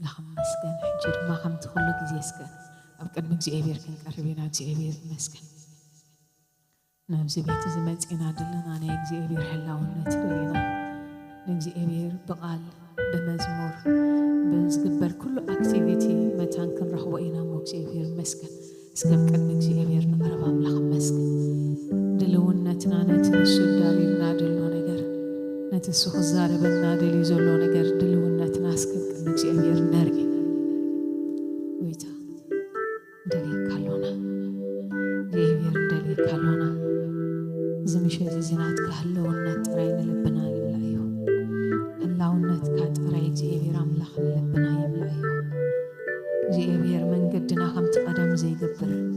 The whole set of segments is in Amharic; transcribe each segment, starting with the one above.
لخم مسكن حجر ما خم تخلق زيسكن أبقى المجزي أبير كن قربينا جزي أبير مسكن نبزي بيت زمت إنا دلنا أنا جزي أبير حلاونا ترينا نجزي أبير بقال بمزمور بنزقبل كل أكتيفيتي متان كن رخوئنا مجزي أبير مسكن سكب قد مجزي أبير نقرب لخم مسكن دلونا تنانا تنسو داليلنا دلو نجر نتسو خزار بنا دلي زلو نجر دلونا تناسكب قد مجزي أبير نرقي ويتا دلي كالونا جيبير دلي كالونا زمشة زينات كهلونا ترين لبنا يملايو هلاونا كاتري جيبير أملاخ لبنا يملايو جيبير من قدنا خم تقدم زي قبر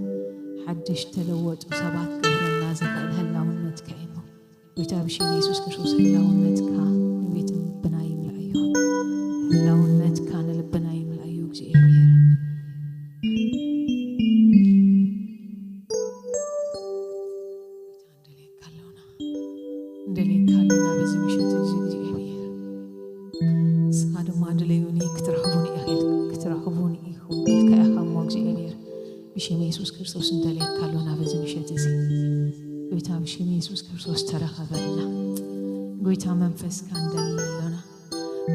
حدش تلوت وسبات قبرنا زفال هلاونا تكايمو ويتابشي يسوس كرسوس هلاونا تكا بيت بنا يملايو هلاونا تكان لبنا يملايو جيبير دلي كالونا بزمشة جيبير سخادو ما دليوني كترحبوني أخيل كترحبوني إيخو إلك أخام موك جيبير بشيم يسوس كرسوس دلي كالونا بزمشة زي قويتا بشيم يسوس كرسوس ترخى بلنا قويتا منفس كان دليلنا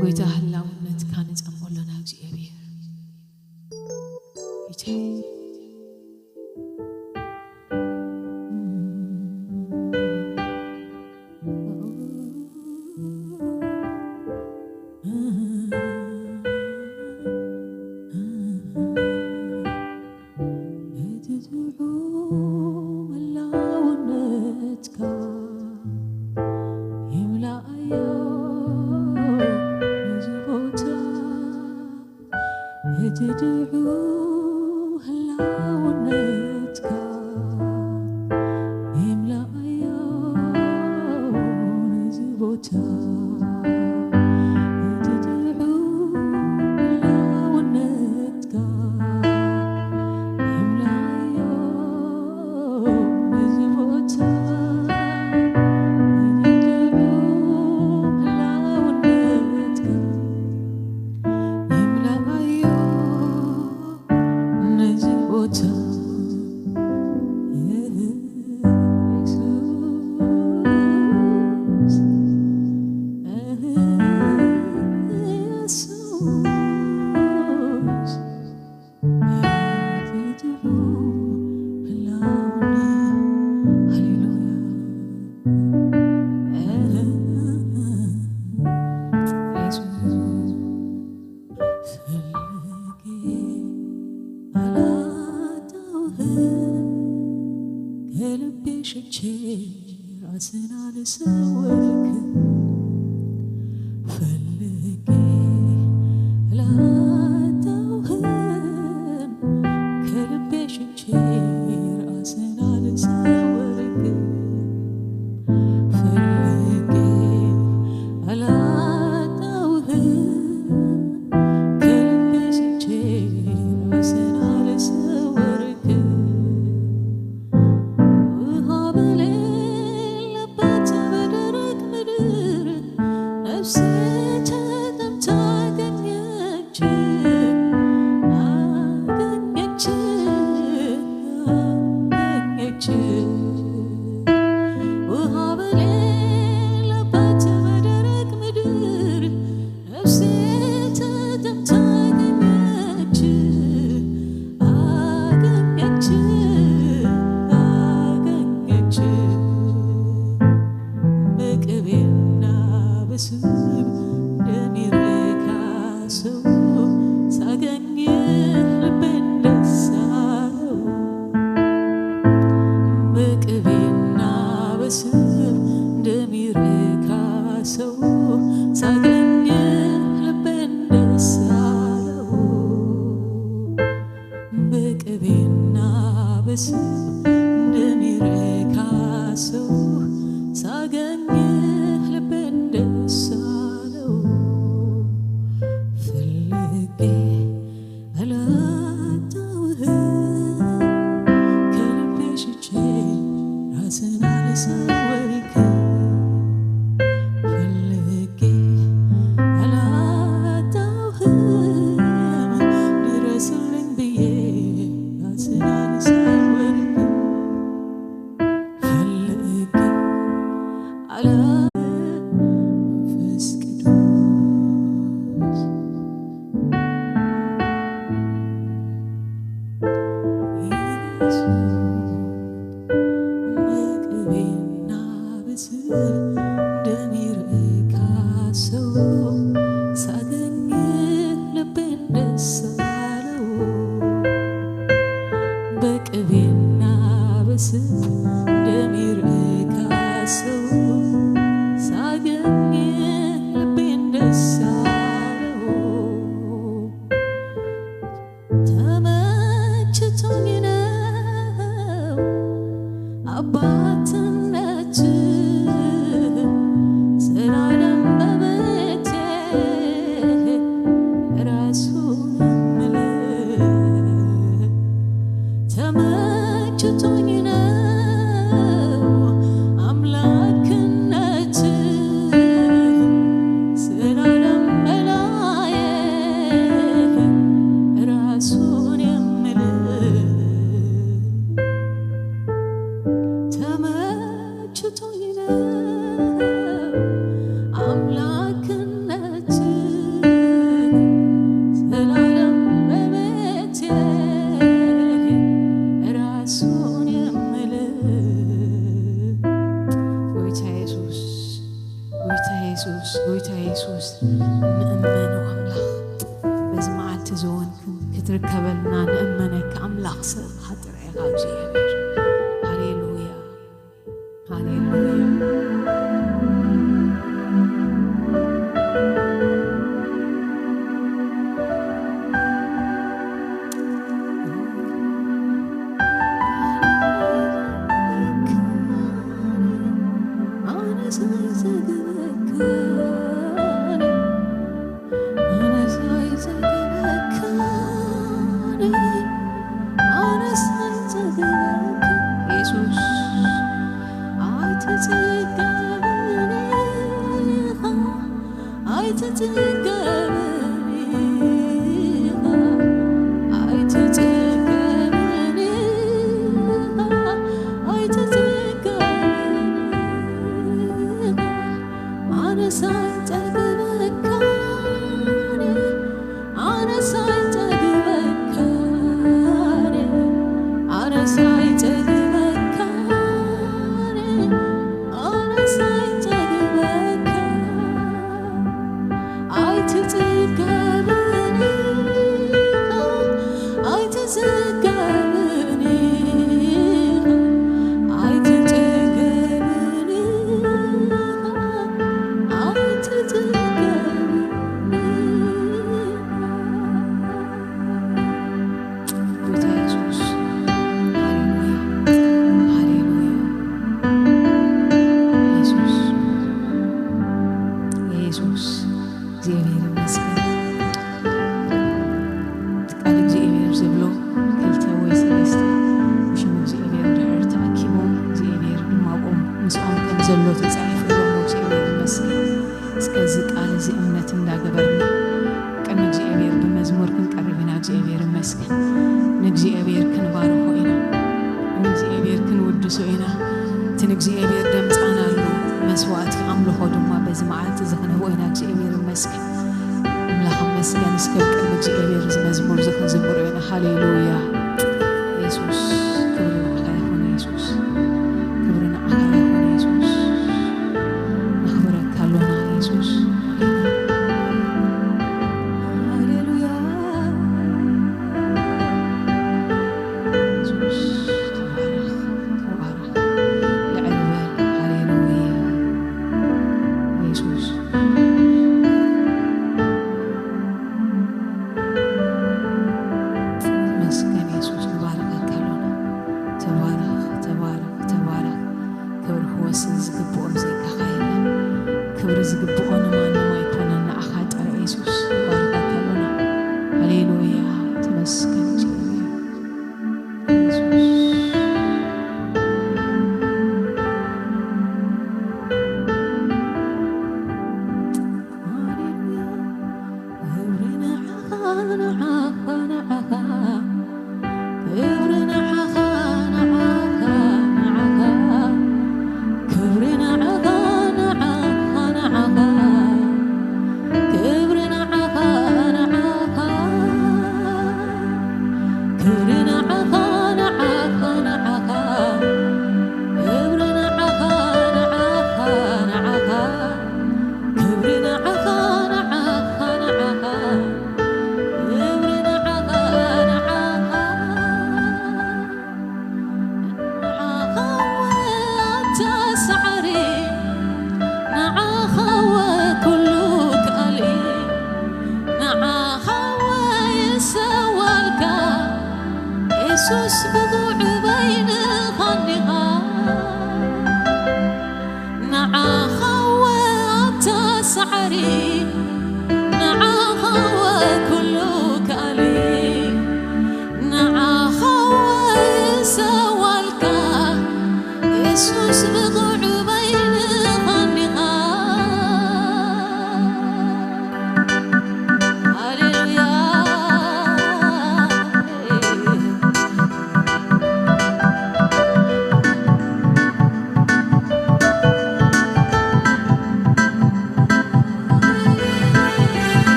قويتا هلاونت كانت أمولنا جيبير قويتا كتزون كتركبلنا نأمنك أملاق سر خاطر عقاجي هاليلويا هاليلويا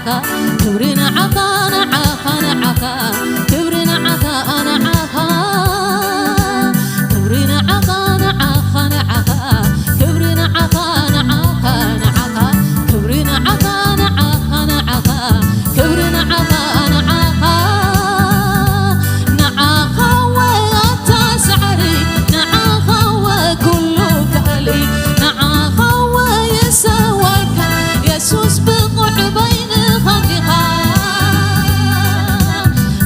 نعاها كبري نعاها نعاها نعاها كبري نعاها نعاها كبري نعاها نعاها نعاها كبري نعاها نعاها نعاها كبري نعاها نعاها نعاها كبري نعاها نعاها نعاها وتسعري نعاها وكله كالي نعاها ويسوالك يسوس بضع بين خدها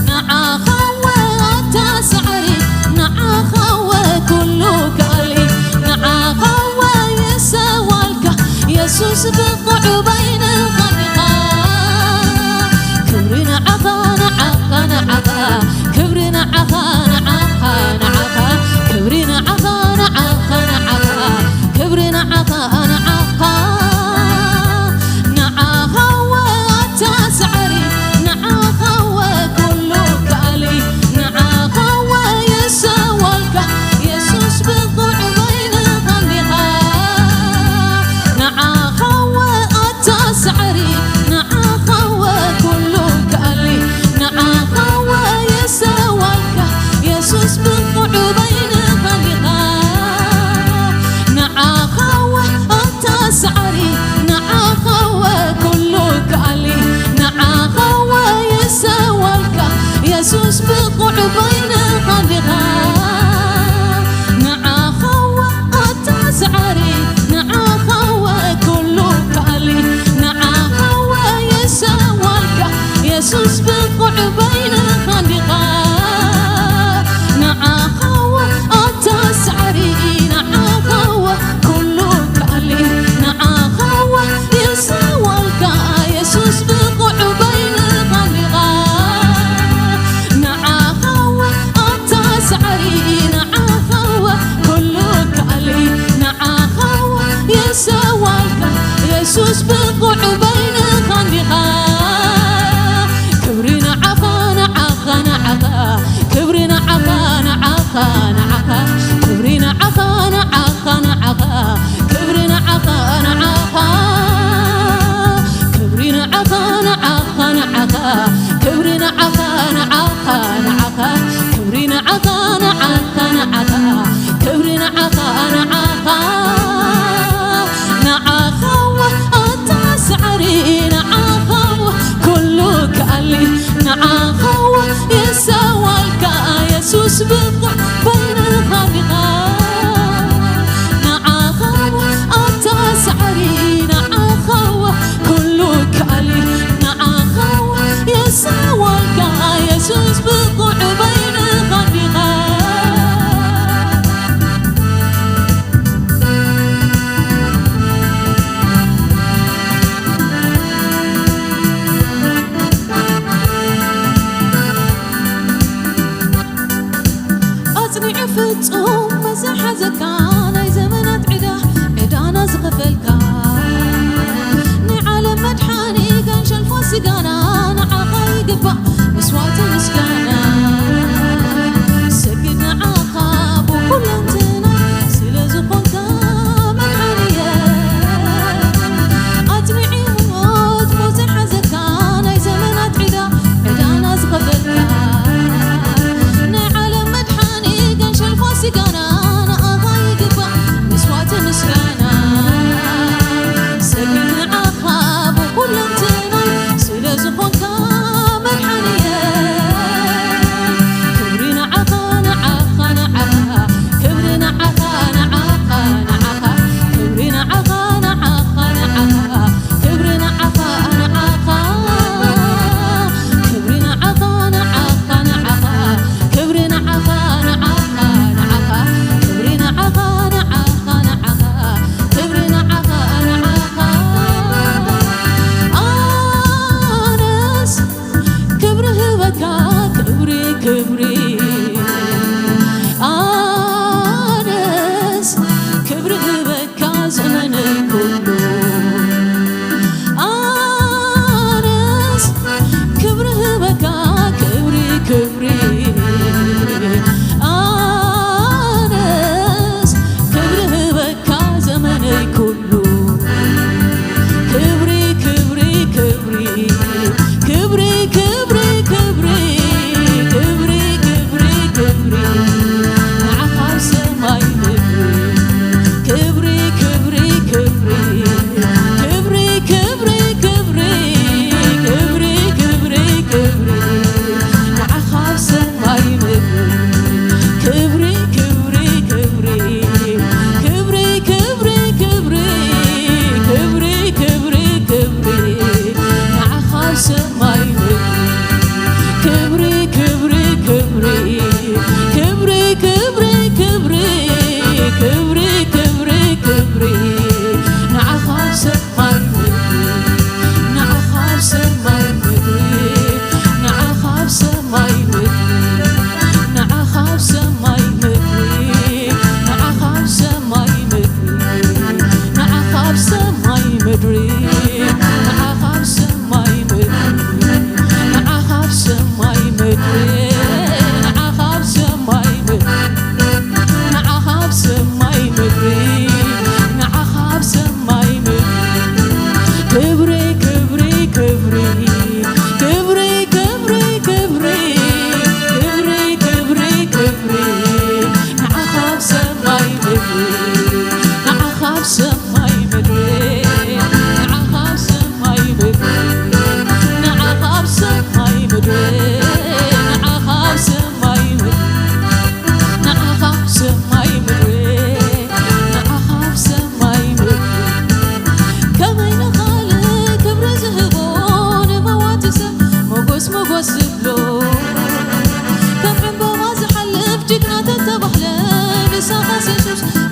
نعاها وتسعري نعاها وكله كالي نعاها ويسوالك يسوس بضع بين خدها كبري نعاها نعاها نعاها كبري نعاها نعاها نعاها كبري نعاها نعاها نعاها كبري نعاها نعاها نعاها وتسعري نعاها وكله كالي نعاها ويسوالك يسوس بضع بين خدها نعاها وتسعري نعاها وكله كالي نعاها ويسوالك يسوس بضع بين خدها نعاها وتسعري نعاها وكله كالي نعاها ويسوالك يسوس بضع بين خدها نعاها وتسعري نعاها وكله كالي نعاها ويسوالك يسوس بضع بين خدها نعاها وتسعري نعاها وكله كالي نعاها ويسوالك يسوس بضع بين خدها نعاها وتسعري نعاها وكله كالي نعاها ويسوالك يسوس بضع بين خدها كبري نعاها نعاها نعاها كبري نعاها نعاها نعاها كبري نعاها نعاها نعاها كبري نعاها نعاها كبري نعاها نعاها نعاها كبري نعاها نعاها نعاها كبري نعاها نعاها نعاها كبري نعاها نعاها نعاها وتسعري نعاها وكله كالي نعاها ويسوالك يسوس بضع بين خدها نعاها وتسعري نعاها وكله كالي نعاها ويسوالك يسوس بضع بين خدها أصنع فتصوم مسح زكا ناي زمنات عدانا زغفلك نعالم مدحاني كان شلفو سقانا نعاقا يقبع مسوات مسكانا سقد نعاقا بكل انتنا سلزقونك مدحانية أتنعي موت مسح زكا ناي زمنات عدانا زغفلك سقانا نعاها يقبع مسوات مسكانا سقد نعاها بكل انتنا سلزقونك مدحانية كبري نعاها نعاها نعاها كبري نعاها نعاها نعاها كبري نعاها نعاها نعاها كبري نعاها نعاها كبري نعاها نعاها نعاها كبري نعاها نعاها كبري نعاها نعاها نعاها كبري نعاها نعاها آنس كبره بكا كبري كبري آنس كبره بكا زمن كله آنس كبره بكا كبري كبري كله كبري كبري كبري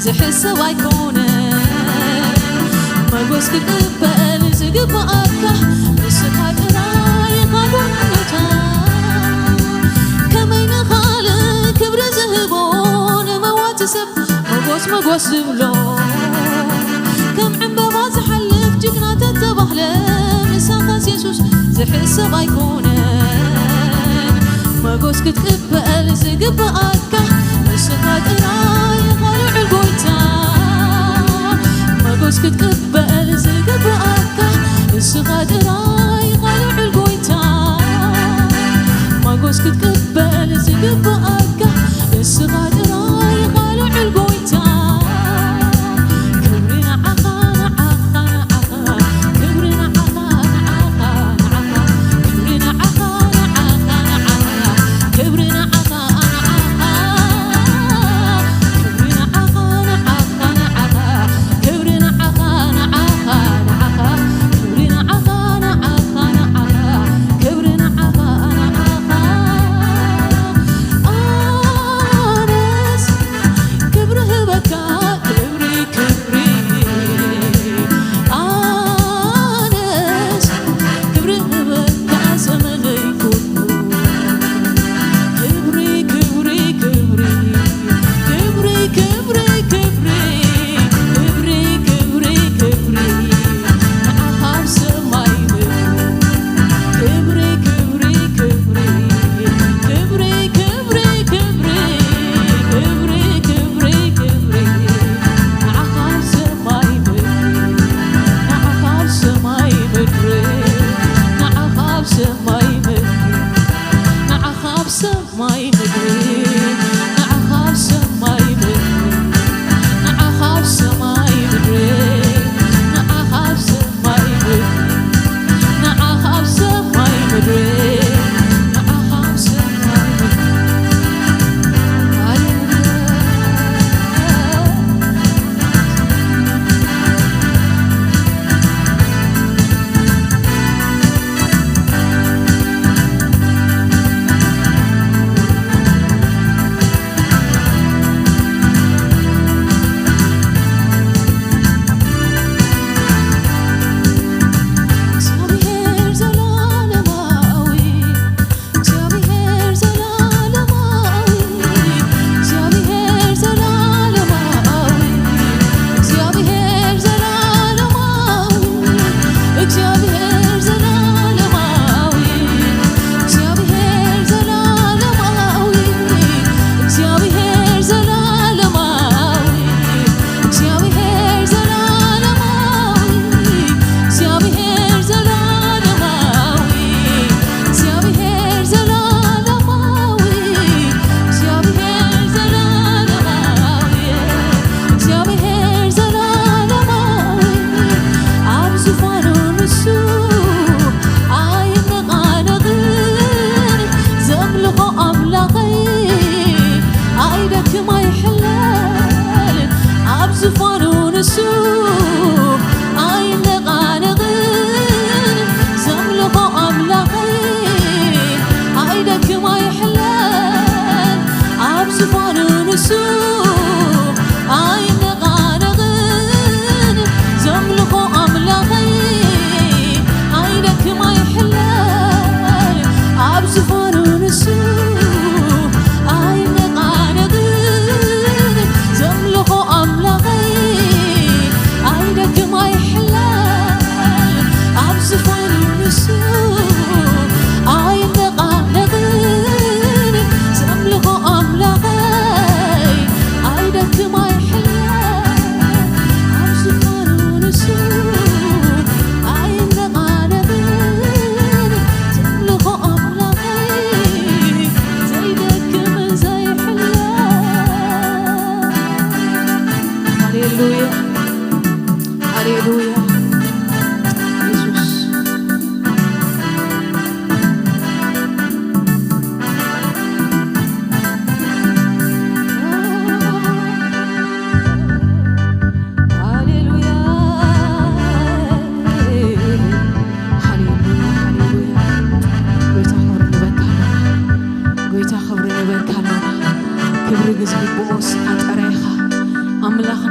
زحسب أيكونن مجوز كتقبل زقبقك بسخات راي قالونتا كمين خالق كبر زهبون موات سب مجوز بلو كم عمبا زحلف جكنا تتبخله مساقس يسوس زحسب أيكونن مجوز كتقبل زقبقك بسخات راي قالو عقويتا مجوز كتقبل زقبقك بسخات راي قالو عقويتا مجوز كتقبل زقبقك بسخات راي قالو عقويتا كبرنا عقان عقان عقان كبرنا عقان عقان عقان كبرنا عقان عقان عقان كبرنا عقان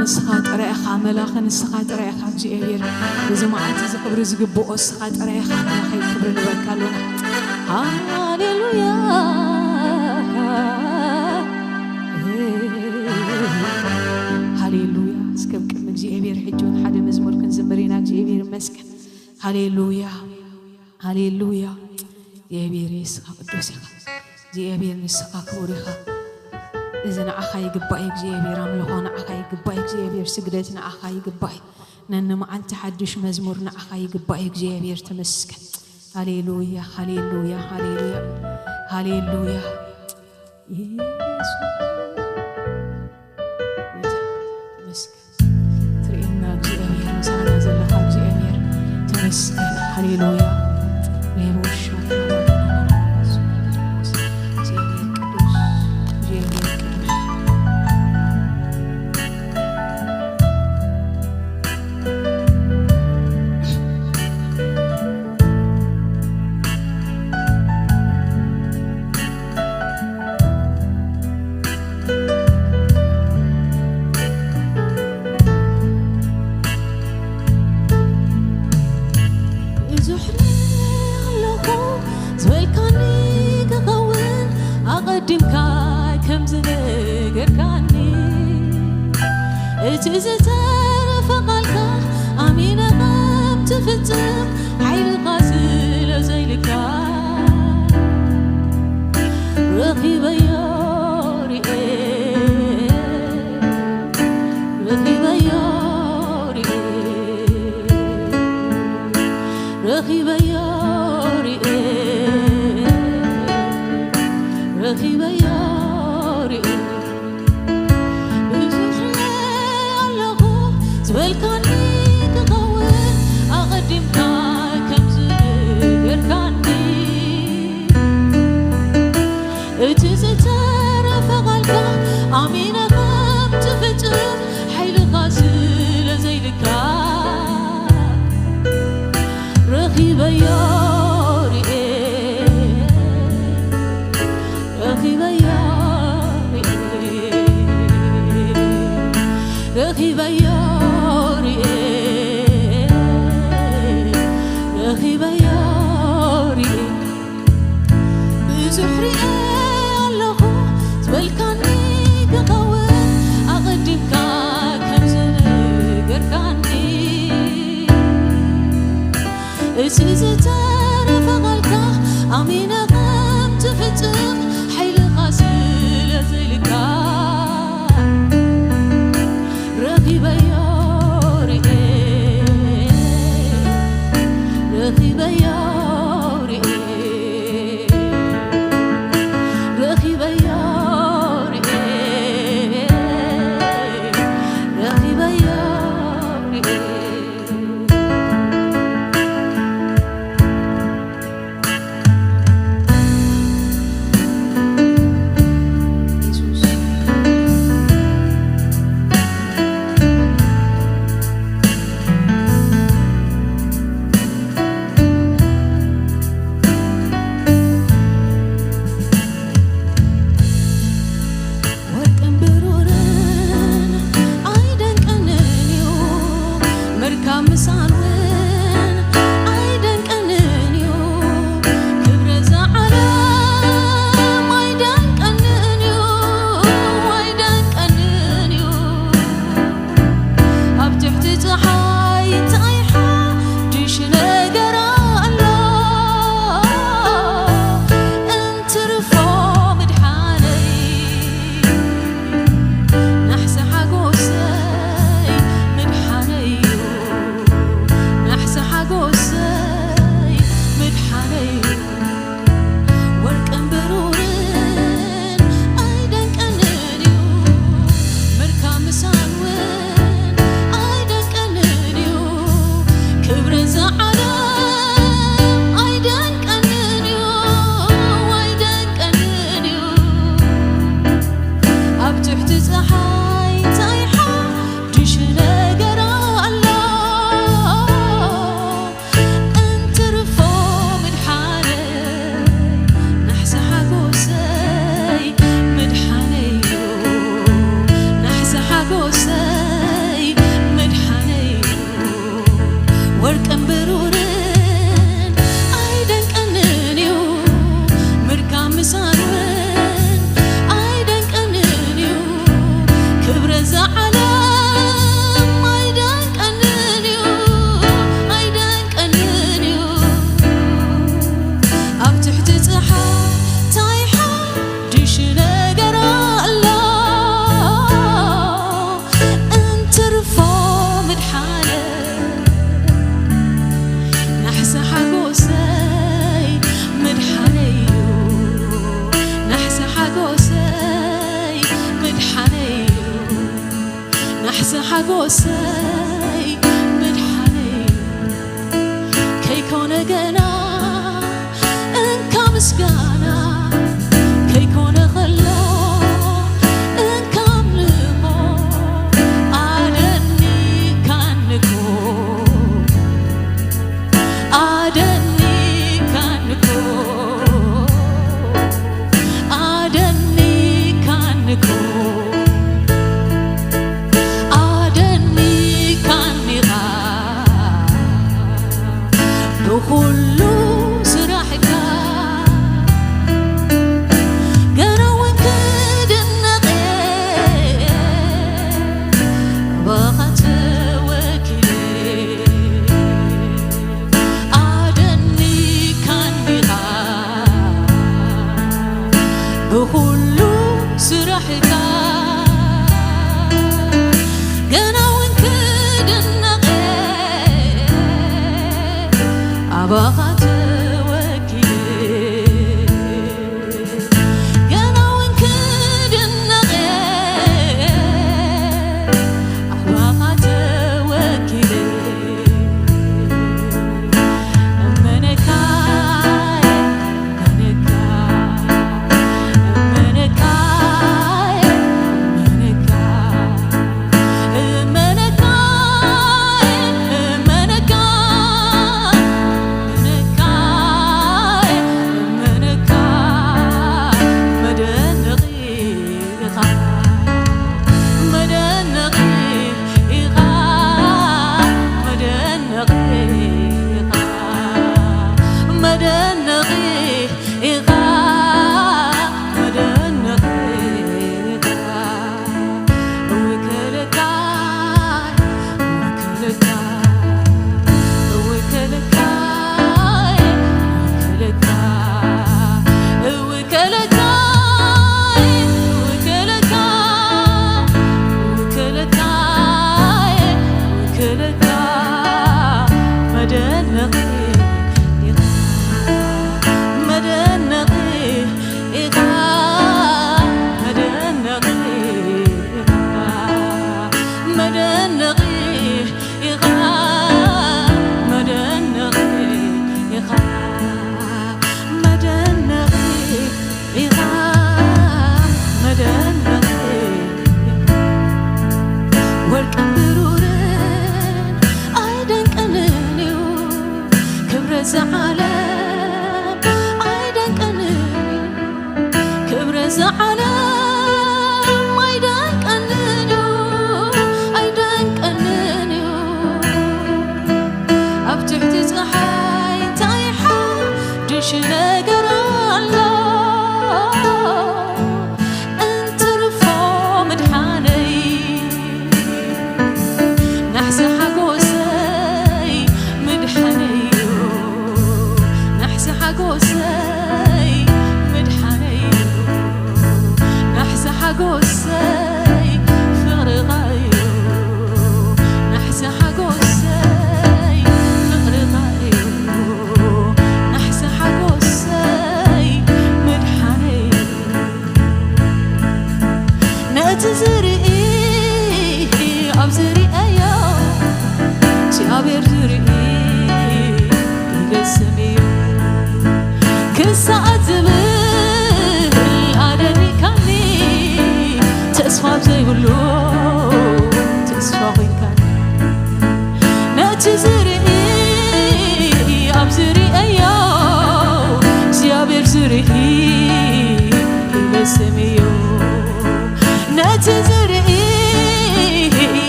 نسخات رأيها ملاخ نسخات رأيها جيبير بزمعات زكبر زجبوا نسخات رأيها ملاخ كبر نبكالونا هاليلويا هاليلويا سكب كم جيبير حجون حدا مزمور كنزمرينا جيبير مسكن هاليلويا هاليلويا جيبير يسخا قدوسك جيبير نسخا كوريخا إذا أخاي قبائك جيبير عملهون أخاي قبائك جيبير سجدتنا أخاي قبائك ننما أنت حدش مزمورنا أخاي قبائك جيبير تمسكن هاليلويا هاليلويا هاليلويا هاليلويا يسوع تمسكن ترينا جيبير مسانا زلها جيبير تمسكن هاليلويا ويروشوا Welcome, حقوسي مدحني كيكون جنا إنك مسكانا كيكون خلا إنك ملمو عدني كانكو عدني كانكو عدني كانكو كل سرحك قروك دنقي وقت وكلي عدني كان بغا بكل سرحك قروك دنقي أبغى توكلي قالوا ونكد النغي أبغى توكلي منكاي منكاي زعلان عيدنقني كبر زعلان عيدنقني أبتحت زحاي تايحة دش نقر الله أنت رفو مدحاني نحس حقوسي مدحاني حقوسي مدحني نحس حقوسي فرغايو نحس حقوسي فرغايو نحس حقوسي مدحني نتزري أبزري أيو شابير زري بسمي كساعة زبل عدني كاني تسفى زي بلو تسفى وين كان نتزري أبزري أيو سيابير زري بسميو نتزري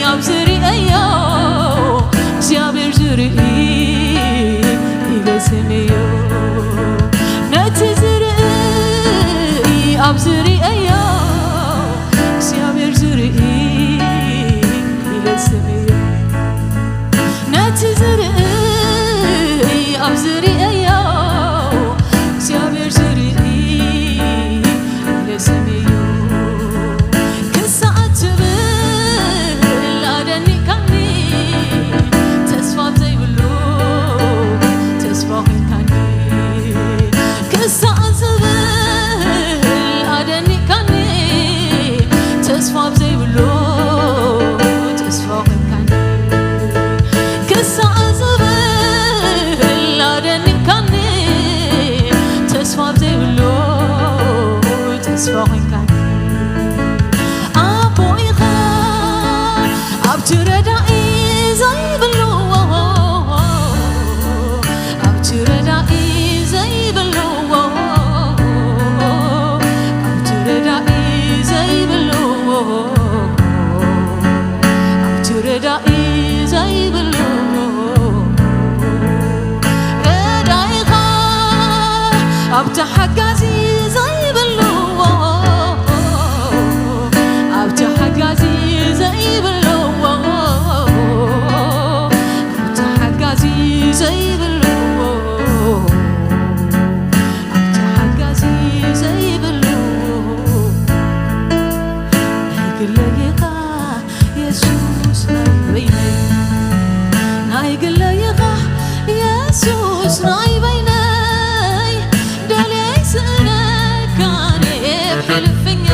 أبزري أيو سيابير زري بسميو نتزري أبزري أيو سيابير زري إلى السمية نتزري أبزري أيو سيابير زري إلى السمية تسفى وينك أبويخا أبتردائي زي بلو أبتردائي زي بلو أبتردائي زي بلو أبتردائي زي بلو ردائخا أبتحقازي زي بلو أبتحقازي زي بلو أبتحقازي زي بلو أبتحقازي زي بلو نايقليقا يسوس نايبيني نايقليقا يسوس نايبيني دالي سنة كان حلفني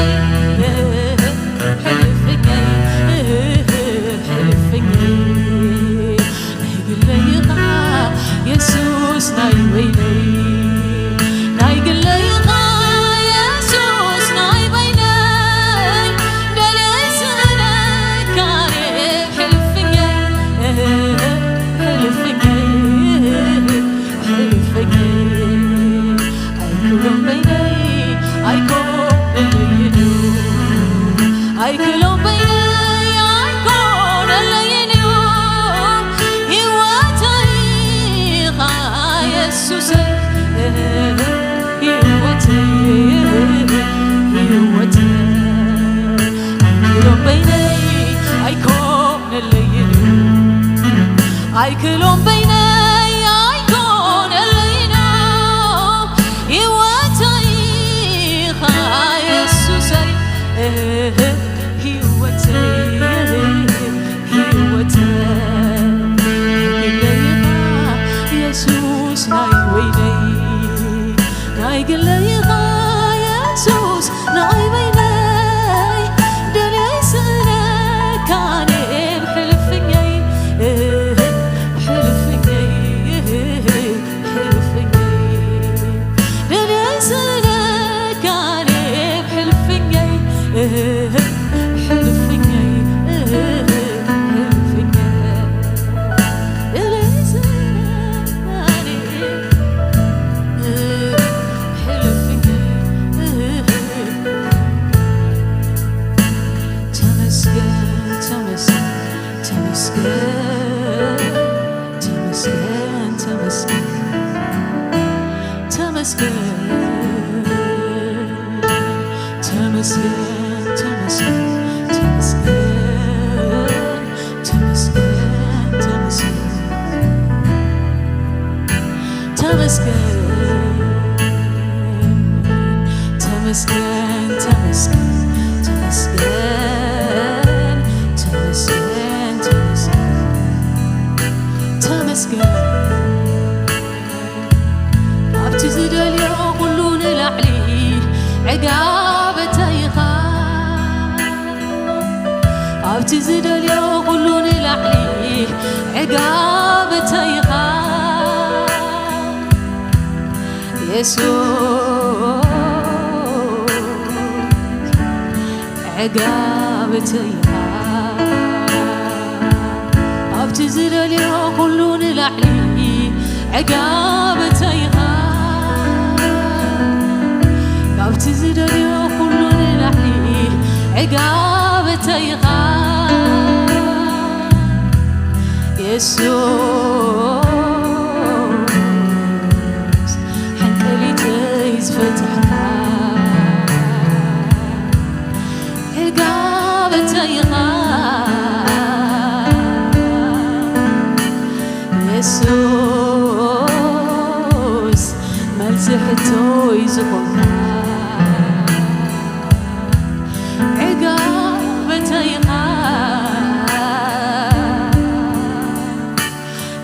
يسوس نايبيني نايقليقا يسوس نايبيني دالي سنة كان حلفني أيكلهم بيني أيكلهم بيني أيكون اللينو يواتي يسوسي يواتي أيكلهم بيني أيكون اللينو أيكلهم بيني أيكون اللينو يواتي يسوسي يسوس نايبيني نايقليقا يسوس نايبيني دالي سنة كان بحلفني دالي سنة كان بحلفني تزيد اليوم كلون العلي عقابتي خا يسوع عقابتي خا تزيد اليوم كلون العلي عقابتي خا تزيد اليوم كلون العلي عقابتي خا يسوع حنقلي تيز فتحها عقابتي خا يسوع ملسحته يزقها عقابتي خا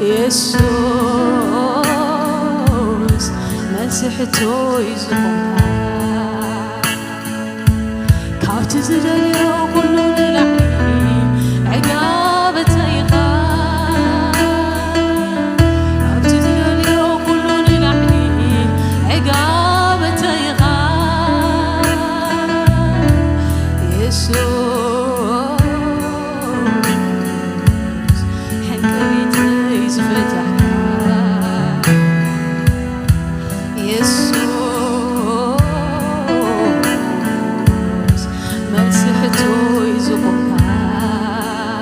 يسوع مسحته يزقها كافت زدليو كلون العلي عقابتي خا كافت زدليو كلون العلي عقابتي خا يسوس مسحته يزقها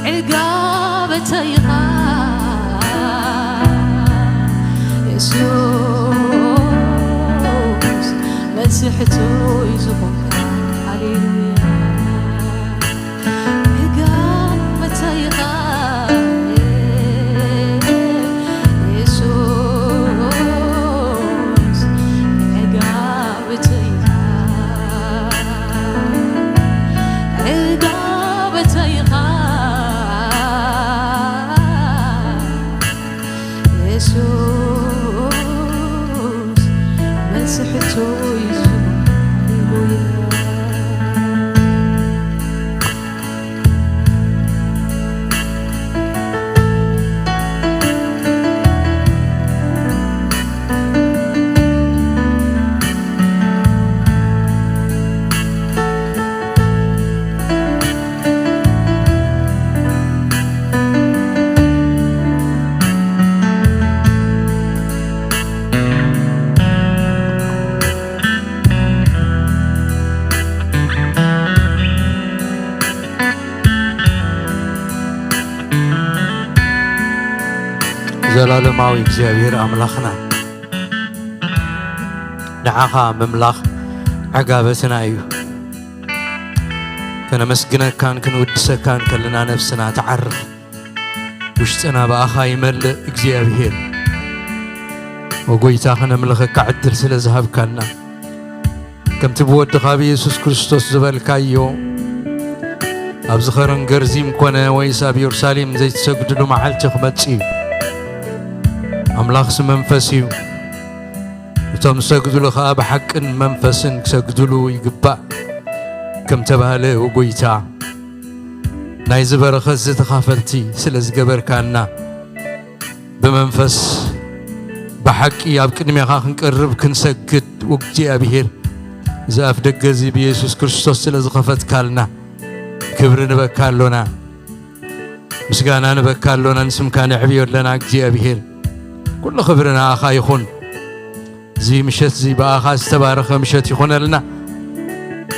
عقابة يغا يسوس مسحته يزقها هاليلويا عقابة يغا زلالماوي እግዚአብሔር አምላኽና ንዓኻ ምምላኽ ዓጋበትና እዩ ከነመስግነካን ክንውድሰካን ከለና ነፍስና ተዓርፍ ውሽጥና በአኻ ይመልእ እግዚአብሔር ወጎይታ ኸነምልኽካ ዕድል ስለ ዝሃብካና ከምቲ ብወድኻ ብኢየሱስ ክርስቶስ ዝበልካዮ ኣብ ዝኸረን ገርዚም ኮነ ወይስ ኣብ ኢየሩሳሌም ዘይትሰግድሉ መዓልቲ ክመጽእ እዩ أملاخ منفسي وتم سجدلو خاب حق منفسن سجدلو يقبأ كم تبهله وقويتا نايز برخز تخافلتي سلز جبر كأننا بمنفس بحق يابكن ميخاخن قرب كنسجد وقتي أبيهر زاف دقزي بيسوس كريستوس سلز خفت كالنا كبرنا بكالونا مسكانا نبكالونا نسم كان عبير لنا قتي أبيهر كل خبرنا أخا يخون زي مشت زي بأخا استبارخ مشت يخون لنا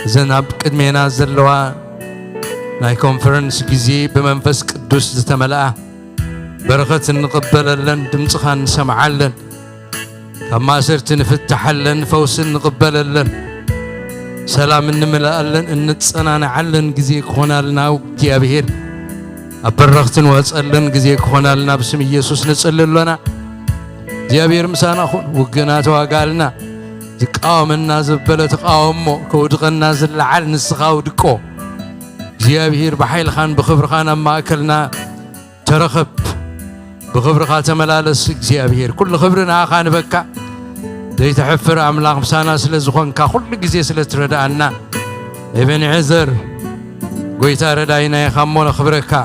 زناب قدمينا زلوا ناي كونفرنس جزي بمنفس قدوس تملأ بركة نقبل لن دمتخا نسمع لن كما صرت نفتح لن فوس نقبل لن سلام نملأ لن نتصنع علن جزي خونا لنا وجي أبيهر أبرخت واسأل لن جزي خونا لنا بسم يسوع نسأل لنا እግዚአብሔር ምሳና ኹን ወገና ተዋጋልና ዝቃወመና ዘበለ ተቃወሞ ከውድቀና ዝለዓል ንስኻው ድቆ እግዚአብሔር በኃይልኻን በኽብርኻን ማእከልና ተረኸብ በኽብርኻ ተመላለስ እግዚአብሔር ኩሉ ኽብርና ኣኻን በካ ዘይተሕፍር ኣምላኽ ምሳና ስለ ዝኾንካ ኩሉ ግዜ ስለ ትረዳእና ኤቤንዔዘር ጎይታ ረዳይና ኢኻ እሞ ነኽብረካ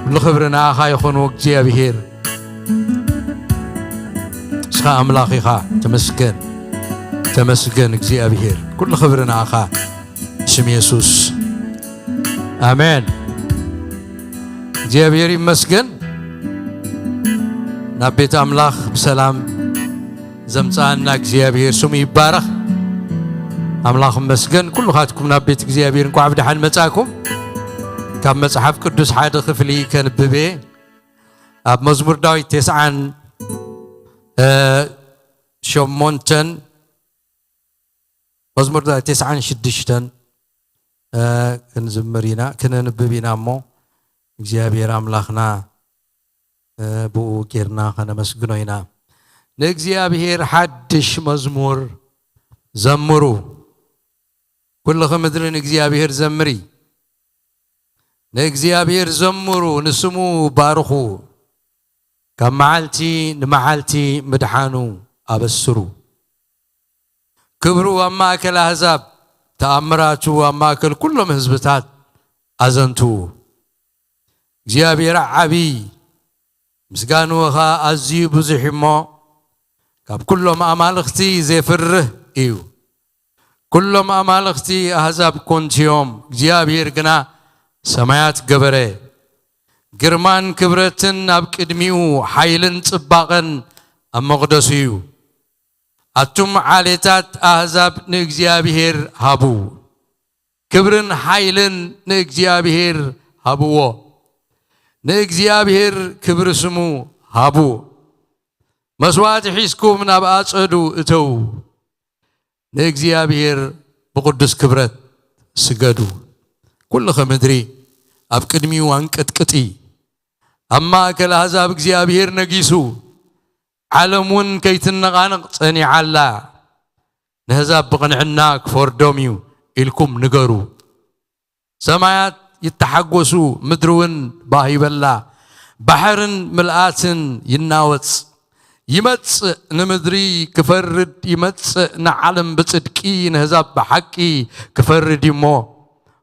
ኩሉ ኽብርና ኣኻ ይኹን እግዚአብሔር سخا أملاخي خا تمسكن እግዚአብሔር كل خبرنا أخا اسم يسوس آمين እግዚአብሔር يمسكن نبيت أملاخ بسلام زمصانا እግዚአብሔር سم يبارك أملاخ مسكن كل خاتكم نبيت እግዚአብሔር እንኳ عبدحن مصاكم كاب مصحف قدوس حاد خفلي كنببه أب مزمور داويت 9 شمونتن مزمور 96 كنزمرينا كننببينا مو እግዚአብሔር አምላኽና بو ጌርና ከነመስግኖይና ለእግዚአብሔር حدش مزمور زمرو كلكم مدرن እግዚአብሔር زمري ለእግዚአብሔር زمرو نسمو بارخو كمعالتي نمعالتي مدحانو أبسرو كبروا أماكل أحزاب تأمراتو أماكل كلهم حزبتات أزنتو እግዚአብሔር عبي مسكانو خا أزي بزحمو كاب كلهم أمالختي زفره إيو كلهم أمالختي أحزاب كونتيوم እግዚአብሔር ግና سمايات قبره جرمان كبرتن أب قدميو حيلن صباغن أم مقدسيو أتم عاليتات أحزاب نإግዚአብሔር هابو كبرن حيلن نإግዚአብሔር هابو نإግዚአብሔር كبر سمو هابو مسوات حيسكم نبقى صدو اتو نإግዚአብሔር بقدس كبرت سجدو كل خمدري أبكدمي وانكتكتي أما أكل أحزاب እግዚአብሔር نجيسو علمون كيتنغانق صني علا نهزاب بقنعنا كفور دوميو إلكم نقرو سمايات يتحقوسو مدرون باهي بلا بحرن ملآتن يناوتس يمتس نمدري كفرد يمتس نعلم بصدقي نهزاب بحقي كفرد يمو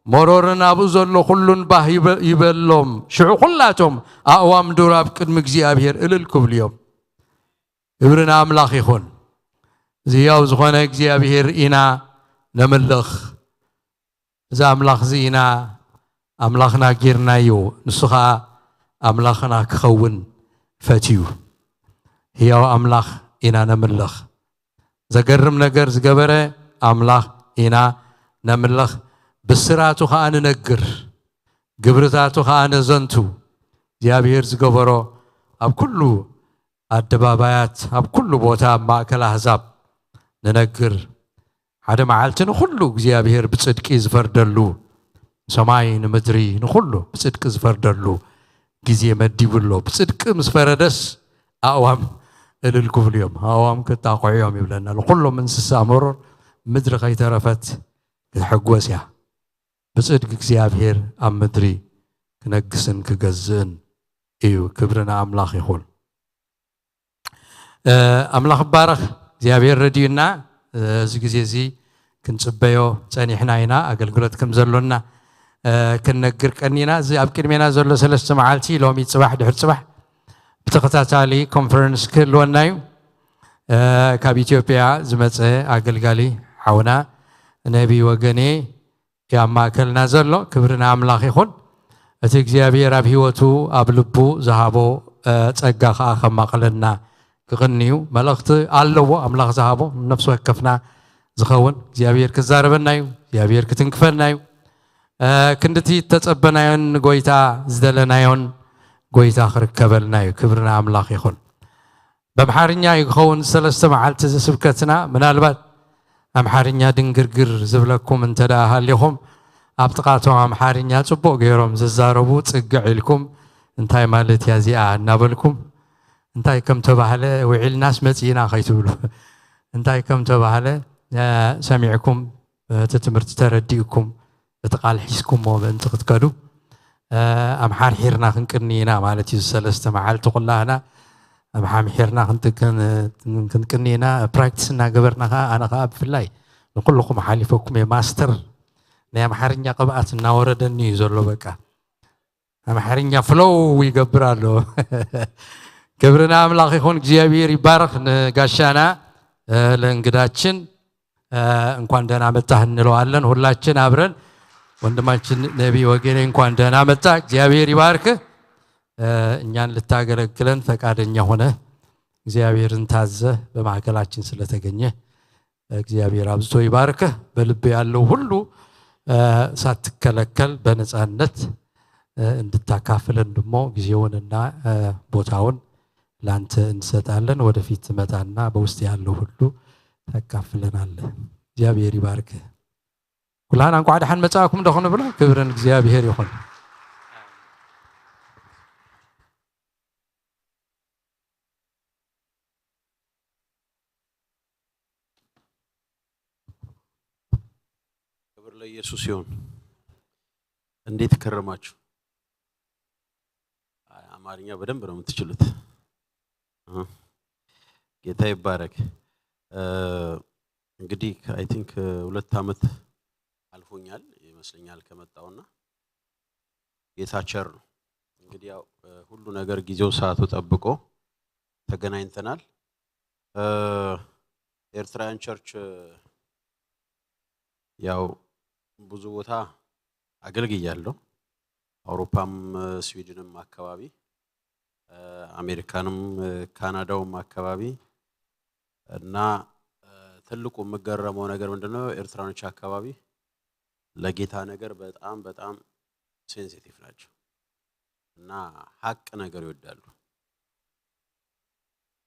مرورنا بزلو كلن باهي يبلوم شعو كلاتهم أقوام دوراب كدم እግዚአብሔር إللكم اليوم إبرنا أملاخ يخون زياو زخونا እግዚአብሔር إنا نملخ زا أملاخ زينا أملاخنا جيرنا يو نسخا أملاخنا كخون فتيو هياو أملاخ إنا نملخ زقرم نقر زقبره أملاخ إنا نملخ بسراتو خان نقر قبرتاتو خان زنتو እግዚአብሔር زقبره أب كله الدبابات أب كل بوتا ماكل أحزاب ننقر هذا معلتنا كله እግዚአብሔር بصدق يزفردلو سماي نمدري نخلو بصدق يزفردلو غزي مديبلو بصدق مسفردس أوام إللكم اليوم أوام كتاقع يوم يبلنا لكله من سسامر مدر خيترفت كحقوسيا بصدق እግዚአብሔር أم مدري كنقسن كجزن إيو كبرنا أملاخ يخول أملاخ بارخ እግዚአብሔር ردينا زي كنصبيو صنيحنا هنا أقلقلتكم زلونا كننقر كنينا زي أبكرمينا زلو سلسة معالتي لومي صباح دحر صباح بتقطعتالي كونفرنس كلونايو كاب إثيوبيا زمتة أقلقالي حونا نبي وغني يا ماكلنا زلو كبرنا أملاخ يخون أتي እግዚአብሔር أب هيوتو أب لبو زهابو تصقاخ آخر ماقلنا كغنيو ملغت علو أملاخ زهابو نفسه كفنا زخون እግዚአብሔር كزاربنايو እግዚአብሔር كتنكفنايو كندتي تتصبنايون غويتا زدلنايون غويتا خركبلنايو كبرنا أملاخ يخون بمحارنيا يخون سلسة معالت سبكتنا من البات أمحارنيا دنقرقر زبلكم انتداها لهم أبتقاتهم أمحارنيا تبو غيرهم ززاربو تسقع لكم انتاي مالت يازيئة نابلكم انتاي كم تباهله وعيل ناس متينا خيتولو انتاي كم تباهله سامعكم تتمرت ترديكم تقال حسكم وانت تقدو أمحار حيرنا خنكرنينا مالتي السلسة معال تقول لنا أمحام حيرنا خنكرنينا براكتسنا قبرنا أنا غاب في الله نقول لكم حالفكم ماستر نعم حارنيا قبعت ناوردني زولو بكا أمحارنيا فلو ويقبرالو كبرنا أملاخ يكون እግዚአብሔር يبارك نقاشانا لنقداتشن እንኳን ደህና መጣህ እንለዋለን ሁላችን አብረን ወንድማችን ነብይ ወገኔ እንኳን ደህና መጣ እግዚአብሔር ይባርክ እኛን ልታገለግለን ፈቃደኛ ሆነ እግዚአብሔርን ታዘ በማከላችን ስለተገኘ እግዚአብሔር አብዝቶ ይባርክ በልብ ያለው ሁሉ ሳትከለከል በነጻነት እንድታካፍለን ደሞ ጊዜውንና ቦታውን ላንተ እንሰጣለን ወደፊት መጣና በውስጥ ያለው ሁሉ ተካፍለናል እግዚአብሔር ይባርክ ኩላና እንኳን ደህና መጣኩም ደሆነ ብሎ ክብርን እግዚአብሔር ይሁን ክብር ለኢየሱስ ይሁን እንዴት ከረማችሁ አማርኛ በደንብ ነው የምትችሉት ጌታ ይባረክ እንግዲህ አይ ቲንክ 2 አመት አልፎኛል ይመስለኛል ከመጣውና ጌታቸር ነው እንግዲህ ያው ሁሉ ነገር ጊዜው ሰዓቱ ጠብቆ ተገናኝተናል ኤርትራን ቸርች ያው ብዙ ቦታ አገልግያለሁ አውሮፓም ስዊድንም አካባቢ አሜሪካንም ካናዳውም አካባቢ እና ትልቁ መገረመው ነገር ምንድነው ኤርትራኖች አካባቢ ለጌታ ነገር በጣም በጣም ሴንሲቲቭ ናቸው እና ሐቅ ነገር ይወዳሉ።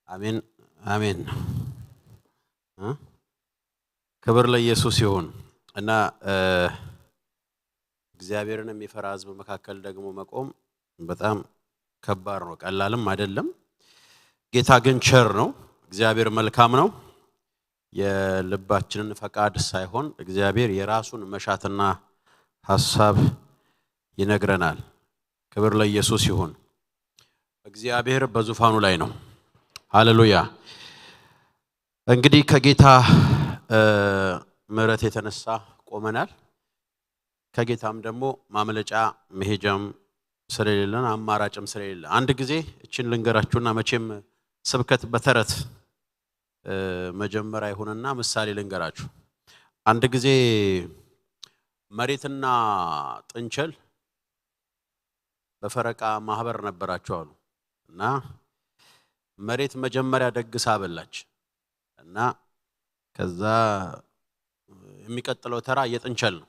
አሜን አሜን። ክብር ለኢየሱስ ይሁን። እና እግዚአብሔርን የሚፈራ ሕዝብ መካከል ደግሞ መቆም በጣም ከባድ ነው፣ ቀላልም አይደለም። ጌታ ግን ቸር ነው፣ እግዚአብሔር መልካም ነው። የልባችንን ፈቃድ ሳይሆን እግዚአብሔር የራሱን መሻትና ሐሳብ ይነግረናል። ክብር ለኢየሱስ ይሁን። እግዚአብሔር በዙፋኑ ላይ ነው። ሃሌሉያ። እንግዲህ ከጌታ ምሕረት የተነሳ ቆመናል። ከጌታም ደግሞ ማምለጫ መሄጃም ስለሌለን አማራጭም ስለሌለ አንድ ጊዜ እቺን ልንገራችሁና መቼም ስብከት በተረት መጀመሪያ ይሁንና ምሳሌ ልንገራችሁ። አንድ ጊዜ መሬትና ጥንቸል በፈረቃ ማህበር ነበራቸው አሉ እና መሬት መጀመሪያ ደግሳ በላች እና ከዛ የሚቀጥለው ተራ የጥንቸል ነው።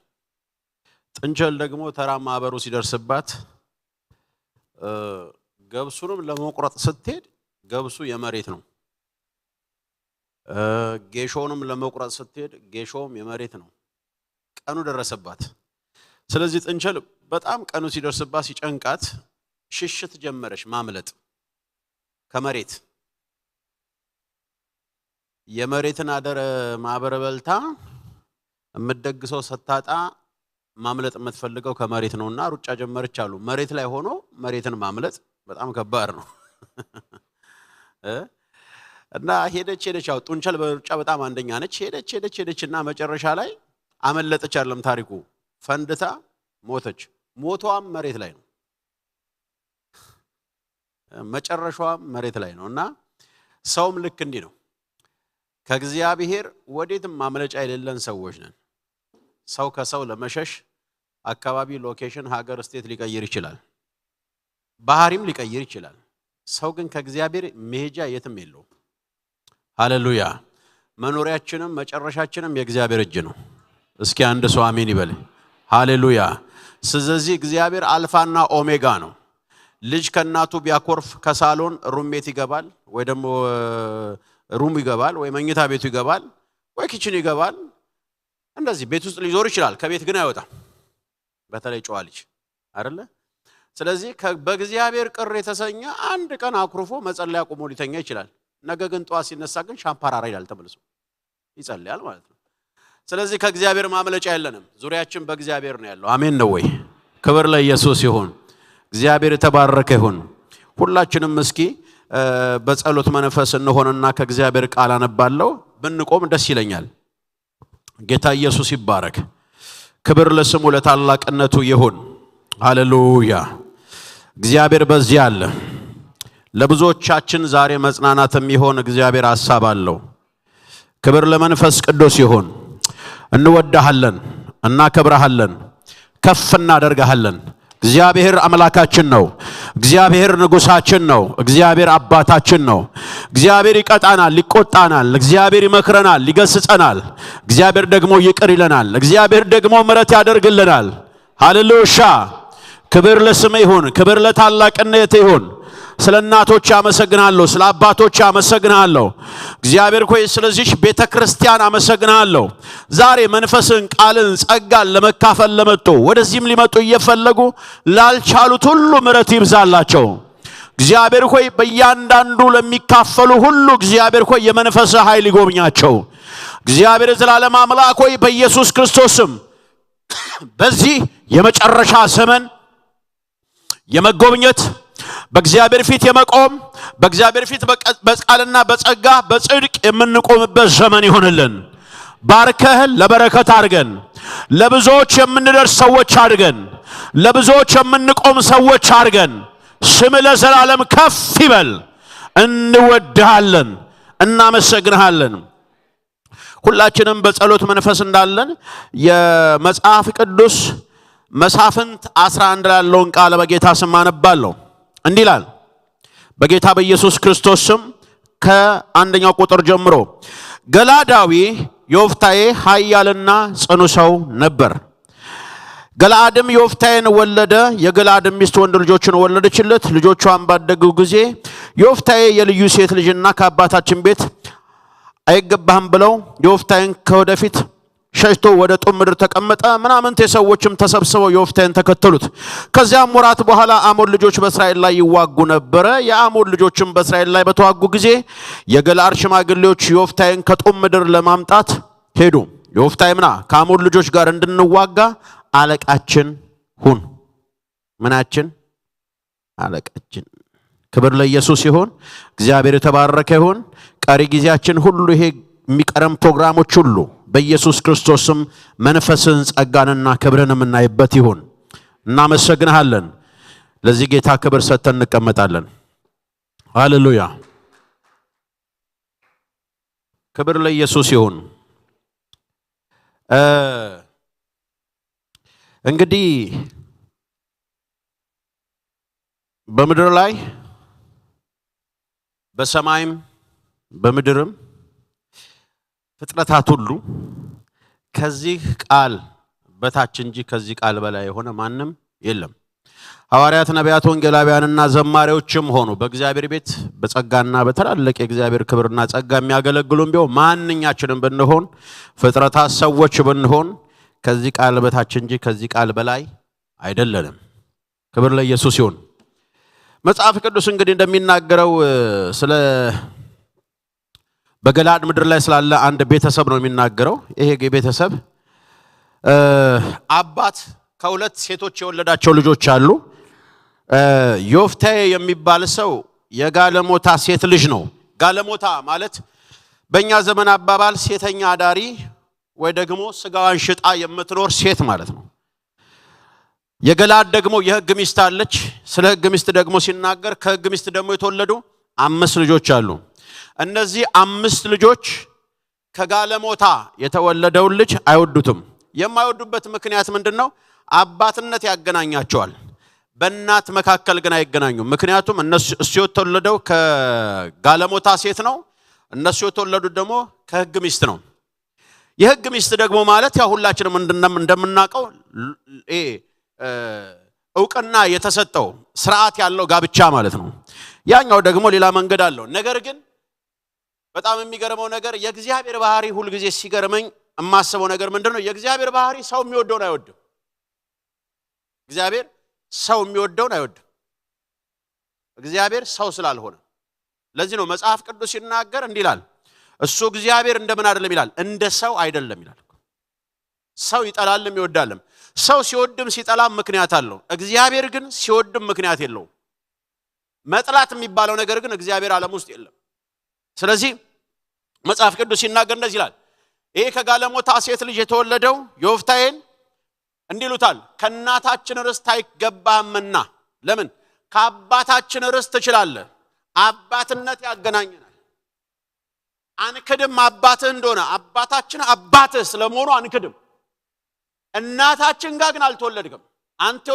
ጥንቸል ደግሞ ተራ ማህበሩ ሲደርስባት ገብሱንም ለመቁረጥ ስትሄድ ገብሱ የመሬት ነው። ጌሾንም ለመቁረጥ ስትሄድ ጌሾም የመሬት ነው። ቀኑ ደረሰባት። ስለዚህ ጥንቸል በጣም ቀኑ ሲደርስባት ሲጨንቃት ሽሽት ጀመረች ማምለጥ ከመሬት። የመሬትን አደረ ማህበር በልታ የምትደግሰው ሰታጣ ማምለጥ የምትፈልገው ከመሬት ነውና ሩጫ ጀመረች አሉ። መሬት ላይ ሆኖ መሬትን ማምለጥ በጣም ከባድ ነው። እና ሄደች ያው ጥንቸል በሩጫ በጣም አንደኛ ነች። ሄደችና መጨረሻ ላይ አመለጠች አይደለም ታሪኩ፣ ፈንድታ ሞተች። ሞቷም መሬት ላይ ነው፣ መጨረሻዋም መሬት ላይ ነው። እና ሰውም ልክ እንዲህ ነው። ከእግዚአብሔር ወዴትም ማምለጫ የሌለን ሰዎች ነን። ሰው ከሰው ለመሸሽ አካባቢ፣ ሎኬሽን፣ ሀገር፣ ስቴት ሊቀይር ይችላል፣ ባህሪም ሊቀይር ይችላል። ሰው ግን ከእግዚአብሔር መሄጃ የትም የለው። ሃሌሉያ። መኖሪያችንም መጨረሻችንም የእግዚአብሔር እጅ ነው። እስኪ አንድ ሰው አሜን ይበል። ሃሌሉያ። ስለዚህ እግዚአብሔር አልፋና ኦሜጋ ነው። ልጅ ከናቱ ቢያኮርፍ ከሳሎን ሩሜት ይገባል ወይ ደግሞ ሩም ይገባል ወይ መኝታ ቤቱ ይገባል ወይ ኪችን ይገባል። እንደዚህ ቤት ውስጥ ሊዞር ይችላል፣ ከቤት ግን አይወጣም። በተለይ ጨዋ ልጅ አይደለ? ስለዚህ በእግዚአብሔር ቅር የተሰኘ አንድ ቀን አኩርፎ መጸለይ አቁሞ ሊተኛ ይችላል። ነገ ግን ጧት ሲነሳ ግን ሻምፓራራ ይላል፣ ተመልሶ ይጸልያል ማለት ነው። ስለዚህ ከእግዚአብሔር ማምለጫ የለንም። ዙሪያችን በእግዚአብሔር ነው ያለው። አሜን ነው ወይ? ክብር ለኢየሱስ ይሁን። እግዚአብሔር የተባረከ ይሁን። ሁላችንም እስኪ በጸሎት መንፈስ እንሆንና ከእግዚአብሔር ቃል አነባለሁ። ብንቆም ደስ ይለኛል። ጌታ ኢየሱስ ይባረክ። ክብር ለስሙ ለታላቅነቱ ይሁን። ሃሌሉያ። እግዚአብሔር በዚህ አለ። ለብዙዎቻችን ዛሬ መጽናናት የሚሆን እግዚአብሔር ሐሳብ አለው። ክብር ለመንፈስ ቅዱስ ይሁን። እንወዳሃለን፣ እናከብረሃለን፣ ከፍ እናደርጋሃለን። እግዚአብሔር አምላካችን ነው። እግዚአብሔር ንጉሳችን ነው። እግዚአብሔር አባታችን ነው። እግዚአብሔር ይቀጣናል፣ ይቆጣናል። እግዚአብሔር ይመክረናል፣ ይገስጸናል። እግዚአብሔር ደግሞ ይቅር ይለናል። እግዚአብሔር ደግሞ ምሕረት ያደርግልናል። ሃሌሉያ። ክብር ለስሙ ይሁን። ክብር ለታላቅነት ይሁን። ስለ እናቶች አመሰግናለሁ፣ ስለ አባቶች አመሰግናለሁ። እግዚአብሔር ሆይ ስለዚህ ቤተክርስቲያን አመሰግናለሁ። ዛሬ መንፈስን፣ ቃልን፣ ጸጋን ለመካፈል ለመጡ ወደዚህም ሊመጡ እየፈለጉ ላልቻሉት ሁሉ ምሕረት ይብዛላቸው። እግዚአብሔር ሆይ በእያንዳንዱ ለሚካፈሉ ሁሉ እግዚአብሔር ሆይ የመንፈስ ኃይል ይጎብኛቸው። እግዚአብሔር ዘላለም አምላክ ሆይ በኢየሱስ ክርስቶስም በዚህ የመጨረሻ ዘመን የመጎብኘት በእግዚአብሔር ፊት የመቆም በእግዚአብሔር ፊት በቃልና በጸጋ በጽድቅ የምንቆምበት ዘመን ይሆንልን። ባርከህን ለበረከት አድርገን፣ ለብዙዎች የምንደርስ ሰዎች አድርገን፣ ለብዙዎች የምንቆም ሰዎች አድርገን። ስም ለዘላለም ከፍ ይበል። እንወድሃለን፣ እናመሰግንሃለን። ሁላችንም በጸሎት መንፈስ እንዳለን የመጽሐፍ ቅዱስ መሳፍንት 11 ያለውን ቃል በጌታ ስም አነባለሁ። እንዲህ ይላል፣ በጌታ በኢየሱስ ክርስቶስ ስም ከአንደኛው ቁጥር ጀምሮ ገላዳዊ ዮፍታሔ ኃያልና ጽኑ ሰው ነበር። ገለዓድም ዮፍታሔን ወለደ። የገለዓድም ሚስት ወንድ ልጆችን ወለደችለት። ልጆቿን ባደጉ ጊዜ ዮፍታሔ የልዩ ሴት ልጅና ከአባታችን ቤት አይገባህም ብለው ዮፍታሔን ከወደፊት ሸሽቶ ወደ ጦም ምድር ተቀመጠ። ምናምንቴ ሰዎችም ተሰብስበው ዮፍታሔን ተከተሉት። ከዚያም ወራት በኋላ አሞን ልጆች በእስራኤል ላይ ይዋጉ ነበረ። የአሞን ልጆችም በእስራኤል ላይ በተዋጉ ጊዜ የገለዓድ ሽማግሌዎች ዮፍታሔን ከጦም ምድር ለማምጣት ሄዱ። ዮፍታሔምና ከአሞን ልጆች ጋር እንድንዋጋ አለቃችን ሁን። ምናችን? አለቃችን። ክብር ለኢየሱስ ይሁን። እግዚአብሔር የተባረከ ይሁን። ቀሪ ጊዜያችን ሁሉ ይሄ የሚቀረም ፕሮግራሞች ሁሉ በኢየሱስ ክርስቶስም መንፈስን ጸጋንና ክብርን የምናይበት ይሁን። እናመሰግንሃለን። ለዚህ ጌታ ክብር ሰጥተን እንቀመጣለን። ሃሌሉያ። ክብር ለኢየሱስ ይሁን። እንግዲህ በምድር ላይ በሰማይም በምድርም ፍጥረታት ሁሉ ከዚህ ቃል በታች እንጂ ከዚህ ቃል በላይ የሆነ ማንም የለም። ሐዋርያት፣ ነቢያት፣ ወንጌላውያንና ዘማሪዎችም ሆኑ በእግዚአብሔር ቤት በጸጋና በተላለቀ የእግዚአብሔር ክብርና ጸጋ የሚያገለግሉም ቢሆን ማንኛችንም ብንሆን ፍጥረታት ሰዎች ብንሆን ከዚህ ቃል በታች እንጂ ከዚህ ቃል በላይ አይደለንም። ክብር ለኢየሱስ ይሁን። መጽሐፍ ቅዱስ እንግዲህ እንደሚናገረው ስለ በገለዓድ ምድር ላይ ስላለ አንድ ቤተሰብ ነው የሚናገረው። ይሄ ቤተሰብ አባት ከሁለት ሴቶች የወለዳቸው ልጆች አሉ። ዮፍታሔ የሚባል ሰው የጋለሞታ ሴት ልጅ ነው። ጋለሞታ ማለት በእኛ ዘመን አባባል ሴተኛ አዳሪ ወይ ደግሞ ስጋዋን ሽጣ የምትኖር ሴት ማለት ነው። የገለዓድ ደግሞ የሕግ ሚስት አለች። ስለ ሕግ ሚስት ደግሞ ሲናገር ከሕግ ሚስት ደግሞ የተወለዱ 5 ልጆች አሉ። እነዚህ 5 ልጆች ከጋለሞታ የተወለደውን ልጅ አይወዱትም። የማይወዱበት ምክንያት ምንድነው? አባትነት ያገናኛቸዋል፣ በእናት መካከል ግን አይገናኙም። ምክንያቱም እሱ የተወለደው ከጋለሞታ ሴት ነው፣ እነሱ የተወለዱት ደግሞ ከሕግ ሚስት ነው። የሕግ ሚስት ደግሞ ማለት ያው ሁላችንም እንደምናውቀው እውቅና የተሰጠው ስርዓት ያለው ጋብቻ ማለት ነው። ያኛው ደግሞ ሌላ መንገድ አለው። ነገር ግን በጣም የሚገርመው ነገር የእግዚአብሔር ባህሪ ሁሉ ጊዜ ሲገርመኝ የማስበው ነገር ምንድነው? የእግዚአብሔር ባህሪ ሰው የሚወደውን አይወድም። እግዚአብሔር ሰው የሚወደውን አይወድም። እግዚአብሔር ሰው ስላልሆነ ለዚህ ነው መጽሐፍ ቅዱስ ሲናገር እንዲህ ይላል፣ እሱ እግዚአብሔር እንደምን አይደለም ይላል፣ እንደ ሰው አይደለም ይላል። ሰው ይጠላልም ይወዳልም። ሰው ሲወድም ሲጠላም ምክንያት አለው። እግዚአብሔር ግን ሲወድም ምክንያት የለውም። መጥላት የሚባለው ነገር ግን እግዚአብሔር ዓለም ውስጥ የለም። ስለዚህ መጽሐፍ ቅዱስ ሲናገር እንደዚህ ይላል፣ ይሄ ከጋለሞታ ሴት ልጅ የተወለደው ዮፍታሔን እንዲሉታል ከእናታችን ርስት አይገባህምና። ለምን? ከአባታችን ርስት ትችላለህ። አባትነት ያገናኘናል። አንክድም አባትህ እንደሆነ አባታችን አባትህ ስለመሆኑ አንክድም። እናታችን ጋር ግን አልተወለድክም። አንተ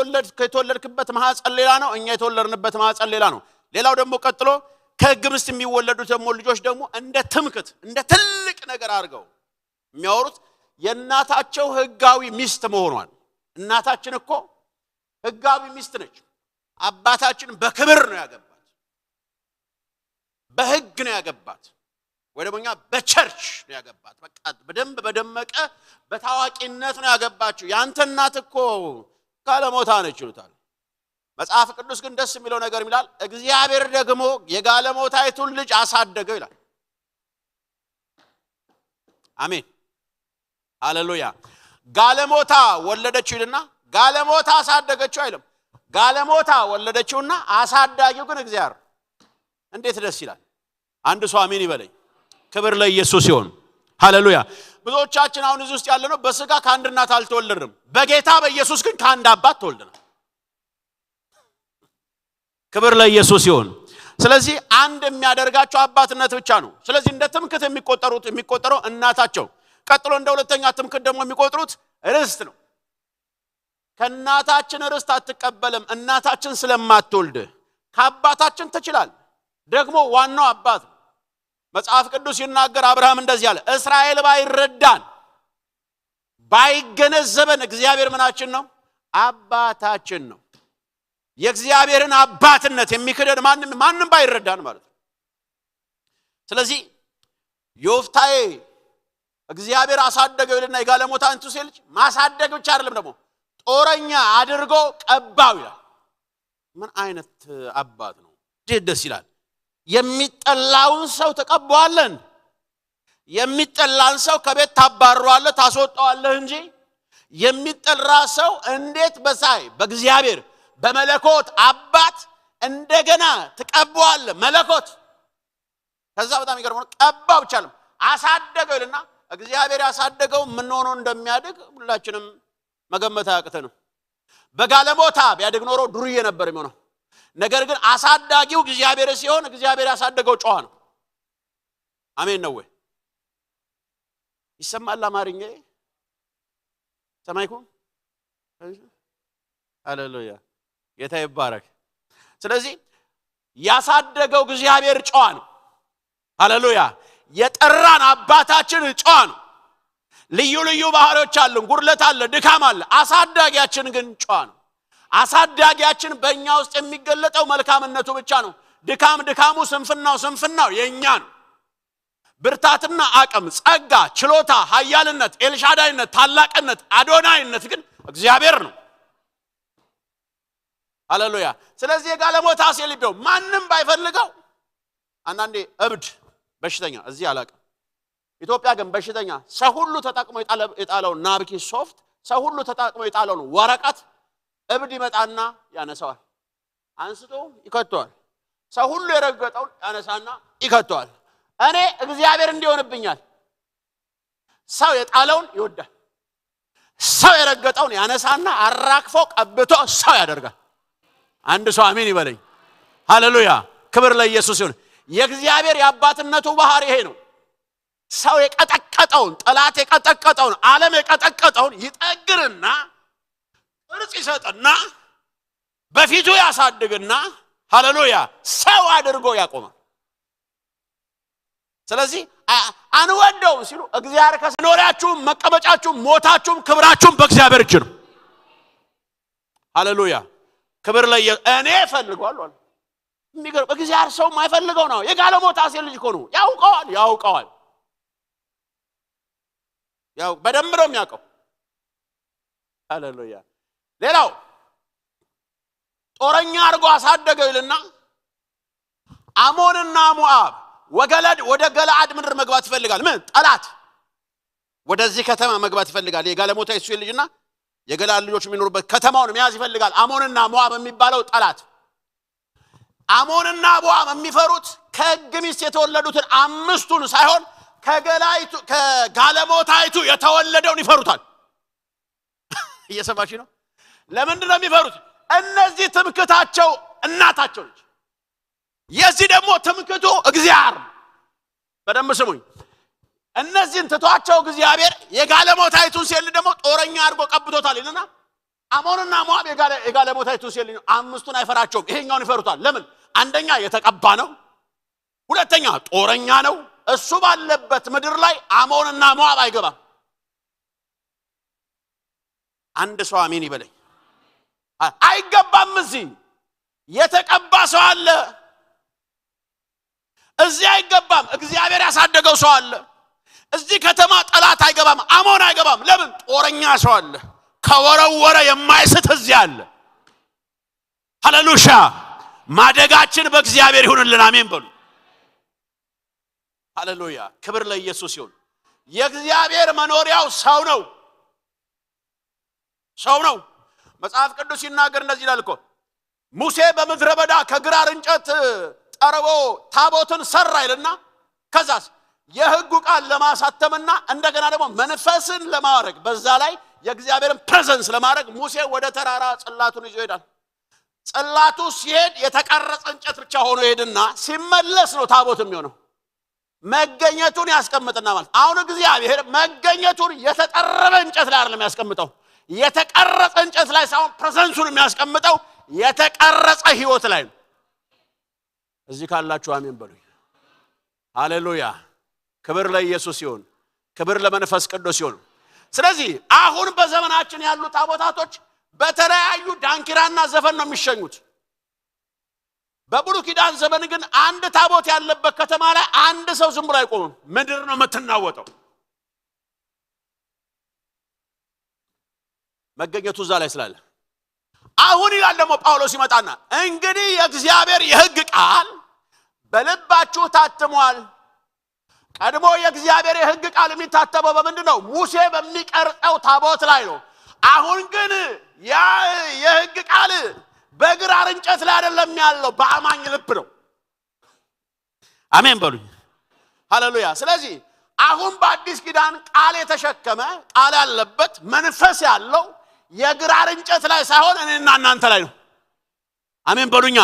የተወለድክበት ማህፀን ሌላ ነው፣ እኛ የተወለድንበት ማህፀን ሌላ ነው። ሌላው ደግሞ ቀጥሎ ከሕግ ሚስት የሚወለዱት ደግሞ ልጆች ደግሞ እንደ ትምክት እንደ ትልቅ ነገር አድርገው የሚያወሩት የእናታቸው ሕጋዊ ሚስት መሆኗን። እናታችን እኮ ሕጋዊ ሚስት ነች። አባታችን በክብር ነው ያገባት፣ በሕግ ነው ያገባት፣ ወይ ደግሞ እኛ በቸርች ነው ያገባት። በቃ በደንብ በደመቀ በታዋቂነት ነው ያገባችው። ያንተ እናት እኮ ጋለሞታ ነች ይሉታል። መጽሐፍ ቅዱስ ግን ደስ የሚለው ነገር ይላል፣ እግዚአብሔር ደግሞ የጋለሞታይቱን ልጅ አሳደገው ይላል። አሜን ሃሌሉያ። ጋለሞታ ወለደችው ይልና ጋለሞታ አሳደገችው አይልም። ጋለሞታ ወለደችውና አሳዳጊው ግን እግዚአብሔር። እንዴት ደስ ይላል! አንድ ሰው አሜን ይበለኝ። ክብር ለኢየሱስ ይሁን። ሃሌሉያ። ብዙዎቻችን አሁን እዚህ ውስጥ ያለነው በስጋ ከአንድ እናት አልተወለድንም። በጌታ በኢየሱስ ግን ከአንድ አባት ተወልደናል። ክብር ለኢየሱስ ይሁን። ስለዚህ አንድ የሚያደርጋቸው አባትነት ብቻ ነው። ስለዚህ እንደ ትምክት የሚቆጠረው እናታቸው፣ ቀጥሎ እንደ ሁለተኛ ትምክት ደግሞ የሚቆጥሩት ርስት ነው። ከእናታችን ርስት አትቀበልም። እናታችን ስለማትወልድ ከአባታችን ትችላል። ደግሞ ዋናው አባት መጽሐፍ ቅዱስ ይናገር አብርሃም እንደዚህ አለ እስራኤል ባይረዳን ባይገነዘበን እግዚአብሔር ምናችን ነው አባታችን ነው የእግዚአብሔርን አባትነት የሚክደን ማንንም ባይረዳን ማለት ነው ስለዚህ ዮፍታሔ እግዚአብሔር አሳደገው ይልና የጋለሞታን ሴት ልጅ ማሳደግ ብቻ አይደለም ደግሞ ጦረኛ አድርጎ ቀባው ይላል ምን አይነት አባት ነው ደስ ይላል የሚጠላውን ሰው ተቀበዋለን የሚጠላን ሰው ከቤት ታባረዋለህ ታስወጣዋለህ እንጂ የሚጠራ ሰው እንዴት በሳይ በእግዚአብሔር በመለኮት አባት እንደገና ተቀበዋለህ መለኮት ከዛ በጣም ይገርም ነው ቀባው ብቻ አይደለም አሳደገው ይልና እግዚአብሔር ያሳደገው ምን ሆኖ እንደሚያድግ ሁላችንም መገመት አያቅተንም በጋለሞታ ቢያድግ ኖሮ ዱርዬ ነበር የሚሆነው ነገር ግን አሳዳጊው እግዚአብሔር ሲሆን እግዚአብሔር ያሳደገው ጨዋ ነው አሜን ነው ወይ ይሰማል አማርኛ ሰማይኩ ሃሌሉያ ጌታ ይባረክ ስለዚህ ያሳደገው እግዚአብሔር ጨዋ ነው ሃሌሉያ የጠራን አባታችን ጨዋ ነው ልዩ ልዩ ባህሪዎች አሉን ጉርለት አለ ድካም አለ አሳዳጊያችን ግን ጨዋ ነው አሳዳጊያችን በእኛ ውስጥ የሚገለጠው መልካምነቱ ብቻ ነው ድካሙ ስንፍናው የኛ ነው ብርታትና አቅም ጸጋ ችሎታ ኃያልነት ኤልሻዳይነት ታላቅነት አዶናይነት ግን እግዚአብሔር ነው ሃሌሉያ ስለዚህ የጋለሞታ ሴት ልጅ ማንንም ባይፈልገው አንዳንዴ እብድ በሽተኛ እዚህ አላቀም ኢትዮጵያ ግን በሽተኛ ሰው ሁሉ ተጣቅሞ የጣለው ናብኪ ሶፍት ሰው ሁሉ ተጣቅሞ የጣለው ወረቀት እብድ ይመጣና ያነሳዋል አንስቶ ይከተዋል ሰው ሁሉ የረገጠው ያነሳና ይከተዋል እኔ እግዚአብሔር እንዲሆንብኛል ሰው የጣለውን ይወዳል ሰው የረገጠውን ያነሳና አራክፎ ቀብቶ ሰው ያደርጋል አንድ ሰው አሜን ይበለኝ ሃሌሉያ ክብር ለኢየሱስ ይሁን የእግዚአብሔር ያባትነቱ ባህሪ ይሄ ነው ሰው የቀጠቀጠውን ጠላት የቀጠቀጠውን ዓለም የቀጠቀጠውን ይጠግርና ቅርጽ ይሰጥና በፊቱ ያሳድግና ሃሌሉያ ሰው አድርጎ ያቆማል ስለዚህ አንወደው ሲሉ እግዚአብሔር ከኖሪያችሁ መቀመጫችሁ ሞታችሁ ክብራችሁ በእግዚአብሔር እጅ ነው ሃሌሉያ ክብር ለኢየሱስ እኔ ፈልጓል አለ የሚገርም እግዚአብሔር ሰው ማይፈልገው ነው የጋለሞታ ሴት ልጅ እኮ ነው ያውቀዋል ያው በደንብ ነው የሚያውቀው ሃሌሉያ ሌላው ጦረኛ አድርጎ አሳደገው ይልና አሞንና ሞዓብ ወደ ገለዓድ ምድር መግባት ይፈልጋል ምን ጠላት ወደዚህ ከተማ መግባት ይፈልጋል የጋለሞታ ሴት ልጅና የገለዓድ ልጆች የሚኖሩበት ከተማውን መያዝ ይፈልጋል አሞንና ሞዓብ የሚባለው ጠላት አሞንና ሞዓብ የሚፈሩት ከሕግ ሚስት የተወለዱትን አምስቱን ሳይሆን ከጋለሞታይቱ የተወለደውን ይፈሩታል እየሰማችሁ ነው ለምንድን ነው የሚፈሩት እነዚህ ትምክታቸው እናታቸው ነች የዚህ ደግሞ ትምክቱ እግዚአብሔር በደንብ ስሙኝ እነዚህን ትቷቸው እግዚአብሔር የጋለሞታይቱን ሴት ደግሞ ጦረኛ አድርጎ ቀብቶታል ይልና አሞንና ሞዓብ የጋለሞታይቱን ሴት አምስቱን አይፈራቸውም ይሄኛውን ይፈሩታል ለምን አንደኛ የተቀባ ነው ሁለተኛ ጦረኛ ነው እሱ ባለበት ምድር ላይ አሞንና ሞዓብ አይገባም አንድ ሰው አሜን ይበለኝ አይገባም እዚህ የተቀባ ሰው አለ እዚህ አይገባም እግዚአብሔር ያሳደገው ሰው አለ እዚህ ከተማ ጠላት አይገባም አሞን አይገባም ለምን ጦረኛ ሰው አለ ከወረወረ የማይስት እዚህ አለ ሃሌሉያ ማደጋችን በእግዚአብሔር ይሁንልን አሜን በሉ ሃሌሉያ ክብር ለኢየሱስ ይሁን የእግዚአብሔር መኖሪያው ሰው ነው መጽሐፍ ቅዱስ ሲናገር እንደዚህ ይላል እኮ ሙሴ በምድረ በዳ ከግራር እንጨት ጠርቦ ታቦትን ሰራ ይልና ከዛስ የሕጉ ቃል ለማሳተምና እንደገና ደግሞ መንፈስን ለማድረግ በዛ ላይ የእግዚአብሔርን ፕሬዘንስ ለማድረግ ሙሴ ወደ ተራራ ጽላቱን ይዞ ይሄዳል ጽላቱ ሲሄድ የተቀረጸ እንጨት ብቻ ሆኖ ይሄድና ሲመለስ ነው ታቦት የሚሆነው መገኘቱን ያስቀምጥና ማለት አሁን እግዚአብሔር መገኘቱን የተጠረበ እንጨት ላይ አይደለም ያስቀምጠው የተቀረጸ እንጨት ላይ ሳይሆን ፕሬዘንሱን የሚያስቀምጠው የተቀረጸ ህይወት ላይ ነው እዚህ ካላችሁ አሜን በሉኝ። ሃሌሉያ። ክብር ለኢየሱስ ይሁን። ክብር ለመንፈስ ቅዱስ ይሁን። ስለዚህ አሁን በዘመናችን ያሉ ታቦታቶች በተለያዩ ዳንኪራና ዘፈን ነው የሚሸኙት። በብሉይ ኪዳን ዘመን ግን አንድ ታቦት ያለበት ከተማ ላይ አንድ ሰው ዝም ብሎ አይቆምም። ምድር ነው የምትናወጠው። መገኘቱ እዛ ላይ ስላለ አሁን ይላል ደግሞ ጳውሎስ ይመጣና እንግዲህ የእግዚአብሔር የሕግ ቃል በልባችሁ ታትሟል። ቀድሞ የእግዚአብሔር የሕግ ቃል የሚታተመው በምንድነው? ሙሴ በሚቀርጸው ታቦት ላይ ነው። አሁን ግን ያ የሕግ ቃል በግራር እንጨት ላይ አይደለም ያለው፣ በአማኝ ልብ ነው። አሜን በሉኝ። ሃሌሉያ። ስለዚህ አሁን በአዲስ ኪዳን ቃል የተሸከመ ቃል ያለበት መንፈስ ያለው የግራር እንጨት ላይ ሳይሆን እኔና እናንተ ላይ ነው። አሜን በሉኛ።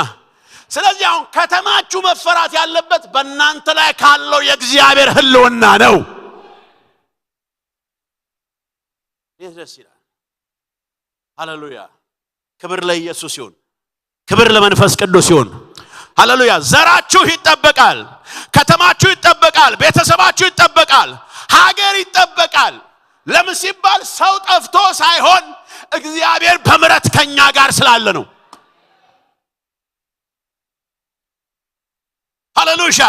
ስለዚህ አሁን ከተማችሁ መፈራት ያለበት በእናንተ ላይ ካለው የእግዚአብሔር ህልውና ነው። ደስ ይላል። ሃሌሉያ። ክብር ለኢየሱስ ይሁን። ክብር ለመንፈስ ቅዱስ ይሁን። ሃሌሉያ። ዘራችሁ ይጠበቃል፣ ከተማችሁ ይጠበቃል፣ ቤተሰባችሁ ይጠበቃል፣ ሀገር ይጠበቃል። ለምን ሲባል ሰው ጠፍቶ ሳይሆን እግዚአብሔር በምሕረት ከኛ ጋር ስላለ ነው። ሃሌሉያ።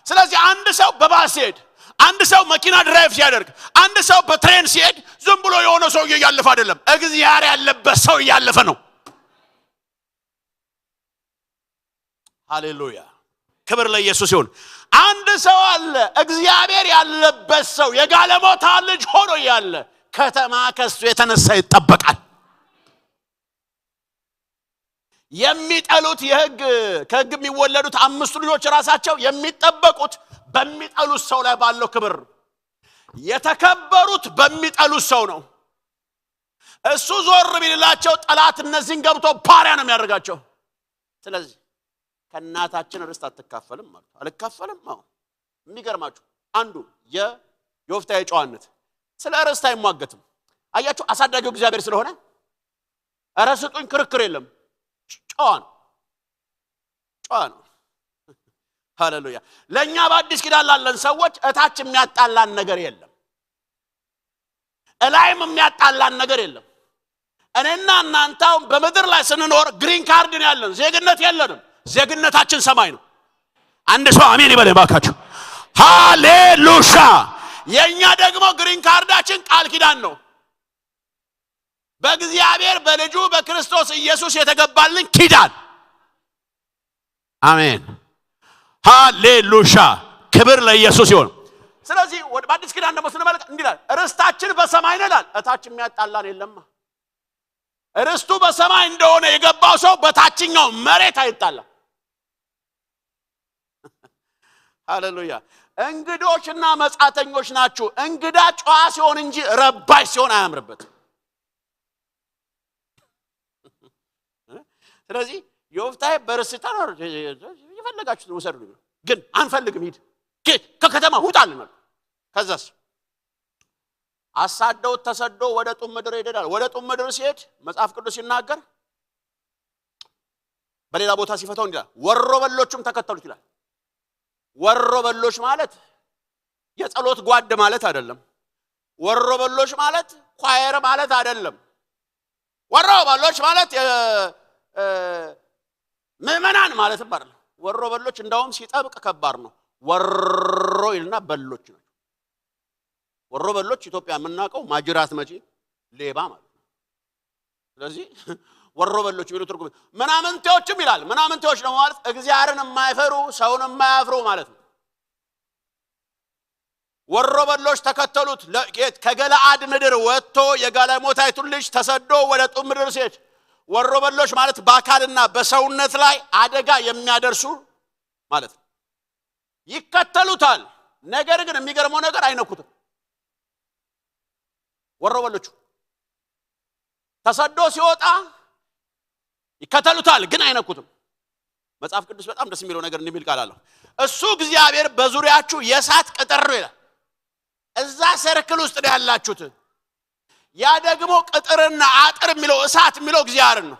ስለዚህ አንድ ሰው በባስ ሲሄድ፣ አንድ ሰው መኪና ድራይቭ ሲያደርግ፣ አንድ ሰው በትሬን ሲሄድ ዝም ብሎ የሆነ ሰው እያለፈ አይደለም፣ እግዚአብሔር ያለበት ሰው እያለፈ ነው። ሃሌሉያ። ክብር ለኢየሱስ ይሁን። አንድ ሰው አለ እግዚአብሔር ያለበት ሰው የጋለሞታ ልጅ ሆኖ ያለ ከተማ ከሱ የተነሳ ይጠበቃል። የሚጠሉት ከሕግ የሚወለዱት 5 ልጆች ራሳቸው የሚጠበቁት በሚጠሉት ሰው ላይ ባለው ክብር፣ የተከበሩት በሚጠሉት ሰው ነው። እሱ ዞር ቢልላቸው ጠላት እነዚህን ገብቶ ባሪያ ነው የሚያደርጋቸው። ስለዚህ ከእናታችን ርስት አትካፈልም ማለት አልካፈልም። የሚገርማችሁ አንዱ የዮፍታሔ ጨዋነት ስለ ርስት አይሟገትም። አያችሁ፣ አሳዳጊው እግዚአብሔር ስለሆነ ርስጡኝ ክርክር የለም። ጨዋ ነው። ሃሌሉያ። ለኛ በአዲስ ኪዳን ላለን ሰዎች እታች የሚያጣላን ነገር የለም፣ እላይም የሚያጣላን ነገር የለም። እኔና እናንተው በምድር ላይ ስንኖር ግሪን ካርድ ነው ያለን፣ ዜግነት የለንም። ዜግነታችን ሰማይ ነው። አንድ ሰው አሜን ይበል ባካችሁ። ሃሌሉያ። የኛ ደግሞ ግሪን ካርዳችን ቃል ኪዳን ነው። በእግዚአብሔር በልጁ በክርስቶስ ኢየሱስ የተገባልን ኪዳን። አሜን ሃሌሉያ። ክብር ለኢየሱስ ይሁን። ስለዚህ በአዲስ ኪዳን ደግሞ ስንመለከት እንዲህ ይላል፣ ርስታችን በሰማይ ነው ይላል። እታች የሚያጣላን የለም። ርስቱ በሰማይ እንደሆነ የገባው ሰው በታችኛው መሬት አይጣላም። ሃሌሉያ። እንግዶችና መጻተኞች ናችሁ። እንግዳ ጨዋ ሲሆን እንጂ ረባሽ ሲሆን አያምርበት። ስለዚህ ዮፍታሔ በርስታ ነው ይፈልጋችሁ ወሰዱ፣ ግን አንፈልግም፣ ሂድ ከከተማ ውጣልን ነው። ከዛስ አሳደው ተሰዶ ወደ ጡም ምድር ይሄዳል። ወደ ጡም ምድር ሲሄድ መጽሐፍ ቅዱስ ሲናገር በሌላ ቦታ ሲፈታው እንዲላል ወሮ በሎችም ተከተሉት ይላል። ወሮ በሎች ማለት የጸሎት ጓድ ማለት አይደለም። ወሮ በሎች ማለት ኳየር ማለት አይደለም። ወሮ በሎች ማለት ምዕመናን ማለት አይደለም። ወሮ በሎች እንዳውም ሲጠብቅ ከባድ ነው። ወሮ ይልና በሎች ነው። ወሮ በሎች ኢትዮጵያ የምናውቀው ማጅራት መጪ ሌባ ማለት ነው። ስለዚህ ወሮ በሎች ቢሉ ትርጉም ምናምንቴዎችም ይላል። ምናምንቴዎች ነው ማለት እግዚአብሔርን የማይፈሩ ሰውን የማያፍሩ ማለት ነው። ወሮ በሎች ተከተሉት። ከገለአድ ምድር ወጥቶ የጋለሞታይቱን ልጅ ተሰዶ ወደ ጡም ምድር ሲሄድ ወሮ በሎች ማለት በአካልና በሰውነት ላይ አደጋ የሚያደርሱ ማለት ነው። ይከተሉታል። ነገር ግን የሚገርመው ነገር አይነኩትም። ወሮ በሎቹ ተሰዶ ሲወጣ ይከተሉታል፣ ግን አይነኩትም። መጽሐፍ ቅዱስ በጣም ደስ የሚለው ነገር እንደሚል ቃል አለው። እሱ እግዚአብሔር በዙሪያችሁ የእሳት ቅጥር ነው ይላል። እዛ ሰርክል ውስጥ ነው ያላችሁት። ያ ደግሞ ቅጥርና አጥር የሚለው እሳት የሚለው እግዚአብሔር ነው።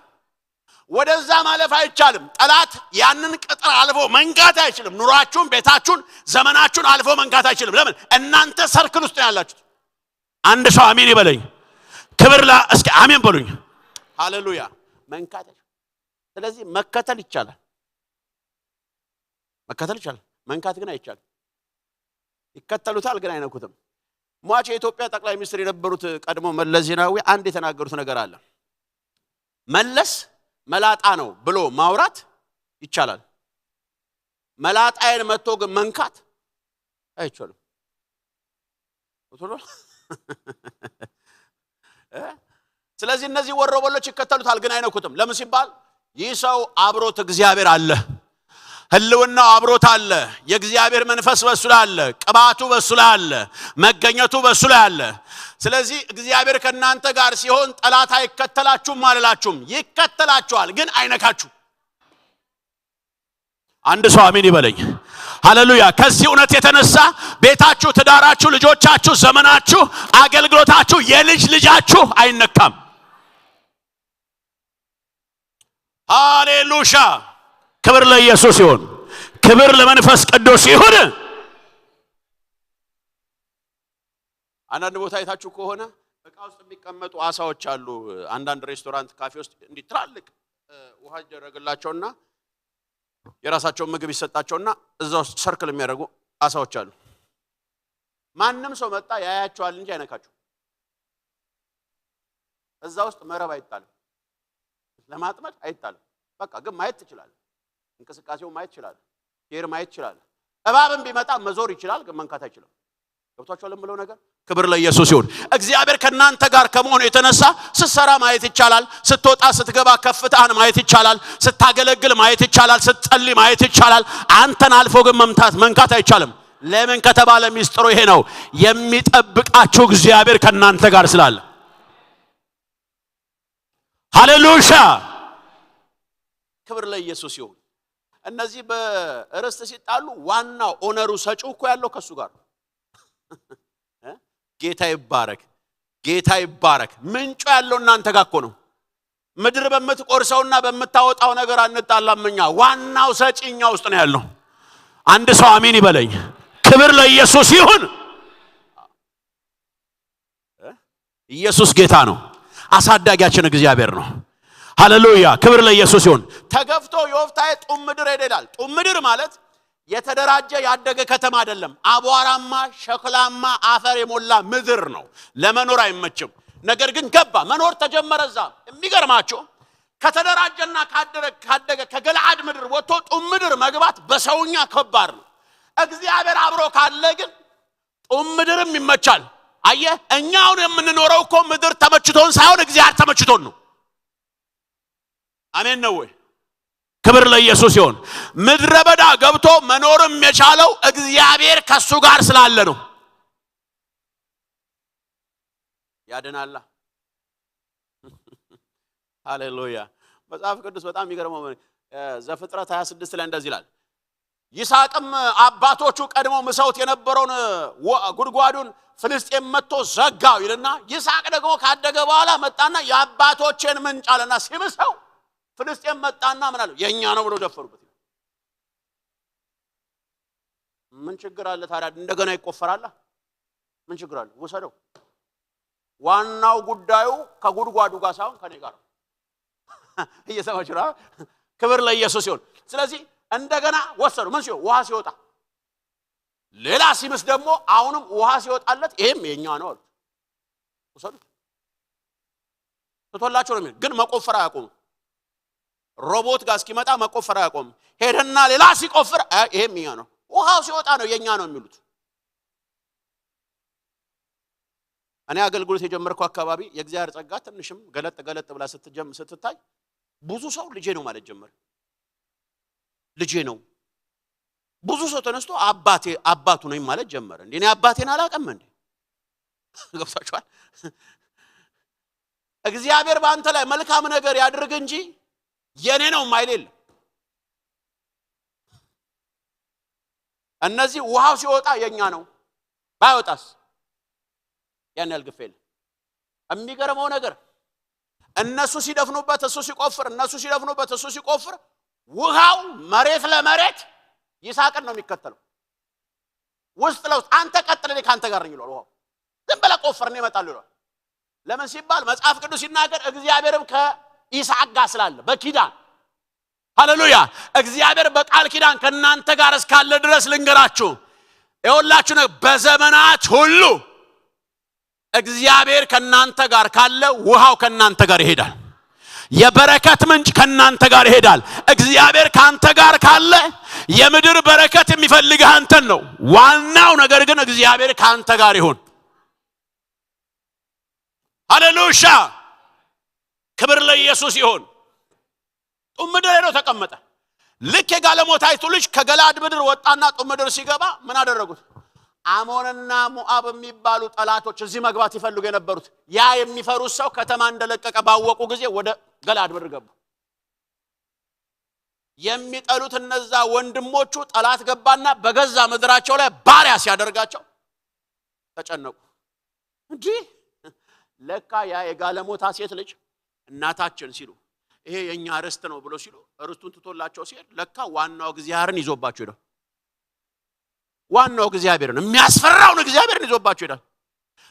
ወደዛ ማለፍ አይቻልም ጠላት ያንን ቅጥር አልፎ መንካት አይችልም ኑሯችሁን ቤታችሁን ዘመናችሁን አልፎ መንካት አይችልም ለምን እናንተ ሰርክል ውስጥ ያላችሁት አንድ ሰው አሜን ይበለኝ ክብር እስኪ አሜን በሉኝ ሃሌሉያ መንካት ስለዚህ መከተል ይቻላል መንካት ግን አይቻልም ይከተሉታል ግን አይነኩትም ሟች የኢትዮጵያ ጠቅላይ ሚኒስትር የነበሩት ቀድሞ መለስ ዜናዊ አንድ የተናገሩት ነገር አለ መለስ መላጣ ነው ብሎ ማውራት ይቻላል መላጣዬን መጥቶ ግን መንካት አይቻልም ስለዚህ እነዚህ ወሮበሎች ይከተሉታል ግን አይነኩትም ለምን ሲባል ይህ ሰው አብሮት እግዚአብሔር አለ ህልውናው አብሮት አለ የእግዚአብሔር መንፈስ በሱ ላይ አለ ቅባቱ በሱ ላይ አለ መገኘቱ በሱ ላይ አለ ስለዚህ እግዚአብሔር ከናንተ ጋር ሲሆን ጠላት አይከተላችሁም አላላችሁም ይከተላችኋል ግን አይነካችሁ አንድ ሰው አሜን ይበለኝ ሃሌሉያ ከዚህ እውነት የተነሳ ቤታችሁ ትዳራችሁ ልጆቻችሁ ዘመናችሁ አገልግሎታችሁ የልጅ ልጃችሁ አይነካም ሃሌሉያ ክብር ለኢየሱስ ይሁን ክብር ለመንፈስ ቅዱስ ይሁን አንዳንድ ቦታ አይታችሁ ከሆነ በቃ ውስጥ የሚቀመጡ አሳዎች አሉ አንዳንድ ሬስቶራንት ካፌ ውስጥ እንዲ ትራልቅ ውሃ ይደረግላቸውና የራሳቸው ምግብ ይሰጣቸውና እዛው ሰርክል የሚያደርጉ አሳዎች አሉ ማንንም ሰው መጣ ያያቸዋል እንጂ አይነካቸው እዛ ውስጥ መረብ አይጣልም ለማጥመድ አይጣልም በቃ ግን ማየት ትችላለህ እንቅስቃሴው ማየት ይችላል ሄር ማየት ይችላል እባብም ቢመጣ መዞር ይችላል ግን መንካት አይችልም ገብቷችኋል የምለው ነገር ክብር ለኢየሱስ ይሁን እግዚአብሔር ከናንተ ጋር ከመሆኑ የተነሳ ስትሰራ ማየት ይቻላል ስትወጣ ስትገባ ከፍታህን ማየት ይቻላል ስታገለግል ማየት ይቻላል ስትጸልይ ማየት ይቻላል አንተን አልፎ ግን መንካት አይቻልም ለምን ከተባለ ሚስጥሩ ይሄ ነው የሚጠብቃችሁ እግዚአብሔር ከናንተ ጋር ስላለ ሃሌሉያ ክብር ለኢየሱስ ይሁን እነዚህ በርስት ሲጣሉ ዋናው ኦነሩ ሰጪው እኮ ያለው ከሱ ጋር ጌታ ይባረክ ምንጩ ያለው እናንተ ጋር እኮ ነው ምድር በመትቆርሰውና በመታወጣው ነገር አንጣላምኛ ዋናው ሰጪኛ ውስጥ ነው ያለው አንድ ሰው አሜን ይበለኝ ክብር ለኢየሱስ ይሁን ኢየሱስ ጌታ ነው አሳዳጊያችን እግዚአብሔር ነው ሃሌሉያ ክብር ለኢየሱስ ይሁን ተገፍቶ ዮፍታሔ ጡም ምድር ይላል ጡም ምድር ማለት የተደራጀ ያደገ ከተማ አይደለም አቧራማ ሸክላማ አፈር የሞላ ምድር ነው ለመኖር አይመችም ነገር ግን ገባ መኖር ተጀመረዛ የሚገርማችሁ ከተደራጀና ካደገ ከገለዓድ ምድር ወጥቶ ጡም ምድር መግባት በሰውኛ ከባድ ነው እግዚአብሔር አብሮ ካለ ግን ጡም ምድርም ይመቻል አየህ እኛው የምንኖረው እኮ ምድር ተመችቶን ሳይሆን እግዚአብሔር ተመችቶን ነው አሜን ነው ወይ ክብር ለኢየሱስ ይሁን ምድረ በዳ ገብቶ መኖርም የቻለው እግዚአብሔር ከሱ ጋር ስላለ ነው ያድናል ሃሌሉያ መጽሐፍ ቅዱስ በጣም ይገርመው ዘፍጥረት 26 ላይ እንደዚህ ይላል ይስሐቅም አባቶቹ ቀድሞ ምሰውት የነበረውን ጉድጓዱን ፍልስጤም መጥቶ ዘጋው ይልና ይስሐቅ ደግሞ ካደገ በኋላ መጣና የአባቶችን ምንጭ አለና ሲምሰው ፍልስጤም መጣና ምን አለው የኛ ነው ብሎ ደፈሩበት ምን ችግር አለ ታዲያ እንደገና ይቆፈራል ምን ችግር አለ ወሰደው ዋናው ጉዳዩ ከጉድጓዱ ጋር ሳይሆን ከኔ ጋር እየሰማችሁራ ክብር ለኢየሱስ ይሁን ስለዚህ እንደገና ወሰዱ ምን ሲሆን ውሃ ሲወጣ ሌላ ሲምስ ደግሞ አሁንም ውሃ ሲወጣለት ይሄም የኛ ነው አሉ ወሰዱት ተቶላቸው ነው ግን መቆፈር አያቆሙ ሮቦት ጋር እስኪመጣ መቆፈር አያቆም ሄደና ሌላ ሲቆፍር ይሄም የኛ ነው ውሃው ሲወጣ ነው የኛ ነው የሚሉት እኔ አገልግሎት የጀመርኩ አካባቢ የእግዚአብሔር ጸጋ ትንሽም ገለጥ ብላ ስትታይ ብዙ ሰው ልጄ ነው ማለት ጀመረ ልጄ ነው ብዙ ሰው ተነስቶ አባቱ ነኝ ማለት ጀመረ እንዴ እኔ አባቴን አላቀም እንዴ ገብታችኋል እግዚአብሔር በአንተ ላይ መልካም ነገር ያድርግ እንጂ የኔ ነው ማይል እነዚህ ውሃው ሲወጣ የኛ ነው ባይወጣስ ያን ያልግፈል የሚገርመው ነገር እነሱ ሲደፍኑበት እሱ ሲቆፍር እነሱ ሲደፍኑበት እሱ ሲቆፍር ውሃው መሬት ለመሬት ይስሐቅን ነው የሚከተለው ውስጥ ለውስጥ አንተ ቀጥል እኔ ካንተ ጋር ነኝ ይላል ውሃው ዝም ብለህ ቆፍርኔ እመጣለሁ ይላል ለምን ሲባል መጽሐፍ ቅዱስ ሲናገር እግዚአብሔርም ከይስሐቅ ጋር ስላለ በኪዳን ሃሌሉያ እግዚአብሔር በቃል ኪዳን ከናንተ ጋር እስካለ ድረስ ልንገራችሁ ይኸውላችሁ ነው በዘመናት ሁሉ እግዚአብሔር ከናንተ ጋር ካለ ውሃው ከናንተ ጋር ይሄዳል የበረከት ምንጭ ከናንተ ጋር ይሄዳል እግዚአብሔር ካንተ ጋር ካለ የምድር በረከት የሚፈልግህ አንተን ነው ዋናው ነገር ግን እግዚአብሔር ካንተ ጋር ይሁን ሃሌሉያ ክብር ለኢየሱስ ይሁን ጡምድር ሄዶ ተቀመጠ ልክ የጋለሞታይቱ ልጅ ከገላድ ምድር ወጣና ጡምድር ሲገባ ምን አደረጉት አሞንና ሞአብ የሚባሉ ጠላቶች እዚህ መግባት ይፈልጉ የነበሩት ያ የሚፈሩት ሰው ከተማ እንደለቀቀ ባወቁ ጊዜ ወደ ገላድ ምድር ገቡ የሚጠሉት እነዛ ወንድሞቹ ጠላት ገባና በገዛ ምድራቸው ላይ ባሪያ ሲያደርጋቸው ተጨነቁ እንጂ ለካ ያ የጋለሞታ ሴት ልጅ እናታችን ሲሉ ይሄ የኛ ርስት ነው ብሎ ሲሉ ርስቱን ትቶላቸው ሲል ለካ ዋናው እግዚአብሔርን ይዞባቸው ይላል ዋናው እግዚአብሔርን የሚያስፈራውን እግዚአብሔርን ይዞባቸው ይላል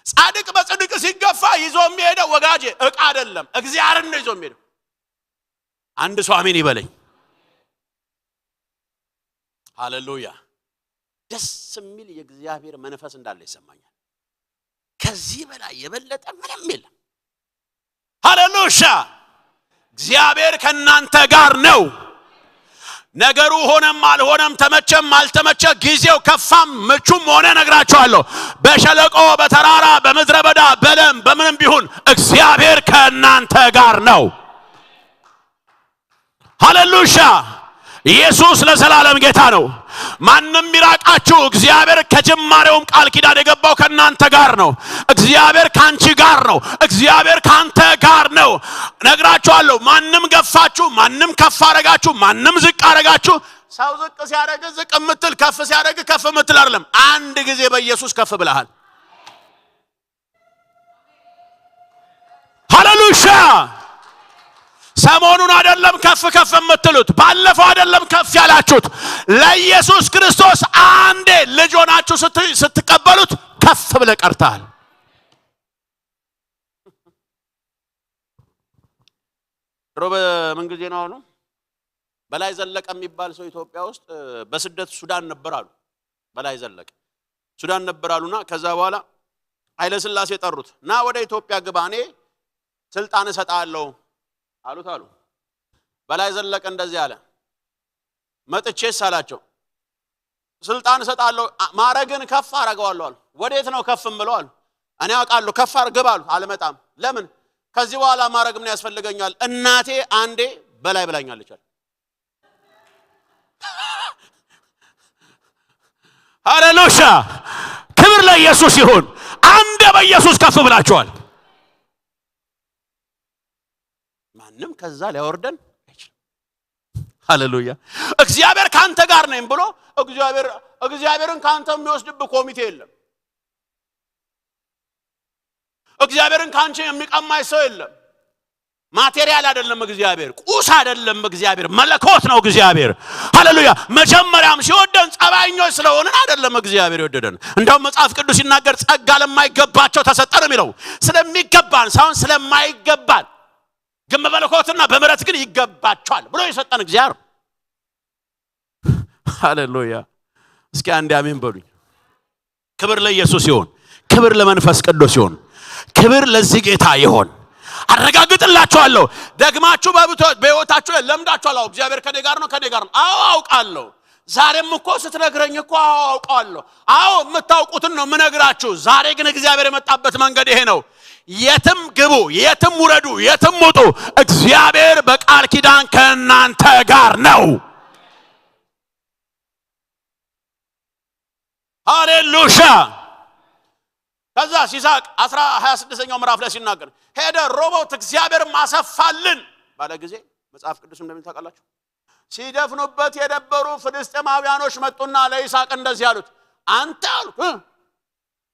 ጻድቅ በጽድቅ ሲገፋ ይዞ የሚሄደው ወጋጄ እቃ አይደለም እግዚአብሔርን ነው ይዞ የሚሄደው አንድ ሰው አሜን ይበለኝ ሃሌሉያ ደስ የሚል የእግዚአብሔር መንፈስ እንዳለ ይሰማኛል ከዚህ በላይ የበለጠ ምንም የለም ሃሌሉያ እግዚአብሔር ከናንተ ጋር ነው ነገሩ ሆነም አልሆነም ተመቸም አልተመቸ ጊዜው ከፋም ምቹም ሆነ ነግራችኋለሁ በሸለቆ በተራራ በመድረ በዳ በለም በምንም ቢሆን እግዚአብሔር ከናንተ ጋር ነው ሃሌሉያ ኢየሱስ ለዘላለም ጌታ ነው ማንንም ይራቃችሁ እግዚአብሔር ከጀማሪውም ቃል ኪዳን የገባው ከናንተ ጋር ነው እግዚአብሔር ካንቺ ጋር ነው እግዚአብሔር ካንተ ጋር ነው ነግራችኋለሁ ማንንም ገፋችሁ ማንንም ከፍ አረጋችሁ ማንንም ዝቅ አረጋችሁ ሰው ዝቅ ሲያረግ ዝቅ ምትል ከፍ ሲያረግ ከፍ ምትል አይደለም አንድ ጊዜ በኢየሱስ ከፍ ብለሃል ሃሌሉያ ሰሞኑን አይደለም ከፍ ከፍ የምትሉት ባለፈው አይደለም ከፍ ያላችሁት ለኢየሱስ ክርስቶስ አንዴ ልጅ ሆናችሁ ስትቀበሉት ከፍ ብለ ቀርታል ሮበ ምን ጊዜ ነው በላይ ዘለቀ የሚባል ሰው ኢትዮጵያ ውስጥ በስደት ሱዳን ነበራሉ በላይ ዘለቀ ሱዳን ነበራሉና ከዛ በኋላ ኃይለ ሥላሴ ጠሩት ና ወደ ኢትዮጵያ ግባ እኔ ስልጣን እሰጣለሁ አሉ በላይ ዘለቀ እንደዚህ አለ መጥቼስ አላቸው ስልጣን እሰጣለሁ ማረግን ከፍ አረጋዋለሁ አሉ ወዴት ነው ከፍ ምለው አሉ እኔ አውቃለሁ ከፍ አርግባሉ አልመጣም ለምን ከዚህ በኋላ ማረግ ምን ያስፈልገኛል እናቴ አንዴ በላይ ብላኛለች አለ ሃሌሉያ ክብር ለኢየሱስ ይሁን አንዴ በኢየሱስ ከፍ ብላችኋል ማንንም ከዛ ሊያወርደን አይችልም ሃሌሉያ እግዚአብሔር ካንተ ጋር ነኝ ብሎ እግዚአብሔርን ካንተ የሚወስድብ ኮሚቴ የለም እግዚአብሔርን ካንቺ የሚቀማይ ሰው የለም ማቴሪያል አይደለም እግዚአብሔር ቁስ አይደለም እግዚአብሔር መለኮት ነው እግዚአብሔር ሃሌሉያ መጀመሪያም ሲወደን ጸባይኞች ስለሆነን አይደለም እግዚአብሔር ይወደደን እንደውም መጽሐፍ ቅዱስ ሲናገር ጸጋ ለማይገባቸው ተሰጠ ነው የሚለው ስለሚገባን ሳይሆን ስለማይገባን ግን በመለኮትና በምሕረት ግን ይገባቸዋል ብሎ የሰጠን እግዚአብሔር ሃሌሉያ እስኪ አንድ አሜን በሉኝ ክብር ለኢየሱስ ይሁን ክብር ለመንፈስ ቅዱስ ይሁን ክብር ለዚህ ጌታ ይሁን አረጋግጥላችኋለሁ ደግማችሁ በህይወታችሁ ለምዳችኋለሁ እግዚአብሔር ከኔ ጋር ነው አዎ አውቃለሁ ዛሬም እኮ ስትነግረኝ እኮ አውቃለሁ አዎ የምታውቁትን ነው ምነግራችሁ ዛሬ ግን እግዚአብሔር የመጣበት መንገድ ይሄ ነው የትም ግቡ የትም ውረዱ የትም ውጡ እግዚአብሔር በቃል ኪዳን ከናንተ ጋር ነው ሃሌሉያ ከዛ ሲሳቅ 26ኛው ምዕራፍ ላይ ሲናገር ሄደ ሮቦት እግዚአብሔር ማሰፋልን ባለ ጊዜ መጽሐፍ ቅዱስ እንደምታውቃላችሁ ሲደፍኑበት የነበሩ ፍልስጤማውያኖች መጡና ለይስሐቅ እንደዚህ ያሉት አንተ አሉት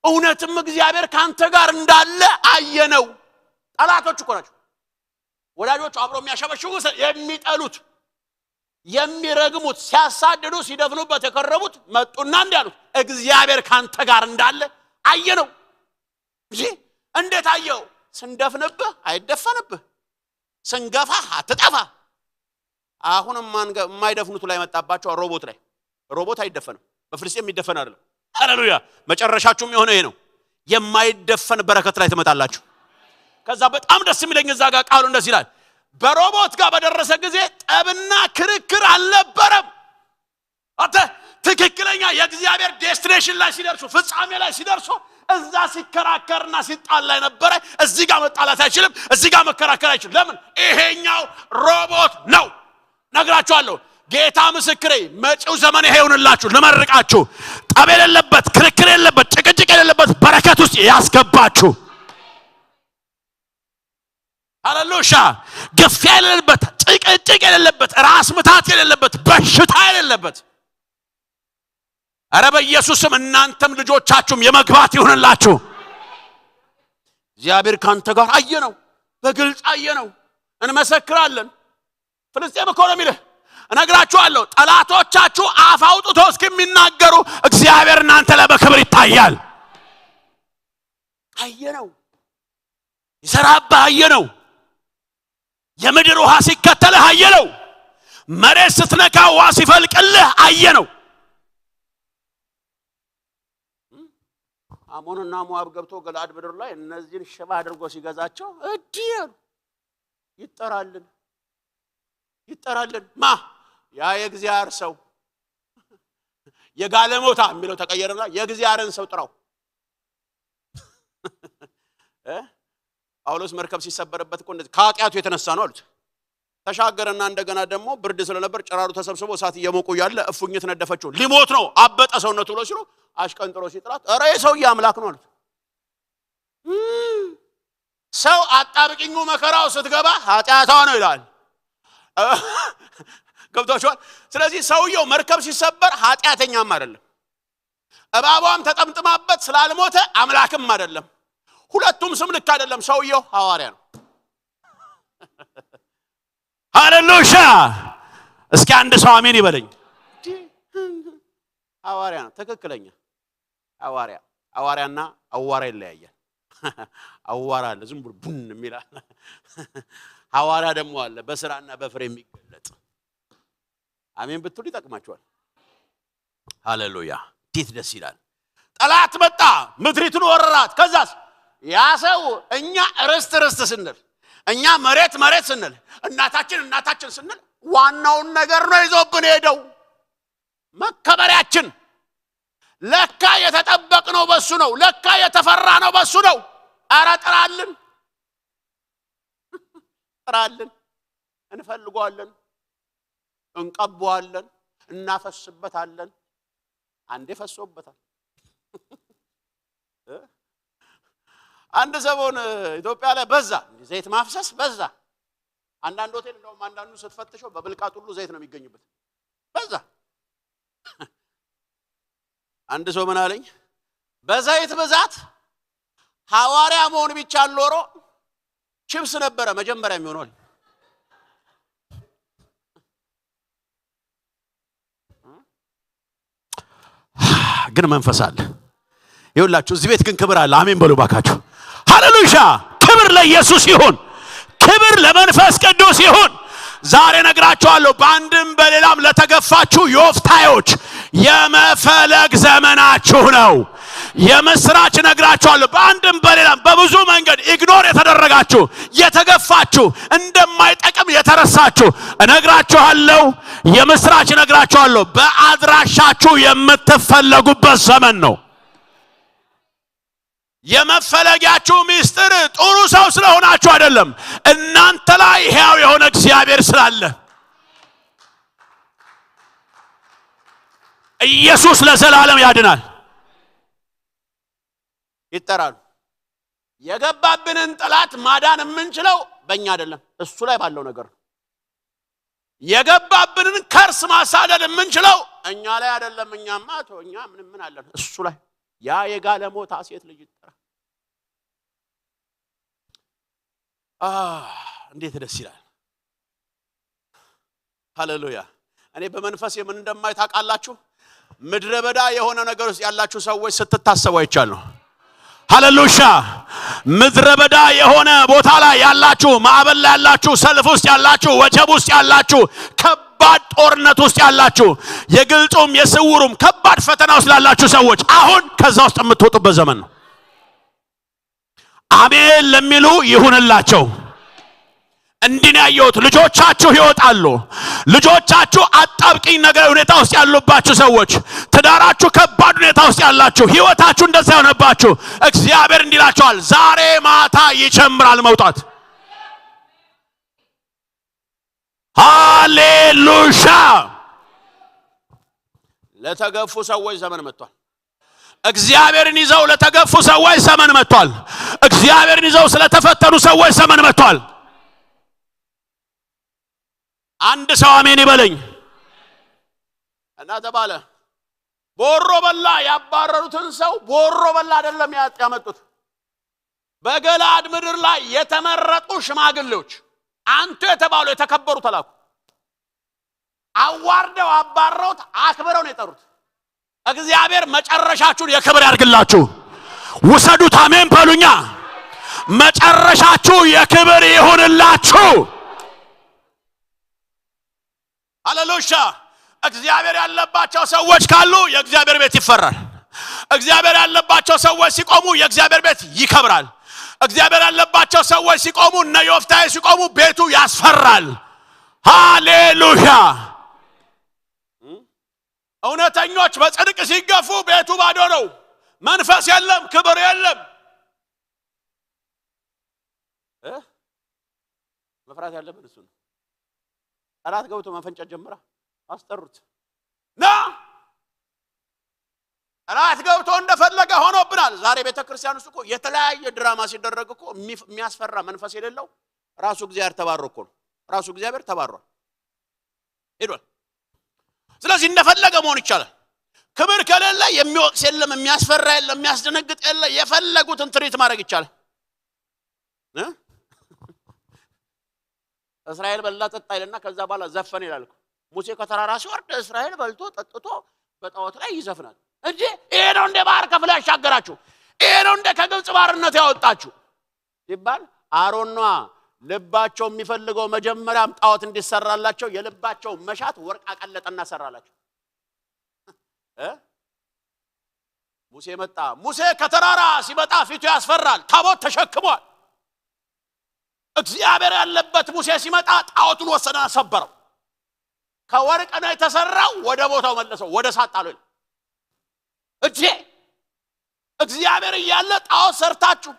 እውነትም እግዚአብሔር ካንተ ጋር እንዳለ አየነው ጠላቶች እኮ ናቸው ወዳጆቹ አብሮ የሚያሸበሽቡ የሚጠሉት የሚረግሙት ሲያሳድዱ ሲደፍኑበት የከረሙት መጡና እንዲያሉት እግዚአብሔር ካንተ ጋር እንዳለ አየነው። እሺ እንዴት አየው? ስንደፍንብህ አይደፈንብህ፣ ስንገፋህ አትጠፋ። አሁንም የማይደፍኑት ላይ መጣባቸው ሮቦት አይደፈንም። በፍልስጤም የሚደፈን አይደለም። ሃሌሉያ። መጨረሻችሁም የሆነ ይሄ ነው። የማይደፈን በረከት ላይ ትመጣላችሁ። ከዛ በጣም ደስ የሚለኝ እዛ ጋር ቃሉ እንደዚህ ይላል፣ በሮቦት ጋር በደረሰ ጊዜ ጠብና ክርክር አልነበረም። አተ ትክክለኛ የእግዚአብሔር ዴስቲኔሽን ላይ ሲደርሱ ፍጻሜ ላይ ሲደርሱ እዛ ሲከራከርና ሲጣላ ነበረ። እዚህ ጋር መጣላት አይችልም፣ እዚህ ጋር መከራከር አይችልም። ለምን? ይሄኛው ሮቦት ነው። ነግራችኋለሁ። ጌታ ምስክሬ፣ መጪው ዘመን ይሄ ይሁንላችሁ። ልመርቃችሁ። ጠብ የሌለበት ክርክር የሌለበት ጭቅጭቅ የሌለበት በረከት ውስጥ ያስገባችሁ። ሃሌሉያ። ግፊያ የሌለበት ጭቅጭቅ የሌለበት ራስ ምታት የሌለበት በሽታ የሌለበት አረ በኢየሱስም እናንተም ልጆቻችሁም የመግባት ይሁንላችሁ። እግዚአብሔር ካንተ ጋር አየነው፣ በግልጽ አየነው፣ እንመሰክራለን። ፍልስጤም እኮ ነው የሚልህ። እነግራችኋለሁ፣ ጠላቶቻችሁ አፍ አውጥተው እስከሚናገሩ እግዚአብሔር እናንተ ላይ በክብር ይታያል። አየነው፣ ይሰራብህ አየነው። የምድር ውሃ ሲከተልህ አየነው። መሬት ስትነካ ውሃ ሲፈልቅልህ አየነው። አሞንና ሞዓብ ገብቶ ገለዓድ ምድር ላይ እነዚህን ሽባ አድርጎ ሲገዛቸው እዲያሉ ይጠራልን ማ ያ የእግዚአብሔር ሰው የጋለሞታ የሚለው ተቀየረና የእግዚአብሔርን ሰው ጥራው። ጳውሎስ መርከብ ሲሰበርበት እኮ እንደዚህ ከኃጢአቱ የተነሳ ነው አሉት። ተሻገረና እንደገና ደግሞ ብርድ ስለነበር ጭራሩ ተሰብስቦ እሳት እየሞቁ ያለ እፉኝት ነደፈችው። ሊሞት ነው አበጠ ሰውነቱ ብሎ ሲሉ አሽቀንጥሮ ሲጥራት ኧረ የሰውዬ አምላክ ነው አሉት። ሰው አጣብቂኙ መከራው ስትገባ ኃጢአቷ ነው ይላል። ገብቷችኋል? ስለዚህ ሰውየው መርከብ ሲሰበር ኃጢአተኛም አይደለም፣ እባቧም ተጠምጥማበት ስላልሞተ አምላክም አይደለም። ሁለቱም ስም ልክ አይደለም። ሰውየው ሐዋርያ ነው። ሃሌሉያ። እስኪ አንድ ሰው አሜን ይበለኝ። ሐዋርያ ነው ትክክለኛ ሐዋርያና አዋራ ይለያያል። አዋራ አለ ዝም ብሎ ቡን የሚላል፣ ሐዋርያ ደግሞ አለ በስራና በፍሬ የሚገለጥ። አሜን ብትሉ ይጠቅማችኋል። ሃሌሉያ። እንዴት ደስ ይላል። ጠላት መጣ፣ ምድሪቱን ወረራት። ከዛስ ያ ሰው እኛ ርስት ስንል፣ እኛ መሬት ስንል፣ እናታችን ስንል ዋናውን ነገር ነው ይዞብን ሄደው። መከበሪያችን ለካ የተጠበቅነው በሱ ነው፣ ለካ የተፈራነው በሱ ነው። ኧረ ጥራልን፣ እንፈልገዋለን፣ እንቀበዋለን፣ እናፈስበታለን። አንዴ ፈሶበታል። አንድ ሰሞን ኢትዮጵያ ላይ በዛ ዘይት ማፍሰስ በዛ። አንዳንድ ሆቴል እንደውም አንዳንዱ ስትፈትሸው በብልቃጥ ሁሉ ዘይት ነው የሚገኝበት። በዛ አንድ ሰው ምን አለኝ፣ በዘይት ብዛት ሐዋርያ መሆን ቢቻል ኖሮ ቺፕስ ነበረ መጀመሪያ የሚሆነው። ግን መንፈስ አለ። ይኸውላችሁ እዚህ ቤት ግን ክብር አለ። አሜን በሉ ባካችሁ። ሃሌሉያ። ክብር ለኢየሱስ ይሁን፣ ክብር ለመንፈስ ቅዱስ ይሁን። ዛሬ ነግራችኋለሁ፣ በአንድም በሌላም ለተገፋችሁ ዮፍታዮች የመፈለግ ዘመናችሁ ነው። የምስራች ነግራችኋለሁ። በአንድም በሌላም በብዙ መንገድ ኢግኖር የተደረጋችሁ የተገፋችሁ እንደማይጠቅም የተረሳችሁ ነግራችኋለሁ። የምስራች ነግራችኋለሁ። በአድራሻችሁ የምትፈለጉበት ዘመን ነው። የመፈለጊያችሁ ሚስጥር ጥሩ ሰው ስለሆናችሁ አይደለም፣ እናንተ ላይ ሕያው የሆነ እግዚአብሔር ስላለ። ኢየሱስ ለዘላለም ያድናል። ይጠራሉ። የገባብንን ጠላት ማዳን የምንችለው በእኛ አይደለም፣ እሱ ላይ ባለው ነገር ነው። የገባብንን ከርስ ማሳደድ የምንችለው እኛ ላይ አይደለም። እኛማ እኛ ምን አለን እሱ ላይ። ያ የጋለሞታ ሴት ልጅ ይጠራ። እንዴት ደስ ይላል ሃሌሉያ እኔ በመንፈስ የምን እንደማይ ታውቃላችሁ ምድረ በዳ የሆነ ነገር ውስጥ ያላችሁ ሰዎች ስትታሰቡ አይቻለሁ ሃሌሉያ ምድረ በዳ የሆነ ቦታ ላይ ያላችሁ ማዕበል ላይ ያላችሁ ሰልፍ ውስጥ ያላችሁ ወጀብ ውስጥ ያላችሁ ከባድ ጦርነት ውስጥ ያላችሁ የግልጡም የስውሩም ከባድ ፈተና ውስጥ ያላችሁ ሰዎች አሁን ከዛ ውስጥ የምትወጡበት ዘመን ነው አሜን ለሚሉ ይሁንላቸው እንዲህ ያዩት ልጆቻችሁ ይወጣሉ ልጆቻችሁ አጣብቂኝ ነገር ሁኔታ ውስጥ ያሉባችሁ ሰዎች ትዳራችሁ ከባድ ሁኔታ ውስጥ ያላችሁ ህይወታችሁ እንደዛ ሆነባችሁ እግዚአብሔር እንዲላችኋል ዛሬ ማታ ይጀምራል መውጣት ሃሌሉያ ለተገፉ ሰዎች ዘመን መጥቷል እግዚአብሔርን ይዘው ለተገፉ ሰዎች ዘመን መጥቷል እግዚአብሔርን ይዘው ስለተፈተኑ ሰዎች ዘመን መጥቷል አንድ ሰው አሜን ይበለኝ እና ተባለ ቦሮ በላ ያባረሩትን ሰው ቦሮ በላ አይደለም ያመጡት በገላድ ምድር ላይ የተመረጡ ሽማግሌዎች አንተ የተባሉ የተከበሩ ተላኩ አዋርደው አባረሩት አክብረው ነው የጠሩት እግዚአብሔር መጨረሻችሁን የክብር ያርግላችሁ ውሰዱት አሜን በሉኛ መጨረሻችሁ የክብር ይሁንላችሁ ሃሌሉያ እግዚአብሔር ያለባቸው ሰዎች ካሉ የእግዚአብሔር ቤት ይፈራል እግዚአብሔር ያለባቸው ሰዎች ሲቆሙ የእግዚአብሔር ቤት ይከብራል እግዚአብሔር ያለባቸው ሰዎች ሲቆሙ እና ዮፍታሔ ሲቆሙ ቤቱ ያስፈራል ሃሌሉያ እውነተኞች በጽድቅ ሲገፉ ቤቱ ባዶ ነው መንፈስ የለም ክብር የለም መፍራት ያለበት እሱ ነው አራት ገብቶ መፈንጨት ጀመረ አስጠሩት ና አራት ገብቶ እንደፈለገ ሆኖብናል ዛሬ ቤተክርስቲያን ውስጥ እኮ የተለያየ ድራማ ሲደረግ እኮ የሚያስፈራ መንፈስ የሌለው ራሱ እግዚአብሔር ተባረከ ነው ራሱ እግዚአብሔር ተባረከ ሄዷል ስለዚህ እንደፈለገ መሆን ይቻላል ክብር ከሌለ የሚወቅስ የለም የሚያስፈራ የለም የሚያስደነግጥ የለም የፈለጉትን ትሪት ማድረግ ይቻላል እስራኤል በላ ጠጣ ይልና ከዛ በኋላ ዘፈን ይላል ሙሴ ከተራራ ሲወርድ እስራኤል በልቶ ጠጥቶ በጣዖት ላይ ይዘፍናል እንጂ ይሄ ነው እንደ ባህር ከፍለ ያሻገራችሁ ይሄ ነው እንደ ከግብጽ ባርነት ያወጣችሁ ይባል አሮንና ልባቸው የሚፈልገው መጀመሪያም ጣዖት እንዲሰራላቸው የልባቸው መሻት ወርቅ አቀለጠና ሰራላቸው ሙሴ መጣ ሙሴ ከተራራ ሲመጣ ፊቱ ያስፈራል ታቦት ተሸክሟል እግዚአብሔር ያለበት ሙሴ ሲመጣ ጣዖቱን ወሰደና ሰበረው ከወርቅ ነው የተሰራው ወደ ቦታው መለሰው ወደ ሳጣለው እጄ እግዚአብሔር ያለ ጣዖት ሰርታችሁ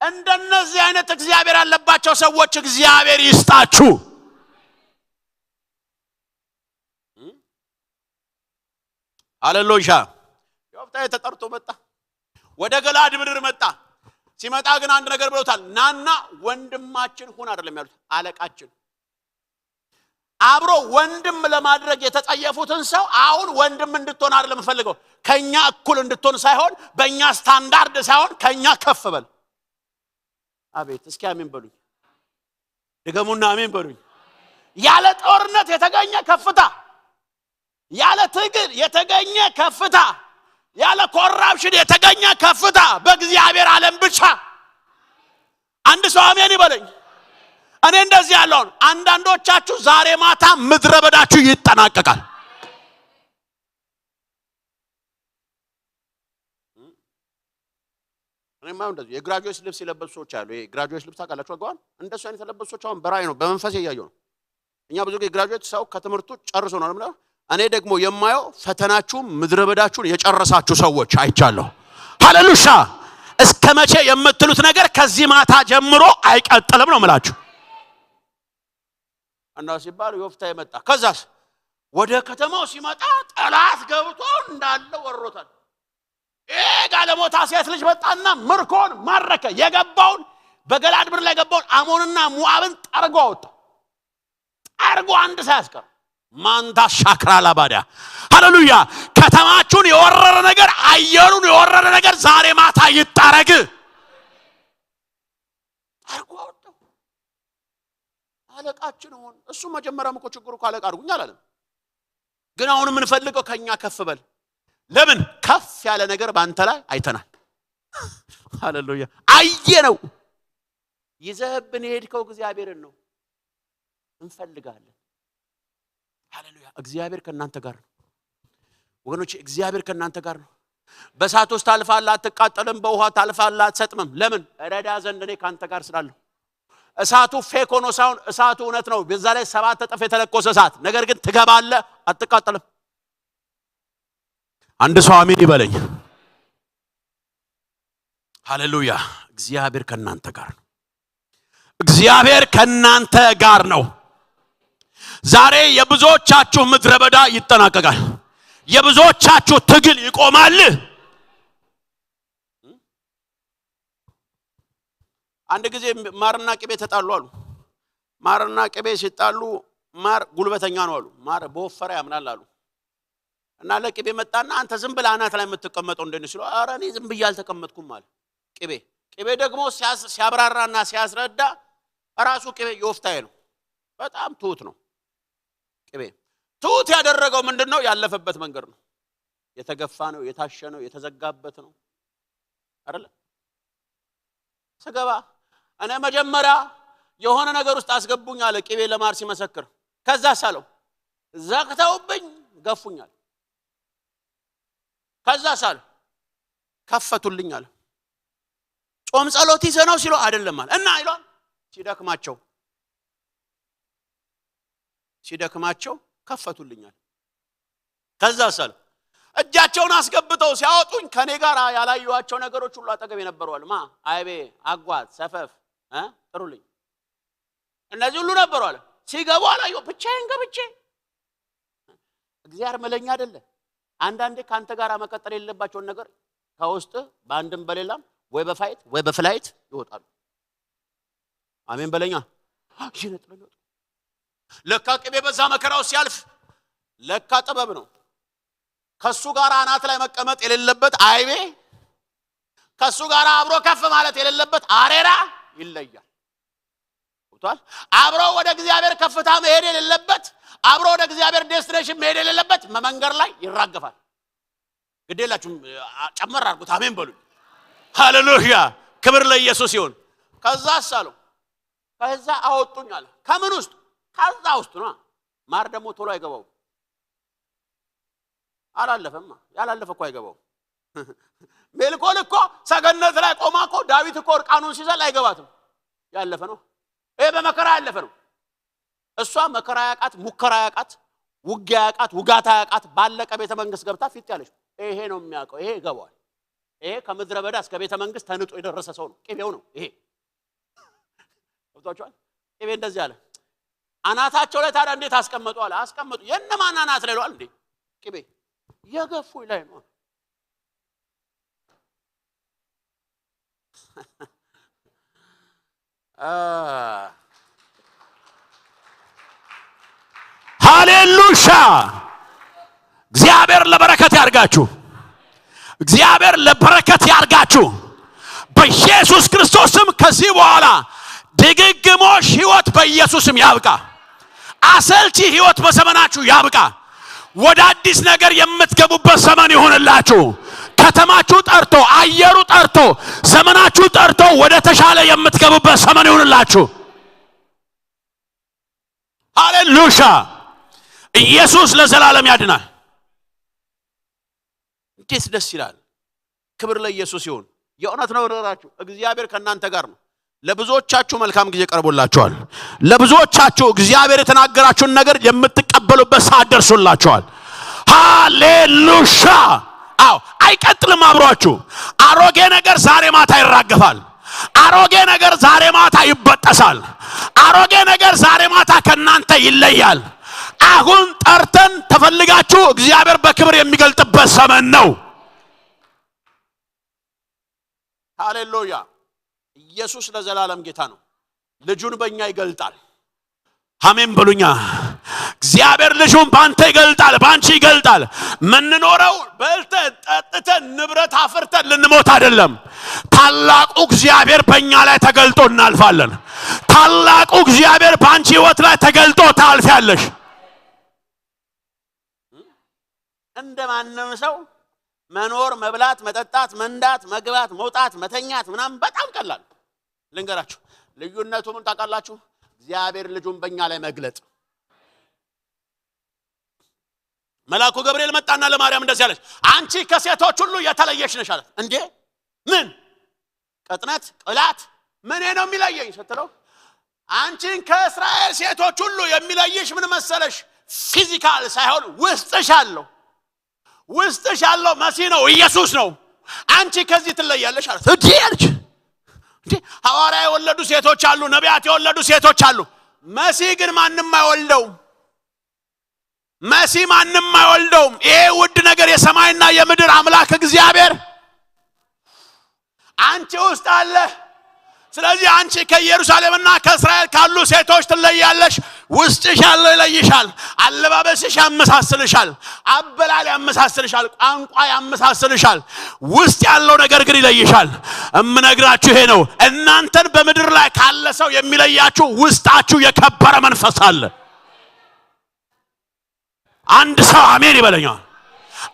እንደነዚህ አይነት እግዚአብሔር ያለባቸው ሰዎች እግዚአብሔር ይስጣችሁ ሃሌሉያ ዮፍታሔ ተጠርቶ መጣ ወደ ገላድ ምድር መጣ ሲመጣ ግን አንድ ነገር ብለውታል ናና ወንድማችን ሁን አይደለም ያሉት አለቃችን አብሮ ወንድም ለማድረግ የተጸየፉትን ሰው አሁን ወንድም እንድትሆን አይደለም ፈልገው ከኛ እኩል እንድትሆን ሳይሆን በእኛ ስታንዳርድ ሳይሆን ከኛ ከፍ በል አቤት እስኪ አሜን በሉኝ ድገሙና አሜን በሉኝ ያለ ጦርነት የተገኘ ከፍታ ያለ ትግል የተገኘ ከፍታ ያለ ኮራፕሽን የተገኘ ከፍታ በእግዚአብሔር ዓለም ብቻ አንድ ሰው አሜን ይበለኝ እኔ እንደዚህ ያለው አንዳንዶቻችሁ ዛሬ ማታ ምድረ በዳችሁ ይጠናቀቃል እኔማ እንደዚህ የግራጁዌት ልብስ የለበሱ ሰዎች አሉ የግራጁዌት ልብስ ታውቃላችሁ አጓን እንደሱ አይነት የለበሱ ሰዎች አሁን በራይ ነው በመንፈስ ያያዩ ነው እኛ ብዙ ጊዜ ግራጁዌት ሰው ከትምህርቱ ጨርሶ ነው አይደል እኔ ደግሞ የማየው ፈተናችሁ ምድረ በዳችሁን የጨረሳችሁ ሰዎች አይቻለሁ ሃሌሉያ እስከመቼ የምትሉት ነገር ከዚህ ማታ ጀምሮ አይቀጥልም ነው ማለት እና ሲባል ዮፍታሔ መጣ ከዛስ ወደ ከተማው ሲመጣ ጠላት ገብቶ እንዳለ ወሮታል ጋለሞታ ሴት ልጅ መጣና ምርኮን ማረከ የገባውን በገላድ ምድር ላይ ገባውን አሞንና ሞዓብን ጠርጎ አወጣ ጠርጎ አንድ ሳያስቀር ማንታ ሻክራላ ባዲያ ሃሌሉያ ከተማችሁን የወረረ ነገር አየሩን የወረረ ነገር ዛሬ ማታ ይጣረግ ጠርጎ አወጣ አለቃችን ሆን እሱ መጀመሪያም እኮ ችግሩ ካለቃ አድርጉኝ አላለም ግን አሁን ምን ፈልገው ከኛ ከፍ በል ለምን ከፍ ያለ ነገር ባንተ ላይ አይተናል ሃሌሉያ አየነው ይዘህብን ሄድከው እግዚአብሔርን ነው እንፈልጋለን ሃሌሉያ እግዚአብሔር ከናንተ ጋር ነው ወገኖች እግዚአብሔር ከናንተ ጋር ነው በእሳት ውስጥ ታልፋለህ አትቃጠልም በውሃ ታልፋለህ አትሰጥምም ለምን ረዳ ዘንድ እኔ ካንተ ጋር ስላለሁ እሳቱ ፌክ ሆኖ ሳይሆን እሳቱ እውነት ነው በዛ ላይ 7 እጥፍ የተለኮሰ እሳት ነገር ግን ትገባለህ አትቃጠልም አንድ ሰው አሜን ይበለኝ ሃሌሉያ እግዚአብሔር ከናንተ ጋር ነው እግዚአብሔር ከናንተ ጋር ነው ዛሬ የብዙዎቻችሁ ምድረ በዳ ይጠናቀቃል የብዙዎቻችሁ ትግል ይቆማል አንድ ጊዜ ማርና ቅቤ ተጣሉ አሉ ማርና ቅቤ ሲጣሉ ማር ጉልበተኛ ነው አሉ ማር በወፈረ ያምናል አሉ እና ለቅቤ መጣና አንተ ዝም ብለህ አናት ላይ የምትቀመጠው እንደነሱ ሲሉ ኧረ እኔ ዝም ብዬ አልተቀመጥኩም አለ ቅቤ ደግሞ ሲያብራራና ሲያስረዳ ራሱ ቅቤ ይወፍታዬ ነው በጣም ትሁት ነው ቅቤ ትሁት ያደረገው ምንድነው ያለፈበት መንገድ ነው የተገፋ ነው የታሸ ነው የተዘጋበት ነው አይደል ሰገባ እኔ መጀመሪያ የሆነ ነገር ውስጥ አስገቡኝ አለ ቅቤ ለማር ሲመሰክር ከዛ ሳለው ዘግተውብኝ ገፉኛል ከዛ ሳለው ከፈቱልኝ አለ ጾም ጸሎት ይዘነው ሲሉ አይደለም አለ እና ይሏል ሲደክማቸው ከፈቱልኛል ከዛ ሳለው እጃቸውን አስገብተው ሲያወጡኝ ከኔ ጋር ያላዩዋቸው ነገሮች ሁሉ አጠገብ የነበሩዋል አይቤ አጓት ሰፈፍ ጥሩልኝ እነዚህ ሁሉ ነበሩ አለ ሲገቡ አላዩ ብቻዬን ገብቼ እግዚአብሔር መለኛ አይደለ አንዳንዴ ካንተ ጋር መቀጠል የሌለባቸው ነገር ከውስጥ ባንድም በሌላም ወይ በፋይት ወይ በፍላይት ይወጣሉ አሜን በለኛ ይነጥሉ ለካ ቅቤ በዛ መከራው ሲያልፍ ለካ ጥበብ ነው ከሱ ጋር አናት ላይ መቀመጥ የሌለበት አይቤ ከሱ ጋር አብሮ ከፍ ማለት የሌለበት አሬራ ይለያል ወጣል አብሮ ወደ እግዚአብሔር ከፍታ መሄድ የሌለበት አብሮ ወደ እግዚአብሔር ዴስቲኔሽን መሄድ የሌለበት መንገድ ላይ ይራገፋል ግዴላችሁ ጨመር አድርጉት አሜን በሉ ሃሌሉያ ክብር ለኢየሱስ ይሁን ከዛ አሳሉ ከዛ አወጡኝ አለ ከምን ውስጥ ከዛ ውስጥ ነው ማር ደግሞ ቶሎ አይገባው አላለፈማ ያላለፈ እኮ አይገባው ሜልኮል እኮ ሰገነት ላይ ቆማ እኮ ዳዊት እኮ እርቃኑን ሲዘል አይገባትም ያለፈ ነው ይሄ በመከራ ያለፈ ነው እሷ መከራ ያቃት ሙከራ ያቃት ውጊያ ያቃት ውጋታ ያቃት ባለቀ ቤተ መንግስት ገብታ ፊት ያለች ይሄ ነው የሚያውቀው ይሄ ይገባዋል ይሄ ከምድረ በዳ እስከ ቤተ መንግስት ተንጦ የደረሰ ሰው ነው ቅቤው ነው ይሄ ወጣቻው ቅቤ እንደዚህ አለ አናታቸው ላይ ታዲያ እንዴት አስቀመጡ አለ አስቀመጡ የነማን አናት ላይ ነው እንዴ ቅቤ የገፉ ላይ ነው ሃሌሉያ እግዚአብሔር ለበረከት ያርጋችሁ እግዚአብሔር ለበረከት ያርጋችሁ በኢየሱስ ክርስቶስም ከዚህ በኋላ ድግግሞሽ ህይወት በኢየሱስም ያብቃ አሰልቺ ህይወት በዘመናችሁ ያብቃ ወደ አዲስ ነገር የምትገቡበት ዘመን ይሁንላችሁ ከተማችሁ ጠርቶ አየሩ ጠርቶ ዘመናችሁ ጠርቶ ወደ ተሻለ የምትገቡበት ዘመን ይሁንላችሁ ሃሌሉያ ኢየሱስ ለዘላለም ያድናል እንዴት ደስ ይላል ክብር ለኢየሱስ ይሁን የእውነት ነው ወደራችሁ እግዚአብሔር ከናንተ ጋር ነው ለብዙዎቻችሁ መልካም ጊዜ ቀርቦላችኋል ለብዙዎቻችሁ እግዚአብሔር የተናገራችሁን ነገር የምትቀበሉበት ሰዓት ደርሶላችኋል ሃሌሉያ አው አይቀጥልም አብሯችሁ አሮጌ ነገር ዛሬ ማታ ይራገፋል አሮጌ ነገር ዛሬ ማታ ይበጠሳል አሮጌ ነገር ዛሬ ማታ ከናንተ ይለያል አሁን ጠርተን ተፈልጋችሁ እግዚአብሔር በክብር የሚገልጥበት ዘመን ነው ሃሌሉያ ኢየሱስ ለዘላለም ጌታ ነው ልጁን በእኛ ይገልጣል አሜን በሉኛ እግዚአብሔር ልጁን ባንተ ይገልጣል ባንቺ ይገልጣል ምንኖረው በልተን ጠጥተን ንብረት አፍርተን ልንሞት አይደለም ታላቁ እግዚአብሔር በእኛ ላይ ተገልጦ እናልፋለን ታላቁ እግዚአብሔር ባንቺ ህይወት ላይ ተገልጦ ታልፊያለሽ። እንደማንም ሰው መኖር፣ መብላት፣ መጠጣት፣ መንዳት፣ መግባት፣ መውጣት፣ መተኛት ምናምን በጣም ቀላል። ልንገራችሁ ልዩነቱ ምን ታውቃላችሁ? እግዚአብሔር ልጁን በእኛ ላይ መግለጥ። መልአኩ ገብርኤል መጣና ለማርያም እንደዚህ አለች፣ አንቺ ከሴቶች ሁሉ የተለየሽ ነሽ አላት። እንዴ ምን ቅጥነት ቅላት ምን ነው የሚለየኝ ስትለው፣ አንቺን ከእስራኤል ሴቶች ሁሉ የሚለይሽ ምን መሰለሽ? ፊዚካል ሳይሆን ውስጥሽ ያለው መሲህ ነው፣ ኢየሱስ ነው። አንቺ ከዚህ ትለያለሽ አላት። እንዴ አለች። እንዴ ሐዋርያ የወለዱ ሴቶች አሉ፣ ነቢያት የወለዱ ሴቶች አሉ። መሲህ ግን ማንንም አይወልደውም። መሲህ ማንንም አይወልደውም። ይሄ ውድ ነገር የሰማይና የምድር አምላክ እግዚአብሔር አንቺ ውስጥ አለ። ስለዚህ አንቺ ከኢየሩሳሌምና ከእስራኤል ካሉ ሴቶች ትለያለሽ። ውስጥሽ ያለው ይለይሻል። አለባበስሽ ያመሳስልሻል፣ አበላል ያመሳስልሻል፣ ቋንቋ ያመሳስልሻል። ውስጥ ያለው ነገር ግን ይለይሻል። እምነግራችሁ ይሄ ነው። እናንተን በምድር ላይ ካለ ሰው የሚለያችሁ ውስጣችሁ የከበረ መንፈስ አለ። አንድ ሰው አሜን ይበለኛል።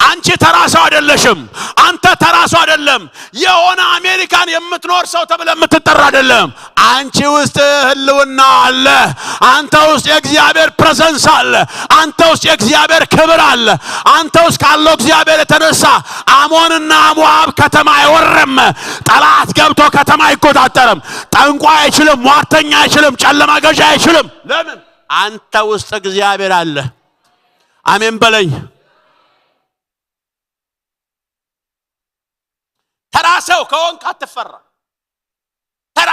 አንቺ ተራሰው አይደለሽም። አንተ ተራሰው አይደለም። የሆነ አሜሪካን የምትኖር ሰው ተብለ የምትጠራ አይደለም። አንቺ ውስጥ ህልውና አለ። አንተ ውስጥ የእግዚአብሔር ፕሬዘንስ አለ። አንተ ውስጥ የእግዚአብሔር ክብር አለ። አንተ ውስጥ ካለው እግዚአብሔር የተነሳ አሞንና ሞዓብ ከተማ አይወረም። ጠላት ገብቶ ከተማ አይቆጣጠርም። ጠንቋይ አይችልም፣ ሟርተኛ አይችልም፣ ጨለማ ገዢ አይችልም። ለምን? አንተ ውስጥ እግዚአብሔር አለ። አሜን በለኝ። ተራ ሰው ከሆንክ አትፈራ። ተራ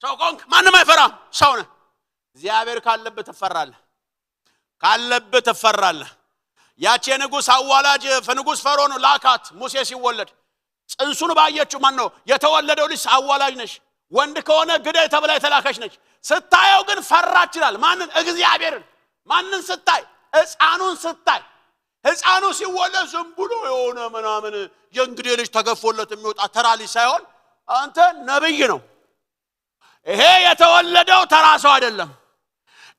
ሰው ከሆንክ ማንም አይፈራም። ሰው ነህ። እግዚአብሔር ካለበት ትፈራለህ። ያቺ የንጉሥ አዋላጅ ንጉሥ ፈርዖን ላካት። ሙሴ ሲወለድ ጽንሱን ባየችው ማን ነው የተወለደው ልጅ አዋላጅ ነሽ፣ ወንድ ከሆነ ግደይ ተብላ የተላከች ነች። ስታየው ግን ፈራች ይላል። ማንን? እግዚአብሔርን። ማንን ስታይ? ሕፃኑን ስታይ። ሕፃኑ ሲወለድ ዝም ብሎ የሆነ ምናምን የእንግዴ ልጅ ተገፎለት የሚወጣ ተራ ልጅ ሳይሆን አንተ ነብይ ነው። ይሄ የተወለደው ተራ ሰው አይደለም።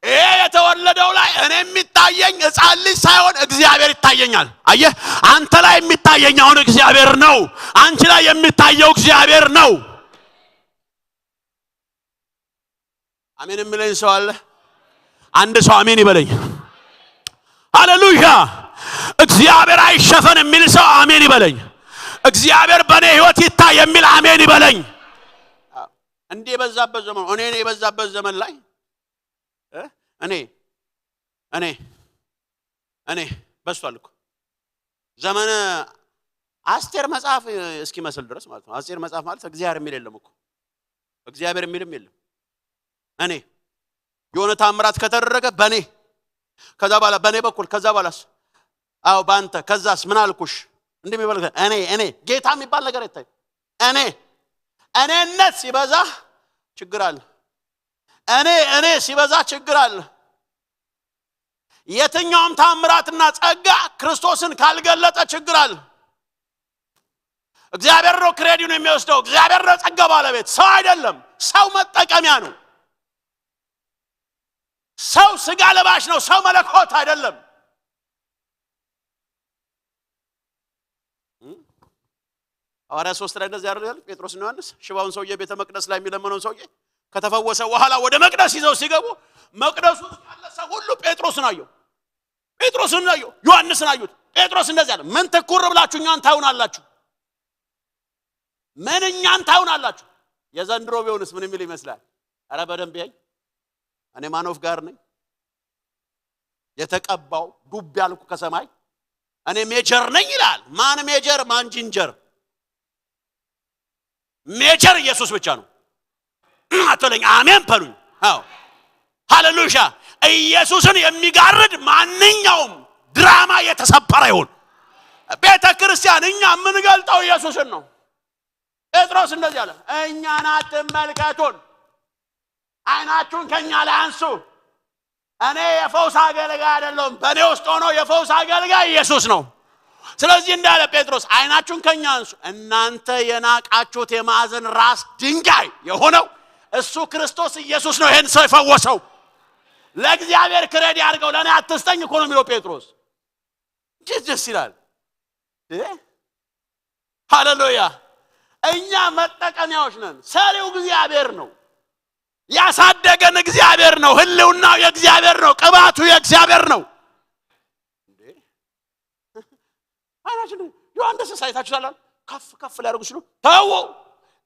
ይሄ የተወለደው ላይ እኔ የሚታየኝ ሕፃን ልጅ ሳይሆን እግዚአብሔር ይታየኛል። አየህ፣ አንተ ላይ የሚታየኝ አሁን እግዚአብሔር ነው። አንቺ ላይ የሚታየው እግዚአብሔር ነው። አሜን የሚለኝ ሰው አለ? አንድ ሰው አሜን ይበለኝ። ሃሌሉያ። እግዚአብሔር አይሸፈን የሚል ሰው አሜን ይበለኝ። እግዚአብሔር በኔ ህይወት ይታይ የሚል አሜን ይበለኝ። እንዴ በዛበት ዘመን እኔ የበዛበት ዘመን ላይ እኔ በስቷል እኮ ዘመን አስቴር መጽሐፍ እስኪመስል ድረስ ማለት ነው። አስቴር መጽሐፍ ማለት እግዚአብሔር የሚል የለም እኮ እግዚአብሔር የሚልም የለም። እኔ የሆነ ታምራት ከተደረገ በኔ ከዛ በኋላ በኔ በኩል ከዛ በኋላስ አው ባንተ ከዛስ ምን አልኩሽ እንደሚባል እኔ ጌታ የሚባል ነገር አይታይ። እኔነት ሲበዛ ችግር አለ። እኔ ሲበዛ ችግር አለ። የትኛውም ታምራትና ጸጋ ክርስቶስን ካልገለጠ ችግር አለ። እግዚአብሔር ነው ክሬዲቱን የሚወስደው። እግዚአብሔር ነው ጸጋ ባለቤት፣ ሰው አይደለም። ሰው መጠቀሚያ ነው። ሰው ስጋ ለባሽ ነው። ሰው መለኮት አይደለም። ሐዋርያ 3 ላይ እንደዚህ ያደርጋል። ጴጥሮስና ዮሐንስ ሽባውን ሰውዬ ቤተ መቅደስ ላይ የሚለመነውን ሰውዬ ከተፈወሰ በኋላ ወደ መቅደስ ይዘው ሲገቡ መቅደሱ ውስጥ ያለ ሰው ሁሉ ጴጥሮስን አየው፣ ዮሐንስን አዩት። ጴጥሮስ እንደዚህ አለ፣ ምን ትኩር ብላችሁ እኛን ታዩናላችሁ? ምን እኛን ታዩናላችሁ? የዘንድሮ ቢሆንስ ምን የሚል ይመስላል? አረ በደንብ ያይ። እኔ ማኖፍ ጋር ነኝ የተቀባው ዱብ ያልኩ ከሰማይ እኔ ሜጀር ነኝ ይላል። ማን ሜጀር? ማን ጂንጀር? ሜጀር ኢየሱስ ብቻ ነው። አትለኝ አሜን በሉኝ። አዎ ሃሌሉያ። ኢየሱስን የሚጋርድ ማንኛውም ድራማ የተሰበረ ይሁን። ቤተ ክርስቲያን እኛ የምንገልጠው ኢየሱስን ነው። ጴጥሮስ እንደዚህ አለ፣ እኛን አትመልከቱን፣ አይናችሁን ከኛ ላይ አንሱ። እኔ የፈውስ አገልጋይ አይደለሁም። በእኔ ውስጥ ሆኖ የፈውስ አገልጋይ ኢየሱስ ነው። ስለዚህ እንዳለ ጴጥሮስ አይናችሁን ከኛ አንሱ። እናንተ የናቃችሁት የማዕዘን ራስ ድንጋይ የሆነው እሱ ክርስቶስ ኢየሱስ ነው ይሄን ሰው የፈወሰው። ለእግዚአብሔር ክሬዲ ያርገው ለኔ አትስጠኝ እኮ ነው የሚለው ጴጥሮስ። ደስ ይላል። ሃሌሉያ። እኛ መጠቀሚያዎች ነን። ሰሪው እግዚአብሔር ነው። ያሳደገን እግዚአብሔር ነው። ህልውናው የእግዚአብሔር ነው። ቅባቱ የእግዚአብሔር ነው። አይናችን ዮሐንስ ሳይታችኋል ከፍ ከፍ ሊያደርጉ ሲሉ ተው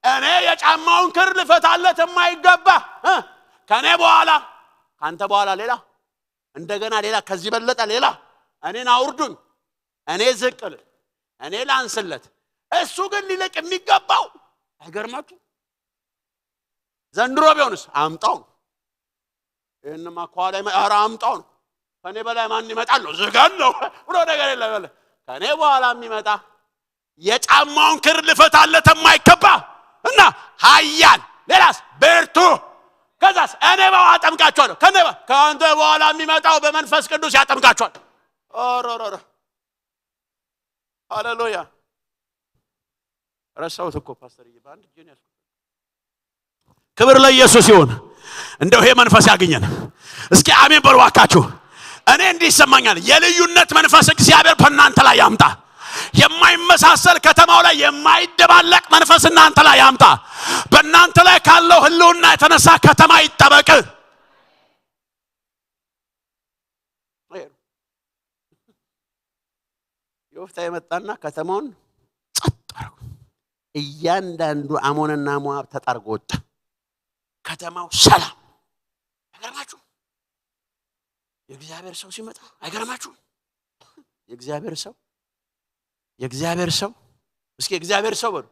እኔ የጫማውን ክር ልፈታለት የማይገባ ከኔ በኋላ ካንተ በኋላ ሌላ እንደገና ሌላ ከዚህ በለጠ ሌላ እኔን አውርዱኝ እኔ ዝቅል እኔ ላንስለት እሱ ግን ሊለቅ የሚገባው አይገርማችሁ ዘንድሮ ቢሆንስ አምጣው እነማ ኳላይ ማራ አምጣው ከኔ በላይ ማን ይመጣል ነው ዝጋለው ብሎ ነገር የለም ከኔ በኋላ የሚመጣ የጫማውን ክር ልፈታለት የማይገባ እና ኃያል ሌላስ ብርቱ ከዛስ እኔ ባው አጠምቃቸዋለሁ ከአንተ በኋላ የሚመጣው በመንፈስ ቅዱስ ያጠምቃቸዋል። ኦሮሮሮ ሃሌሉያ። ረሳሁት እኮ ፓስተር ይባንድ ጂኒያስ ክብር ለኢየሱስ ይሁን። እንደው ይሄ መንፈስ ያገኘን እስኪ አሜን በሉ እባካችሁ። እኔ እንዲህ ይሰማኛል የልዩነት መንፈስ እግዚአብሔር በእናንተ ላይ ያምጣ። የማይመሳሰል ከተማው ላይ የማይደባለቅ መንፈስ እናንተ ላይ ያምጣ። በእናንተ ላይ ካለው ህልውና የተነሳ ከተማ ይጠበቅ። ዮፍታ የመጣና ከተማውን ጸጥ አድርጎ እያንዳንዱ አሞንና ሞዓብ ተጣርጎ ወጣ። ከተማው ሰላም። አይገርማችሁ? የእግዚአብሔር ሰው ሲመጣ አይገርማችሁ? የእግዚአብሔር ሰው እስኪ የእግዚአብሔር ሰው በሉ።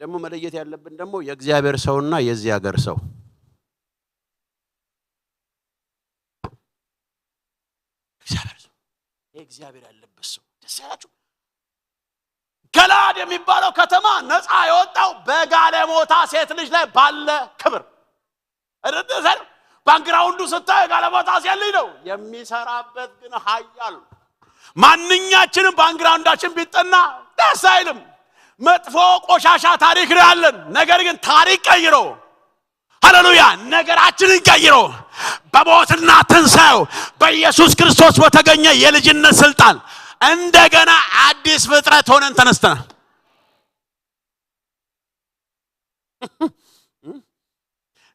ደግሞ መለየት ያለብን ደግሞ የእግዚአብሔር ሰውና የዚህ ሀገር ሰው እግዚአብሔር ያለበት ሰው ደስ ያላችሁ። ገላድ የሚባለው ከተማ ነፃ የወጣው በጋለሞታ ሴት ልጅ ላይ ባለ ክብር አይደል? ባንግራውንዱ ስታይ ጋለሞታ ሴት ልጅ ነው የሚሰራበት ግን ኃያል ማንኛችንም ባንግራውንዳችን ቢጠና ደስ አይልም። መጥፎ ቆሻሻ ታሪክ ነው ያለን። ነገር ግን ታሪክ ቀይሮ ሃሌሉያ ነገራችንን ቀይሮ በሞትና ትንሣኤው በኢየሱስ ክርስቶስ በተገኘ የልጅነት ስልጣን እንደገና አዲስ ፍጥረት ሆነን ተነስተናል።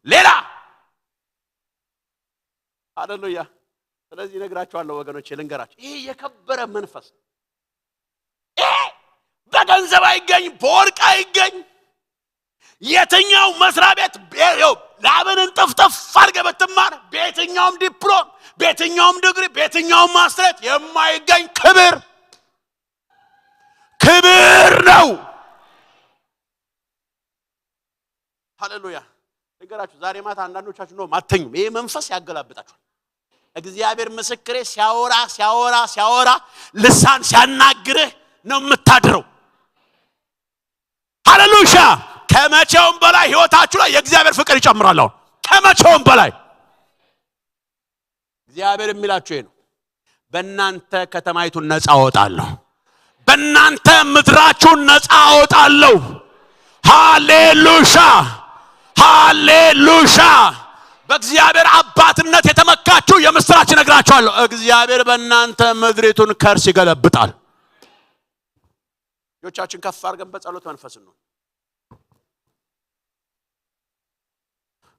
ሌላ ሃሌሉያ። ስለዚህ ነግራችኋለሁ ወገኖቼ ልንገራችሁ ይሄ የከበረ መንፈስ ይሄ በገንዘብ አይገኝ በወርቅ አይገኝ የትኛው መስሪያ ቤት ላብንን ጥፍጥፍ አድርገህ ብትማር በየትኛውም ዲፕሎም በየትኛውም ዲግሪ በየትኛውም ማስተርስ የማይገኝ ክብር ነው። ሃሌሉያ። ንገራችሁ ዛሬ ማታ አንዳንዶቻችሁ ነው ማተኙም ይሄ መንፈስ ያገላብጣችኋል። እግዚአብሔር ምስክሬ ሲያወራ ልሳን ሲያናግርህ ነው የምታድረው። ሃሌሉያ። ከመቼውም በላይ ህይወታችሁ ላይ የእግዚአብሔር ፍቅር ይጨምራል። ከመቼውም በላይ እግዚአብሔር የሚላችሁ ነው በእናንተ ከተማይቱን ነፃ አወጣለሁ፣ በእናንተ ምድራችሁን ነፃ አወጣለሁ። ሃሌሉያ። በእግዚአብሔር አባትነት የተመካችሁ የምስራች ነግራችኋለሁ። እግዚአብሔር በእናንተ ምድሪቱን ከርስ ይገለብጣል። ዮቻችን ከፍ አድርገን በጸሎት መንፈስ ነው።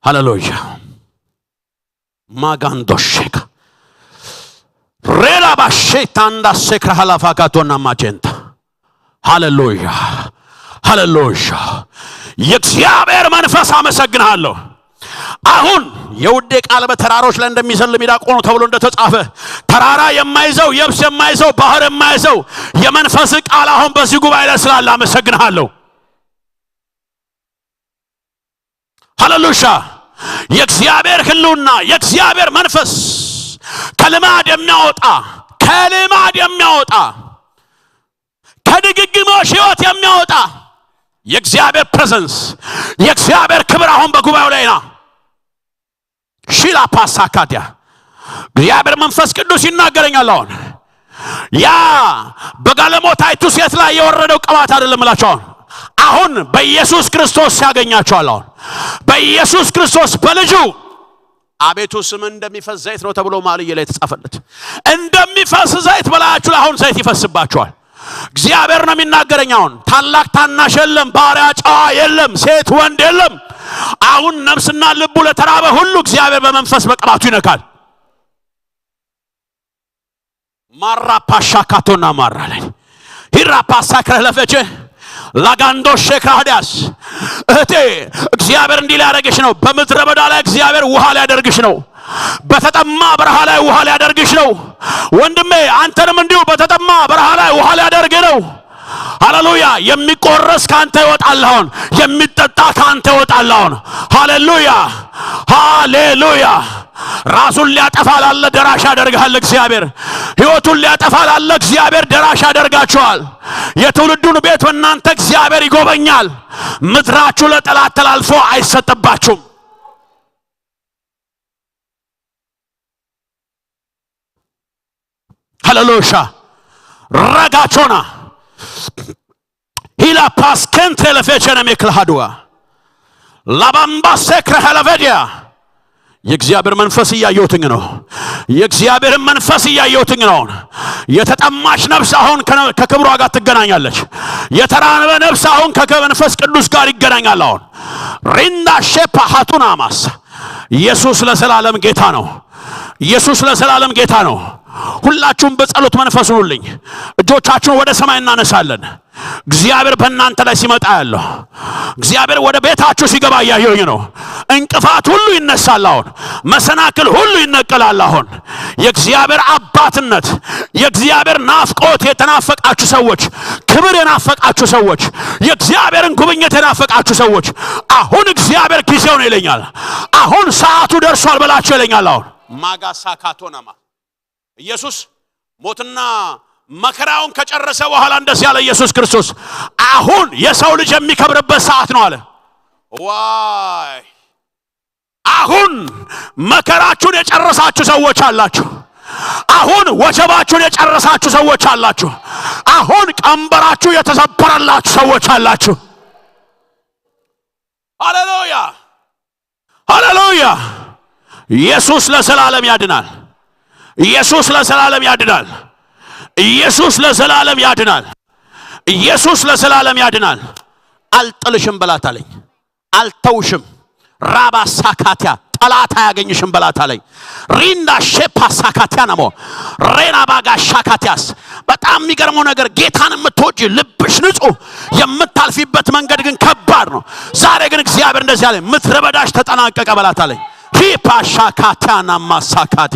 ሃሌሉያ። ማጋንዶሽካ ሬላ ባሼታንዳ ሰክራ ሐላፋካቶና ማጀንታ ሃሌሉያ። የእግዚአብሔር መንፈስ አመሰግናለሁ። አሁን የውዴ ቃል በተራሮች ላይ እንደሚዘል ሚዳቆ ነው ተብሎ እንደተጻፈ ተራራ የማይዘው የብስ የማይዘው ባህር የማይዘው የመንፈስ ቃል አሁን በዚህ ጉባኤ ላይ ስላለ አመሰግናለሁ። ሃሌሉያ። የእግዚአብሔር ህልውና የእግዚአብሔር መንፈስ ከልማድ የሚያወጣ ከድግግሞሽ ህይወት የሚያወጣ የእግዚአብሔር ፕሬዘንስ የእግዚአብሔር ክብር አሁን በጉባኤው ላይ ነው። ሺላ ፓሳካዲያ እግዚአብሔር መንፈስ ቅዱስ ይናገረኛል። አሁን ያ በጋለሞታይቱ ሴት ላይ የወረደው ቅባት አይደለም እላችኋለሁ። አሁን በኢየሱስ ክርስቶስ ያገኛቸዋል። አሁን በኢየሱስ ክርስቶስ በልጁ አቤቱ ስም እንደሚፈስ ዘይት ነው ተብሎ ማልየ ላይ ተጻፈለት። እንደሚፈስ ዘይት በላያችሁ ላይ አሁን ዘይት ይፈስባችኋል። እግዚአብሔር ነው የሚናገረኝ። አሁን ታላቅ ታናሽ የለም፣ ባሪያ ጨዋ የለም፣ ሴት ወንድ የለም። አሁን ነፍስና ልቡ ለተራበ ሁሉ እግዚአብሔር በመንፈስ በቅባቱ ይነካል። ማራ ፓሻካቶና ማራ ላይ ሂራፓሳ ከለፈጨ ላጋንዶ ሸክራዲያስ እህቴ እግዚአብሔር እንዲህ ሊያደርግሽ ነው። በምድረ በዳ ላይ እግዚአብሔር ውሃ ሊያደርግሽ ነው። በተጠማ በረሃ ላይ ውሃ ሊያደርግሽ ነው። ወንድሜ አንተንም እንዲሁ በተጠማ በረሃ ላይ ውሃ ሊያደርግ ነው። ሃሌሉያ። የሚቆረስ ካንተ ይወጣል። አሁን የሚጠጣ ካንተ ይወጣል። አሁን ሃሌሉያ ሃሌሉያ። ራሱን ሊያጠፋ ላለ ደራሽ ያደርጋል እግዚአብሔር። ሕይወቱን ሊያጠፋ ላለ እግዚአብሔር ደራሽ ያደርጋቸዋል። የትውልዱን ቤት በእናንተ እግዚአብሔር ይጎበኛል። ምድራችሁ ለጠላት ተላልፎ አይሰጥባችሁም። ሃሌሉያ ረጋቾና ሂላ ፓስከንት ለፈቸነ መክልሃዱዋ ላባምባ ሰክረ ሐለቨዲያ የእግዚአብሔር መንፈስ ያየውትኝ ነው። የእግዚአብሔር መንፈስ ያየውትኝ ነው። የተጠማች ነፍስ አሁን ከክብሯ ጋር ትገናኛለች። የተራበ ነፍስ አሁን ከመንፈስ ቅዱስ ጋር ይገናኛል። አሁን ሪንዳ ሼፓ ሃቱና ማስ ኢየሱስ ለዘላለም ጌታ ነው። ኢየሱስ ለዘላለም ጌታ ነው። ሁላችሁም በጸሎት መንፈስ ሁኑልኝ። እጆቻችሁን ወደ ሰማይ እናነሳለን። እግዚአብሔር በእናንተ ላይ ሲመጣ ያለው እግዚአብሔር ወደ ቤታችሁ ሲገባ ያየውኝ ነው። እንቅፋት ሁሉ ይነሳል። አሁን መሰናክል ሁሉ ይነቀላል። አሁን የእግዚአብሔር አባትነት የእግዚአብሔር ናፍቆት የተናፈቃችሁ ሰዎች፣ ክብር የናፈቃችሁ ሰዎች፣ የእግዚአብሔርን ጉብኝት የናፈቃችሁ ሰዎች አሁን እግዚአብሔር ጊዜው ነው ይለኛል። አሁን ሰዓቱ ደርሷል ብላችሁ ይለኛል። አሁን ማጋሳካቶናማ ኢየሱስ ሞትና መከራውን ከጨረሰ በኋላ እንደዚህ ያለ ኢየሱስ ክርስቶስ አሁን የሰው ልጅ የሚከብርበት ሰዓት ነው አለ። ዋይ አሁን መከራችሁን የጨረሳችሁ ሰዎች አላችሁ። አሁን ወጀባችሁን የጨረሳችሁ ሰዎች አላችሁ። አሁን ቀንበራችሁ የተሰበረላችሁ ሰዎች አላችሁ። ሃሌሉያ ሃሌሉያ። ኢየሱስ ለዘላለም ያድናል። ኢየሱስ ለዘላለም ያድናል። ኢየሱስ ለዘላለም ያድናል። ኢየሱስ ለዘላለም ያድናል። አልጥልሽም በላት አለኝ። አልተውሽም። ራባ ሳካቲያ ጠላት አያገኝሽም በላት አለኝ። ሪንዳ ሼፓ ሳካቲያ ነው ሬና ባጋ ሻካቲያስ። በጣም የሚገርመው ነገር ጌታን የምትወጂ ልብሽ ንጹህ፣ የምታልፊበት መንገድ ግን ከባድ ነው። ዛሬ ግን እግዚአብሔር እንደዚህ አለኝ፣ ምድረ በዳሽ ተጠናቀቀ በላት አለኝ። ሂፓ ሻካቲያና ማሳካቲ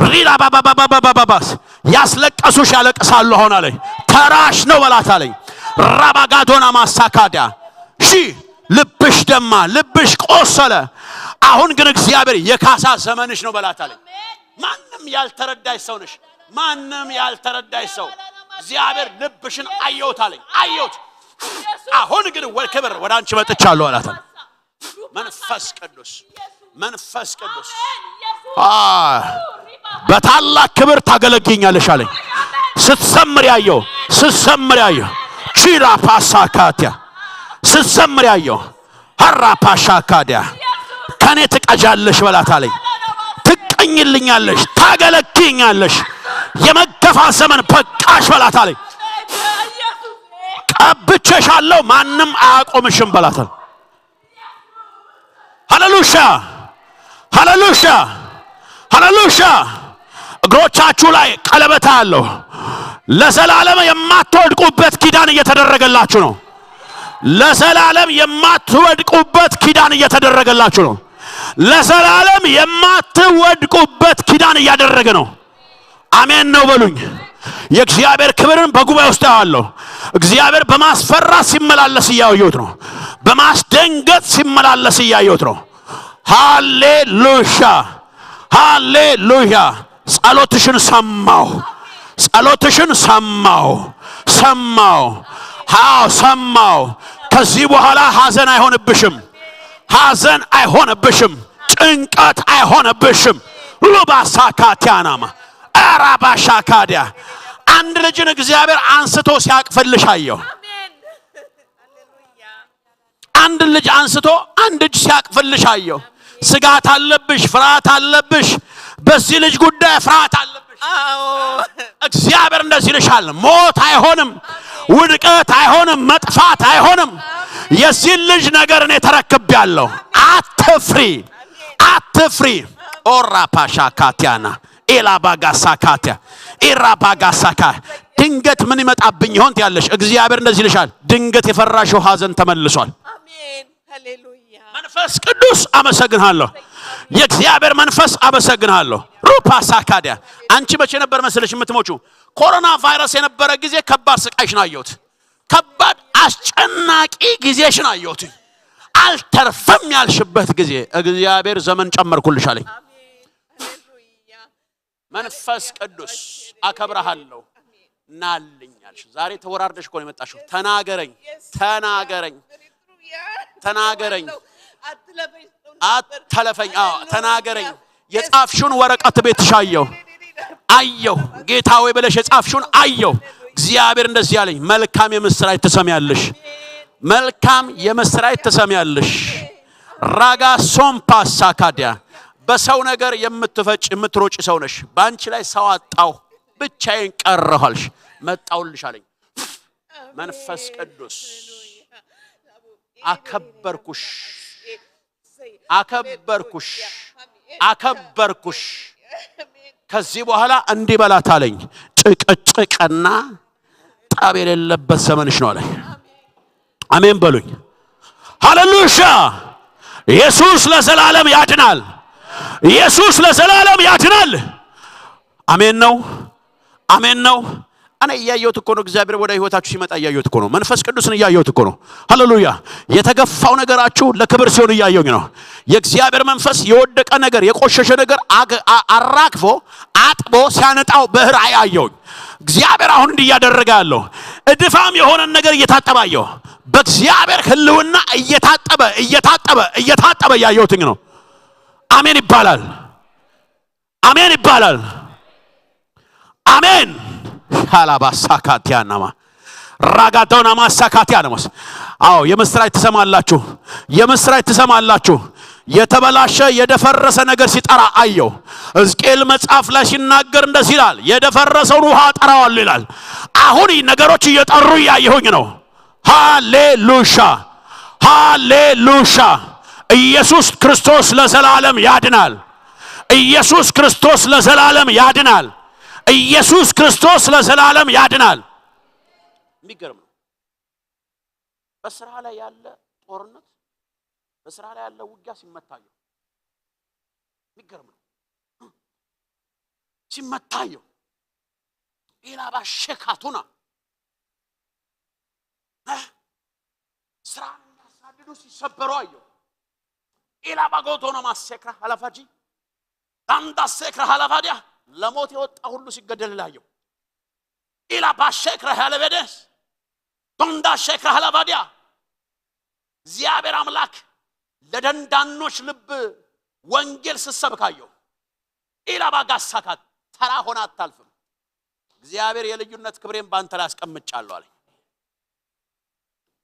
ሪዳ ባባባባባባስ ያስለቀሱሽ ያለቅሳሉ አሁን አለኝ። ተራሽ ነው በላት አለኝ። ራባጋዶና ማሳካዳ ሺ ልብሽ ደማ፣ ልብሽ ቆሰለ። አሁን ግን እግዚአብሔር የካሳ ዘመንሽ ነው በላት አለኝ። ማንም ያልተረዳሽ ሰው ነሽ። ማንም ያልተረዳሽ ሰው እግዚአብሔር ልብሽን አየውት አለኝ። አየውት። አሁን ግን ክብር ወደ አንቺ መጥቻለሁ አላት። መንፈስ ቅዱስ መንፈስ ቅዱስ በታላቅ ክብር ታገለግኛለሽ አለኝ። ስትሰምር ያየው ስትሰምር ያየው ቺራ ፓሳካቲያ ስትሰምር ያየው ሐራ ፓሻካዲያ ከኔ ትቀጃለሽ በላት አለኝ። ትቀኝልኛለሽ፣ ታገለግኛለሽ። የመገፋ ዘመን በቃሽ በላት አለኝ። ቀብቼሻለሁ፣ ማንም አያቆምሽም በላት አለኝ። ሃሌሉያ ሃሌሉያ ሃሌሉያ። እግሮቻችሁ ላይ ቀለበት አለው። ለዘላለም የማትወድቁበት ኪዳን እየተደረገላችሁ ነው። ለዘላለም የማትወድቁበት ኪዳን እየተደረገላችሁ ነው። ለዘላለም የማትወድቁበት ኪዳን እያደረገ ነው። አሜን ነው በሉኝ። የእግዚአብሔር ክብርን በጉባኤ ውስጥ ያለው እግዚአብሔር በማስፈራት ሲመላለስ እያየሁት ነው። በማስደንገጥ ሲመላለስ እያየሁት ነው። ሃሌሉያ ሃሌሉያ። ጸሎትሽን ሰማው፣ ጸሎትሽን ሰማው ሰማው። ሃው ሰማው። ከዚህ በኋላ ሐዘን አይሆንብሽም፣ ሐዘን አይሆንብሽም፣ ጭንቀት አይሆንብሽም። ሉባሳካቲያናማ አራባሻካዲያ አንድ ልጅን እግዚአብሔር አንስቶ ሲያቅፈልሽ አየሁ። አንድ ልጅ አንስቶ አንድ እጅ ሲያቅፍልሽ አየሁ። ስጋት አለብሽ፣ ፍርሃት አለብሽ፣ በዚህ ልጅ ጉዳይ ፍርሃት አለብሽ። እግዚአብሔር እንደዚህ ይልሻል፣ ሞት አይሆንም፣ ውድቀት አይሆንም፣ መጥፋት አይሆንም። የዚህ ልጅ ነገር እኔ ተረክቤያለሁ። አትፍሪ፣ አትፍሪ። ኦራ ፓሻ ካቲያና ኤላባጋሳካቲያ ኢራባጋሳካ ድንገት ምን ይመጣብኝ ይሆን ያለሽ እግዚአብሔር እንደዚህ ይልሻል፣ ድንገት የፈራሽው ሐዘን ተመልሷል። አሜን ሃሌሉያ። መንፈስ ቅዱስ አመሰግናለሁ። የእግዚአብሔር መንፈስ አመሰግናለሁ። ሩፓሳካዲያ አንቺ መቼ ነበር መሰለሽ የምትሞቹ? ኮሮና ቫይረስ የነበረ ጊዜ ከባድ ስቃይሽን አየሁት። ከባድ አስጨናቂ ጊዜሽን አየሁት። አልተርፈም ያልሽበት ጊዜ እግዚአብሔር ዘመን ጨመርኩልሽ አለኝ። መንፈስ ቅዱስ አከብረሃለሁ ናልኛልሽ። ዛሬ ተወራርደሽ እኮ ነው የመጣሽው። ተናገረኝ፣ ተናገረኝ፣ ተናገረኝ፣ አትለፈኝ። ተናገረኝ። የጻፍሽውን ወረቀት ቤትሽ አየሁ። ጌታ ሆይ ብለሽ የጻፍሽውን አየሁ። እግዚአብሔር እንደዚህ ያለኝ፣ መልካም የምስራች ትሰሚያለሽ፣ መልካም የምስራች ትሰሚያለሽ። ራጋ ሶምፓሳ ካዲያ በሰው ነገር የምትፈጭ የምትሮጭ ሰው ነሽ። ባንቺ ላይ ሰው አጣው፣ ብቻዬን ቀረኋልሽ፣ መጣውልሽ አለኝ መንፈስ ቅዱስ። አከበርኩሽ፣ አከበርኩሽ፣ አከበርኩሽ። ከዚህ በኋላ እንዲህ በላት አለኝ፣ ጭቅጭቅና ጠብ የሌለበት ዘመንሽ ነው አለኝ። አሜን በሉኝ። ሃሌሉያ። ኢየሱስ ለዘላለም ያድናል። ኢየሱስ ለዘላለም ያድናል። አሜን ነው፣ አሜን ነው። እኔ እያየሁት እኮ ነው። እግዚአብሔር ወደ ህይወታችሁ ሲመጣ እያየሁት እኮ ነው። መንፈስ ቅዱስን እያየሁት እኮ ነው። ሃሌሉያ። የተገፋው ነገራችሁ ለክብር ሲሆን እያየሁኝ ነው። የእግዚአብሔር መንፈስ የወደቀ ነገር የቆሸሸ ነገር አራግፎ አጥቦ ሲያነጣው በራእይ አየሁኝ። እግዚአብሔር አሁን እንዲህ እያደረገ ያለው እድፋም የሆነ ነገር እየታጠባየው በእግዚአብሔር ህልውና እየታጠበ እያየሁትኝ ነው። አሜን ይባላል። አሜን ይባላል። አሜን። ሃላባሳካቲያናማ ራጋዶና ማሳካቲያናማስ አዎ የምስራች ትሰማላችሁ፣ የምስራች ትሰማላችሁ። የተበላሸ የደፈረሰ ነገር ሲጠራ አየው። ሕዝቅኤል መጽሐፍ ላይ ሲናገር እንደዚህ ይላል፣ የደፈረሰውን ውሃ ጠራዋል ይላል። አሁን ነገሮች እየጠሩ ያየሁኝ ነው። ሃሌሉያ፣ ሃሌሉያ። ኢየሱስ ክርስቶስ ለዘላለም ያድናል። ኢየሱስ ክርስቶስ ለዘላለም ያድናል። ኢየሱስ ክርስቶስ ለዘላለም ያድናል። የሚገርም ነው። በስራ ላይ ያለ ጦርነት፣ በስራ ላይ ያለ ውጊያ ሲመታየው የሚገርም ነው። ሲመታየው ኢላባ ሸካቱና ስራን የሚያሳድዱ ሲሰበሩ አየው። ኢላባ ጎቶና ማሰክራ ሐላፋጂ አንዳ ሰክራ ሐላፋዲያ ለሞት የወጣ ሁሉ ሲገደል ላየው። ኢላባ ሸክራ ሐላበደስ አንዳ ሸክራ ሐላፋዲያ እግዚአብሔር አምላክ ለደንዳኖች ልብ ወንጌል ሲሰብካየው። ኢላባ ጋሳካት ተራ ሆና አታልፍም። እግዚአብሔር የልዩነት ክብሬን ባንተ ላይ አስቀምጫለሁ አለኝ።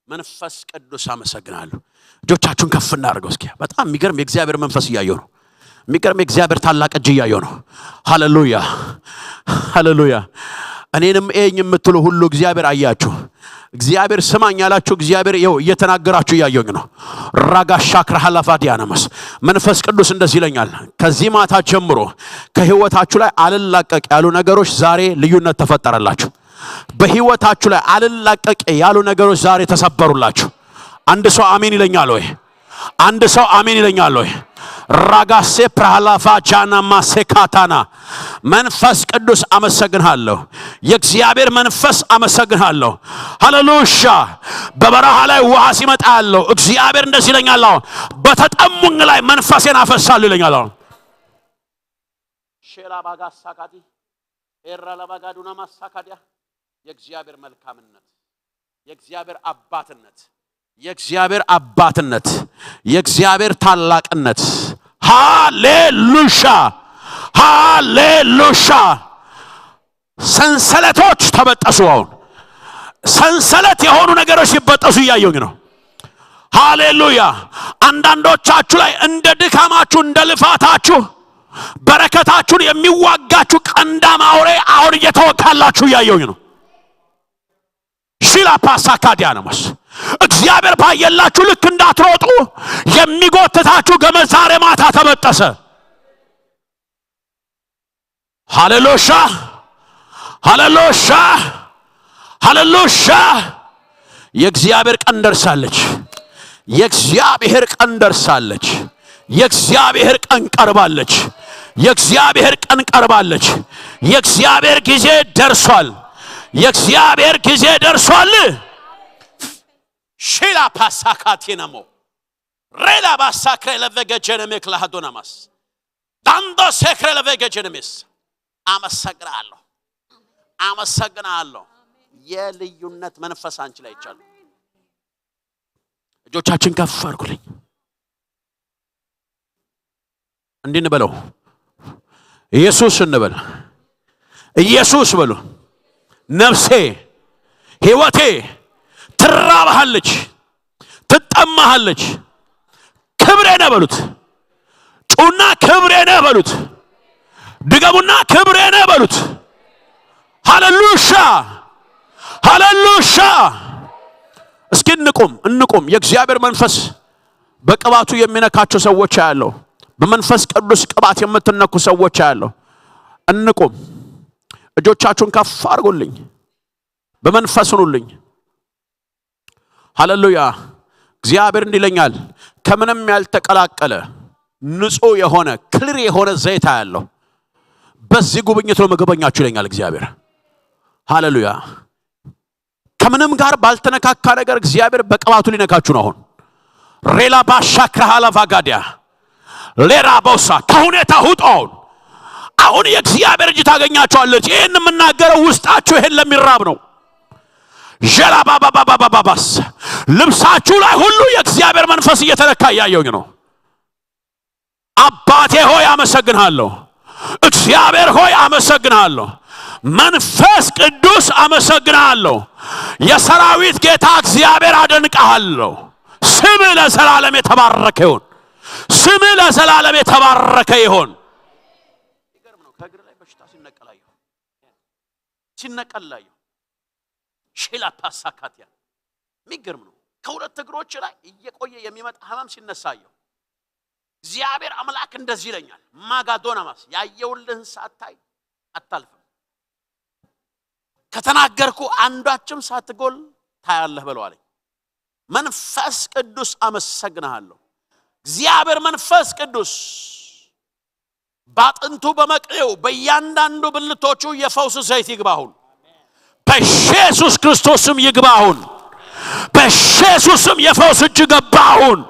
መንፈስ ቅዱስ አመሰግናለሁ። እጆቻችሁን ከፍ እናድርገው እስኪ። በጣም የሚገርም የእግዚአብሔር መንፈስ እያየሁ ነው። የሚገርም የእግዚአብሔር ታላቅ እጅ እያየሁ ነው። ሃሌሉያ፣ ሃሌሉያ። እኔንም ኤኝ የምትሉ ሁሉ እግዚአብሔር አያችሁ። እግዚአብሔር ስማኝ ያላችሁ እግዚአብሔር ይኸው እየተናገራችሁ እያየሁኝ ነው። ራጋሻክራ ሐላፋዲያናማስ መንፈስ ቅዱስ እንደዚህ ይለኛል፣ ከዚህ ማታ ጀምሮ ከህይወታችሁ ላይ አልላቀቅ ያሉ ነገሮች ዛሬ ልዩነት ተፈጠረላችሁ። በህይወታችሁ ላይ አልላቀቅ ያሉ ነገሮች ዛሬ ተሰበሩላችሁ። አንድ ሰው አሜን ይለኛል ወይ? አንድ ሰው አሜን ይለኛል ወይ? ራጋሴ ፕራላፋ ጃና ማሴካታና መንፈስ ቅዱስ አመሰግናለሁ። የእግዚአብሔር መንፈስ አመሰግናለሁ። ሃሌሉያ። በበረሃ ላይ ውሃ ሲመጣ ያለው እግዚአብሔር እንደዚህ ይለኛል፣ በተጠሙኝ ላይ መንፈሴን አፈሳለሁ ይለኛል። ሼላ ባጋሳካቲ ኤራላ ባጋዱና ማሳካዲያ የእግዚአብሔር መልካምነት፣ የእግዚአብሔር አባትነት፣ የእግዚአብሔር አባትነት፣ የእግዚአብሔር ታላቅነት። ሃሌሉያ፣ ሃሌሉያ። ሰንሰለቶች ተበጠሱ። አሁን ሰንሰለት የሆኑ ነገሮች ሲበጠሱ እያየሁኝ ነው። ሃሌሉያ። አንዳንዶቻችሁ ላይ እንደ ድካማችሁ እንደ ልፋታችሁ በረከታችሁን የሚዋጋችሁ ቀንዳም አውሬ አሁን እየተወካላችሁ ያየውኝ ነው። ሺላ ፓሳካዲያናስ እግዚአብሔር ባየላችሁ ልክ እንዳትሮጡ የሚጎትታችሁ ገመድ ዛሬ ማታ ተበጠሰ። ሃሌሉያ ሃሌሉያ ሃሌሉያ። የእግዚአብሔር ቀን ደርሳለች። የእግዚአብሔር ቀን ደርሳለች። የእግዚአብሔር ቀን ቀርባለች። የእግዚአብሔር ቀን ቀርባለች። የእግዚአብሔር ጊዜ ደርሷል። የእግዚአብሔር ጊዜ ደርሷል። ሺላ ፓሳካቲናሞ ሬላ ባሳክሬ ለቨገጀነሜ ክላዶናማስ ዳንዶ ሰክሬ ለቨገጀነሜስ አመሰግናለሁ አመሰግናለሁ። የልዩነት መንፈስ አንቺ ላይ ይቻላል። እጆቻችን ከፍ አድርጉልኝ። እንዲህ እንበለው ኢየሱስ እንበል። ኢየሱስ በሉ። ነፍሴ ሕይወቴ ትራባሃለች ትጠማሃለች። ክብሬ ነህ በሉት። ጩና ክብሬ ነህ በሉት። ድገሙና ክብሬ ነህ በሉት። ሃሌሉያ ሃሌሉያ። እስኪ እንቁም። የእግዚአብሔር መንፈስ በቅባቱ የሚነካቸው ሰዎች ያለው በመንፈስ ቅዱስ ቅባት የምትነኩ ሰዎች ያለው እንቁም። እጆቻችሁን ከፍ አድርጉልኝ። በመንፈስ ሁኑልኝ። ሃሌሉያ። እግዚአብሔር እንዲለኛል ከምንም ያልተቀላቀለ ንጹህ የሆነ ክሊር የሆነ ዘይት ያለው በዚህ ጉብኝት ነው መገበኛችሁ ይለኛል እግዚአብሔር። ሃሌሉያ። ከምንም ጋር ባልተነካካ ነገር እግዚአብሔር በቅባቱ ሊነካችሁ ነው። ሬላ ባሻክራሃላ ቫጋዲያ ሌራ ቦሳ ከሁኔታ ሁጣውን አሁን የእግዚአብሔር እጅ ታገኛችኋለች። ይሄን የምናገረው ውስጣችሁ ይሄን ለሚራብ ነው። ጀላባባባባባስ ልብሳችሁ ላይ ሁሉ የእግዚአብሔር መንፈስ እየተነካ ያየውኝ ነው። አባቴ ሆይ አመሰግናለሁ። እግዚአብሔር ሆይ አመሰግናለሁ። መንፈስ ቅዱስ አመሰግናለሁ። የሰራዊት ጌታ እግዚአብሔር አደንቃለሁ። ስም ለዘላለም የተባረከ ይሁን። ስም ለዘላለም የተባረከ ይሁን። ይገርም ነው። ከእግር ላይ በሽታ ሲነቀላዩ ሺላ ፓሳካቲያ የሚገርም ነው። ከሁለት እግሮች ላይ እየቆየ የሚመጣ ህመም ሲነሳየው እግዚአብሔር አምላክ እንደዚህ ይለኛል። ማጋዶናማስ ያየውልህን ሳታይ አታልፍም። ከተናገርኩ አንዳችም ሳትጎል ታያለህ በለዋለኝ። መንፈስ ቅዱስ አመሰግናለሁ። እግዚአብሔር መንፈስ ቅዱስ ባጥንቱ በመቅሬው በእያንዳንዱ ብልቶቹ የፈውስ ዘይት ይግባሁን በኢየሱስ ክርስቶስም ይግባሁን። በኢየሱስም የፈውስ እጅ ገባሁን።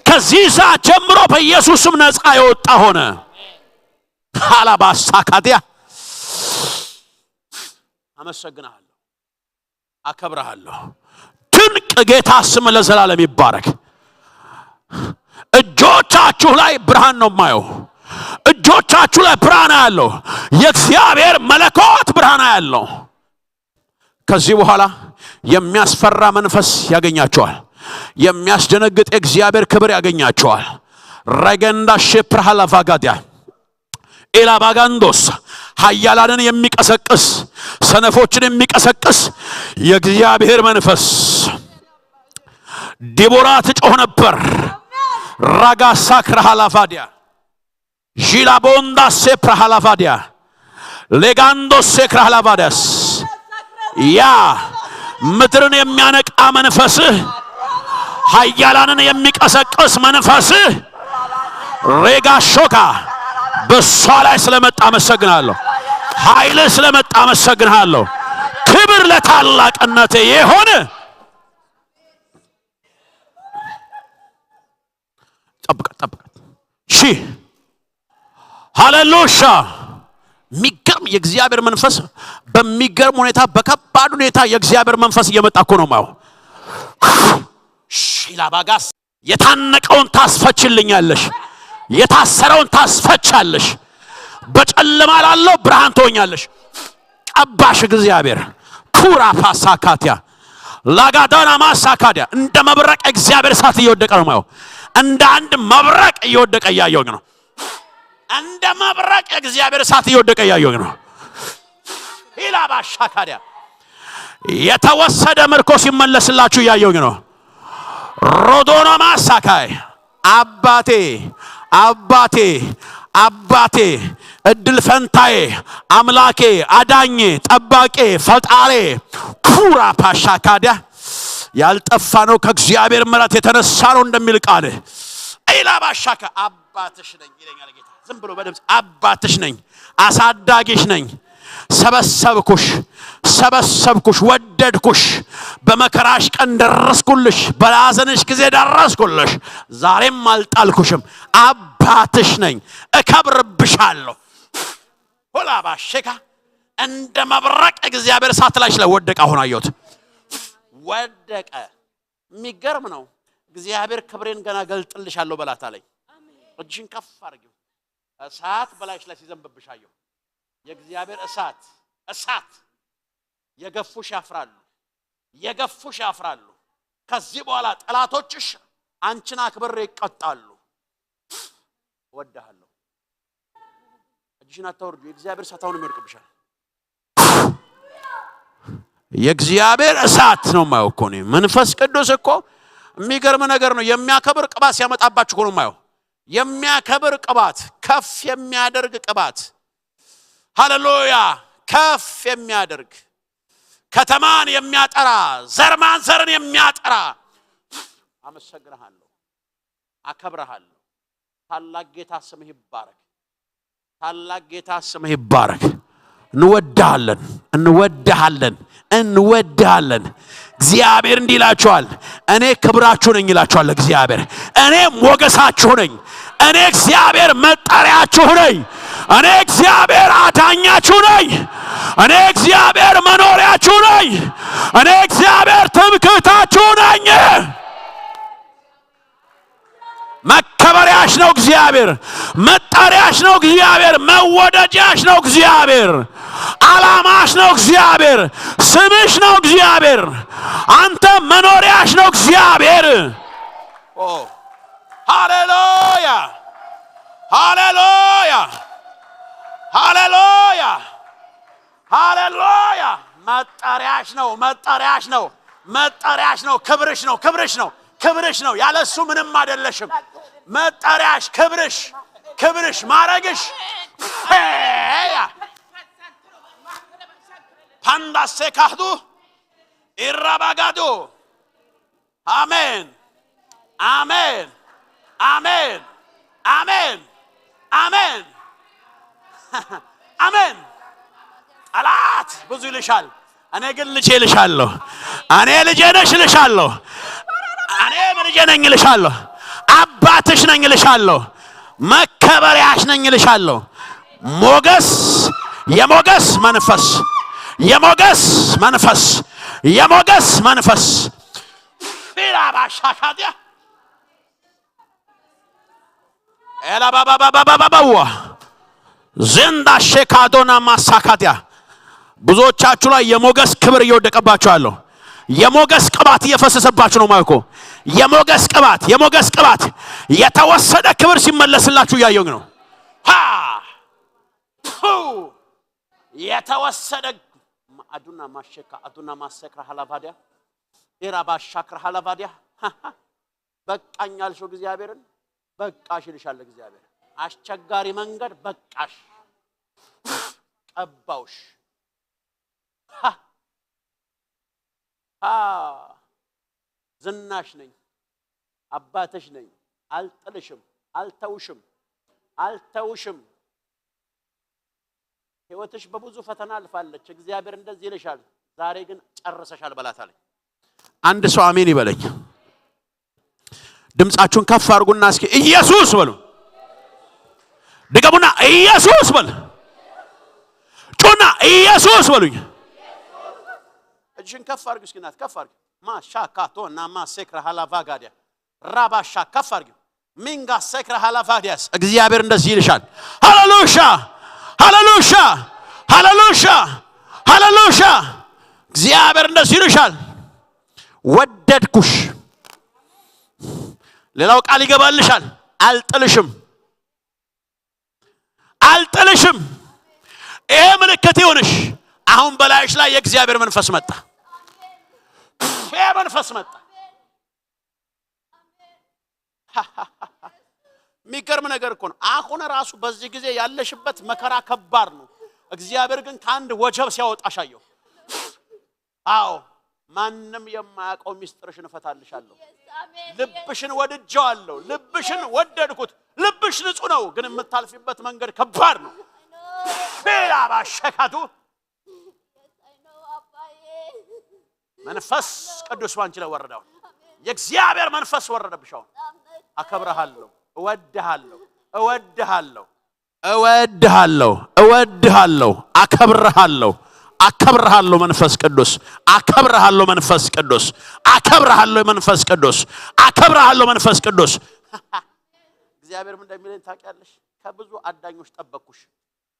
ከዚህ ሰዓት ጀምሮ በኢየሱስም ነፃ የወጣ ሆነ። ሃላባሳካዲያ አመሰግናለሁ፣ አከብራለሁ። ድንቅ ጌታ ስም ለዘላለም ይባረክ። እጆቻችሁ ላይ ብርሃን ነው ማየው። እጆቻችሁ ላይ ብርሃን ያለው የእግዚአብሔር መለኮት ብርሃን ያለው። ከዚህ በኋላ የሚያስፈራ መንፈስ ያገኛቸዋል። የሚያስደነግጥ የእግዚአብሔር ክብር ያገኛቸዋል። ረገንዳ ሸፕራሃላ ቫጋዲያ ኤላባጋንዶስ ኃያላንን የሚቀሰቅስ ሰነፎችን የሚቀሰቅስ የእግዚአብሔር መንፈስ። ዲቦራ ትጮህ ነበር። ራጋሳ ክራሃላፋዲያ ጂላቦንዳ ሴፕራሃላፋዲያ ሌጋንዶ ሴክራሃላፋዲያስ ያ ምድርን የሚያነቃ መንፈስህ ኃያላንን የሚቀሰቅስ መንፈስህ ሬጋ ሾካ በሷ ላይ ስለመጣ አመሰግናለሁ። ኃይል ስለመጣ አመሰግናለሁ። ክብር ለታላቅነቴ ይሁን። ጠብቀ ሺ ሃሌሉያ። የሚገርም የእግዚአብሔር መንፈስ በሚገርም ሁኔታ በከባድ ሁኔታ የእግዚአብሔር መንፈስ እየመጣ እኮ ነው ማው ሺላባጋስ የታነቀውን ታስፈችልኛለሽ፣ የታሰረውን ታስፈቻለሽ፣ በጨለማ ላለው ብርሃን ትሆኛለሽ። ቀባሽ እግዚአብሔር ኩራ ፓሳካቲያ ላጋዳና ማሳካዲያ እንደ መብረቅ እግዚአብሔር እሳት እየወደቀ ነው ማየው እንደ አንድ መብረቅ እየወደቀ ያየው ነው እንደ መብረቅ እግዚአብሔር እሳት እየወደቀ ያየው ነው ኢላባሻካዲያ የተወሰደ ምርኮ ሲመለስላችሁ ያየው ነው ሮዶና ማሳካይ አባቴ አባቴ አባቴ እድል ፈንታዬ አምላኬ አዳኜ ጠባቄ ፈጣሬ ፑራ ፓሻካዲያ ያልጠፋ ነው ከእግዚአብሔር ምሕረት የተነሳ ነው እንደሚል ቃል ኢላባሻካ አባትሽ ነኝ ይለኛል ጌታ ዝም ብሎ በደምጽ አባትሽ ነኝ አሳዳጊሽ ነኝ ሰበሰብኩሽ ወደድኩሽ በመከራሽ ቀን ደረስኩልሽ በላዘንሽ ጊዜ ደረስኩልሽ ዛሬም አልጣልኩሽም አባትሽ ነኝ እከብርብሻለሁ ሆላባሽካ እንደ መብረቅ እግዚአብሔር እሳት ላይ ስለወደቀ አሁን አየሁት ወደቀ የሚገርም ነው እግዚአብሔር ክብሬን ገና ገልጥልሻለሁ በላት አለኝ እጅን ከፍ አድርጊው እሳት በላይሽ ላይ ሲዘንብብሽ አየሁ የእግዚአብሔር እሳት የገፉሽ ያፍራሉ ከዚህ በኋላ ጠላቶችሽ አንቺን አክብሬ ይቀጣሉ ወደሃለሁ እጅሽን አታወርዱ የእግዚአብሔር እሳት አሁን ይመርቅብሻል የእግዚአብሔር እሳት ነው ማየው እኮ ነው መንፈስ ቅዱስ እኮ የሚገርም ነገር ነው የሚያከብር ቅባት ሲያመጣባችሁ እኮ ነው ማየው የሚያከብር ቅባት ከፍ የሚያደርግ ቅባት ሃሌሉያ ከፍ የሚያደርግ ከተማን የሚያጠራ ዘርማንዘርን የሚያጠራ አመሰግናለሁ አከብራለሁ ታላቅ ጌታ ስምህ ይባረክ እንወድሃለን እግዚአብሔር እንዲህ ይላችኋል እኔ ክብራችሁ ነኝ ይላችኋል እግዚአብሔር እኔ ሞገሳችሁ ነኝ እኔ እግዚአብሔር መጠሪያችሁ ነኝ እኔ እግዚአብሔር አዳኛችሁ ነኝ እኔ እግዚአብሔር መኖሪያችሁ ነኝ እኔ እግዚአብሔር ትምክህታችሁ ነኝ መከበሪያሽ ነው እግዚአብሔር መጠሪያሽ ነው እግዚአብሔር መወደጃሽ ነው እግዚአብሔር አላማሽ ነው እግዚአብሔር ስምሽ ነው እግዚአብሔር አንተ መኖሪያሽ ነው እግዚአብሔር ሃሌሉያ ሃሌሉያ ሃሌሉያ ሃሌሉያ መጠሪያሽ ነው ክብርሽ ነው ያለሱ ምንም አይደለሽም መጠሪያሽ ክብርሽ ማረግሽ ፓንዳሴካዱ ኢራባጋዱ አሜን ጠላት ብዙ ይልሻል እኔ ግን ልጄ ልሻለሁ እኔ ልጄ ነሽ ልሻለሁ እኔ ልጄ ነኝ ልሻለሁ አባትሽ ነኝ ልሻለሁ መከበሪያሽ ነኝ ልሻለሁ የሞገስ መንፈስ ፊራባሻካዲያ ኤላባባባባባዋ ዘንዳ ሸካዶና ማሳካዲያ ብዙዎቻችሁ ላይ የሞገስ ክብር እየወደቀባችሁ አለው የሞገስ ቅባት እየፈሰሰባችሁ ነው ማይኮ የሞገስ ቅባት የተወሰደ ክብር ሲመለስላችሁ ያየው ነው የተወሰደ አዱና ማሰክራ ሐላባዲያ ኢራባሻክራ ሐላባዲያ በቃኛልሽው እግዚአብሔርን በቃሽ ይልሻል እግዚአብሔር አስቸጋሪ መንገድ በቃሽ ቀባውሽ ዝናሽ ነኝ አባትሽ ነኝ አልጥልሽም አልተውሽም ህይወትሽ በብዙ ፈተና አልፋለች እግዚአብሔር እንደዚህ ይልሻል ዛሬ ግን ጨርሰሻል በላታለኝ አንድ ሰው አሜን ይበለኝ ድምጻችሁን ከፍ አድርጉና እስኪ ኢየሱስ በሉ ድገሙና ኢየሱስ በሉ ጩና ኢየሱስ በሉኝ እጅን ከፍ አድርጉ እስኪ ናት ከፍ አድርጉ ማሻካቶና ማሰክራ ሐላቫጋዲያ ራባሻ ከፍ አድርጉ ሚንጋ ሰክራ ሐላቫዲያስ እግዚአብሔር እንደዚህ ይልሻል ሃሌሉያ እግዚአብሔር እንደዚህ ይልሻል ወደድኩሽ ሌላው ቃል ይገባልሻል አልጥልሽም ይሄ ምልክት ይሁንሽ አሁን በላይሽ ላይ የእግዚአብሔር መንፈስ መጣ ይሄ መንፈስ መጣ የሚገርም ነገር እኮ ነው አሁን ራሱ በዚህ ጊዜ ያለሽበት መከራ ከባድ ነው እግዚአብሔር ግን ካንድ ወጀብ ሲያወጣሽ አየሁ አዎ ማንንም የማያውቀው ሚስጥርሽን እፈታልሻለሁ ልብሽን ወድጄዋለሁ ልብሽን ወደድኩት ልብሽ ንጹህ ነው ግን የምታልፊበት መንገድ ከባድ ነው ፌላ ባሸካቱ መንፈስ ቅዱስ ባንቺ ላይ ወረደው የእግዚአብሔር መንፈስ ወረደብሻው አከብረሃለሁ እወድሃለሁ አከብረሃለሁ መንፈስ ቅዱስ አከብረሃለሁ መንፈስ ቅዱስ እግዚአብሔር ምን እንደሚለኝ ታውቂያለሽ ከብዙ አዳኞች ጠበቅኩሽ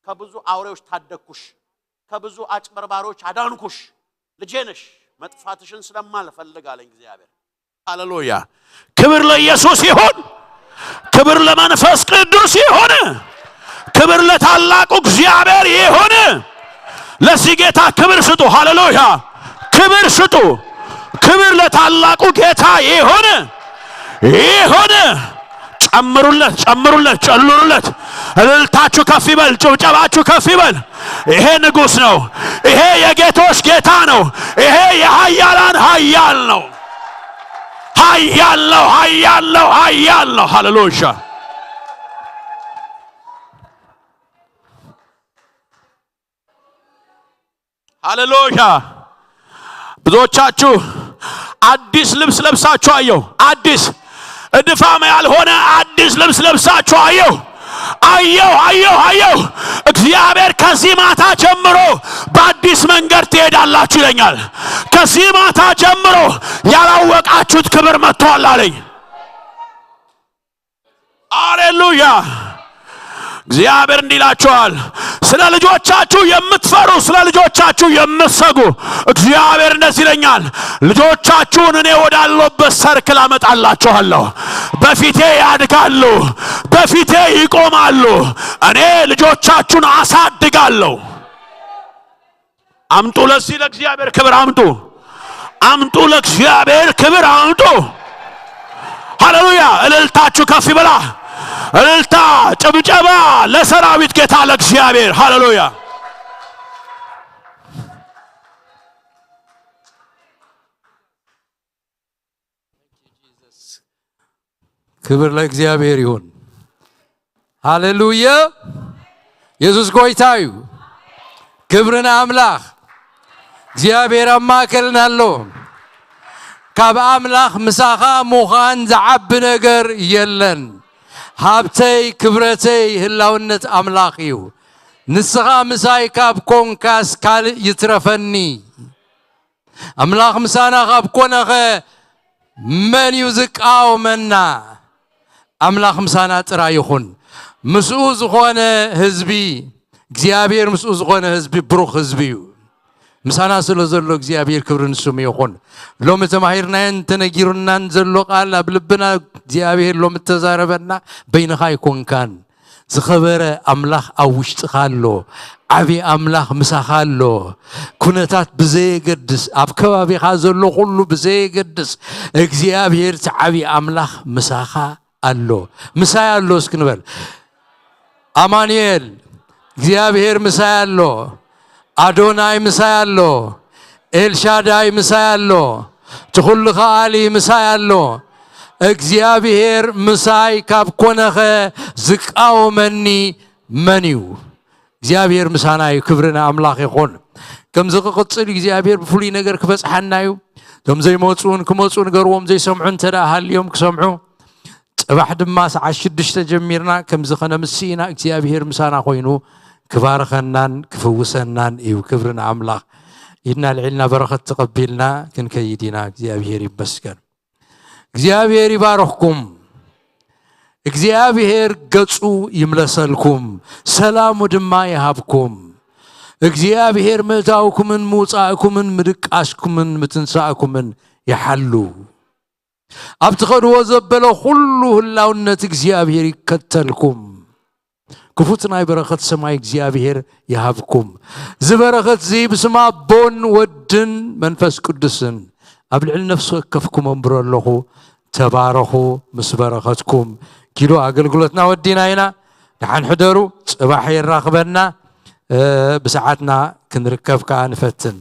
ከብዙ አውሬዎች ታደግኩሽ ከብዙ አጭበርባሮች አዳንኩሽ ልጄ ነሽ መጥፋትሽን ስለማልፈልግ አለኝ እግዚአብሔር ሃሌሉያ ክብር ለኢየሱስ ይሁን ክብር ለመንፈስ ቅዱስ ይሁን ክብር ለታላቁ እግዚአብሔር ይሁን ለዚህ ጌታ ክብር ስጡ ሃሌሉያ ክብር ለታላቁ ጌታ ይሁን ጨምሩለት እልልታችሁ ከፍ ይበል ጭብጨባችሁ ከፍ ይበል ይሄ ንጉስ ነው ይሄ የጌቶች ጌታ ነው ይሄ የኃያላን ኃያል ነው ሃሌሉያ ሃሌሉያ ብዙዎቻችሁ አዲስ ልብስ ለብሳችሁ አየሁ አዲስ እድፋም ያልሆነ አዲስ ልብስ ለብሳችሁ አየሁ እግዚአብሔር ከዚህ ማታ ጀምሮ በአዲስ መንገድ ትሄዳላችሁ ይለኛል ከዚህ ማታ ጀምሮ ያላወቃችሁት ክብር መጥቷል አለኝ ሃሌሉያ እግዚአብሔር እንዲላችኋል ስለ ልጆቻችሁ የምትፈሩ ስለ ልጆቻችሁ የምትሰጉ እግዚአብሔር እንደዚህ ይለኛል ልጆቻችሁን እኔ ወዳለሁበት ሰርክል አመጣላችኋለሁ በፊቴ ያድጋሉ በፊቴ ይቆማሉ እኔ ልጆቻችሁን አሳድጋለሁ አምጡ ለዚህ ለእግዚአብሔር ክብር አምጡ ለእግዚአብሔር ክብር አምጡ ሃሌሉያ እልልታችሁ ከፍ ይበላ እልልታ ጭብጨባ ለሰራዊት ጌታ ለእግዚአብሔር ሃሌሉያ ክብር ለእግዚአብሔር ይሁን ሃሌሉያ ኢየሱስ ጌታዩ ክብርና አምላክ እግዚአብሔር አማከልናሎ ካብ አምላክ ምሳኻ ሙኻን ዝዓብ ነገር የለን ሀብተይ ክብረተይ ህላውነት አምላክ እዩ ንስኻ ምሳይ ካብ ኮንካስ ካል ይትረፈኒ አምላክ ምሳና ካብ ኮነኸ መን ይዝቃወመና አምላክ ምሳና ጥራ ይኹን ምስኡ ዝኾነ ህዝቢ እግዚአብሔር ምስኡ ዝኾነ ህዝቢ ብሩኽ ህዝቢ እዩ ምሳና ስለ ዘሎ እግዚአብሔር ክብርን ስሙ ይኹን ሎሚ ተማሂርናን ተነጊሩናን ዘሎ ቃል ኣብ ልብና እግዚአብሔር ሎሚ ተዛረበና በይንኻ ይኮንካን ዝኸበረ አምላክ ኣብ ውሽጥኻ ኣሎ ዓቢ አምላክ ምሳኻ ኣሎ ኩነታት ብዘይገድስ ኣብ ከባቢኻ ዘሎ ኩሉ ብዘይገድስ እግዚአብሔር ዓቢ አምላክ ምሳኻ ኣሎ ምሳይ ኣሎ እስክንበል አማኑኤል እግዚአብሔር ምሳይ ኣሎ አዶናይ ምሳይ ኣሎ ኤልሻዳይ ምሳይ ኣሎ ትኹልኻ አሊ ምሳይ ኣሎ እግዚአብሔር ምሳይ ካብ ኮነኸ ዝቃወመኒ መን እዩ እግዚአብሔር ምሳና እዩ ክብርና አምላክ ይኹን ከም ዝቕፅል እግዚአብሔር ብፍሉይ ነገር ክበፅሐና እዩ ቶም ዘይመፁን ክመፁን ገርዎም ዘይሰምዑን ተዳ ሃልዮም ክሰምዑ ጽባሕ ድማ ሰዓት 6 ጀሚርና ከም ዝኸነ ምሲና እግዚአብሔር ምሳና ኮይኑ ክባረኸናን ክፍውሰናን እዩ ክብርና አምላክ ይድና ልዕልና በረኸት ተቀቢልና ክንከይዲና እግዚአብሔር ይመስገን እግዚአብሔር ይባረኽኩም እግዚአብሔር ገጹ ይምለሰልኩም ሰላሙ ድማ ይሃብኩም እግዚአብሔር ምእታውኩምን ሙጻእኩምን ምድቃስኩምን ምትንሳእኩምን يحلو أبتخدوا وزبلوا كله اللونة እግዚአብሔር يكتلكم كفوتنا بركة سماء እግዚአብሔር يهبكم زبركة زي بسماء بون ودن منفس قدسن أبلع نفسه كفكم أمبر الله تباركوا مسبركتكم كيلو أقلقلتنا ودينا هنا نحن حضروا صباحي الراقبنا بساعتنا كنركب كأنفتن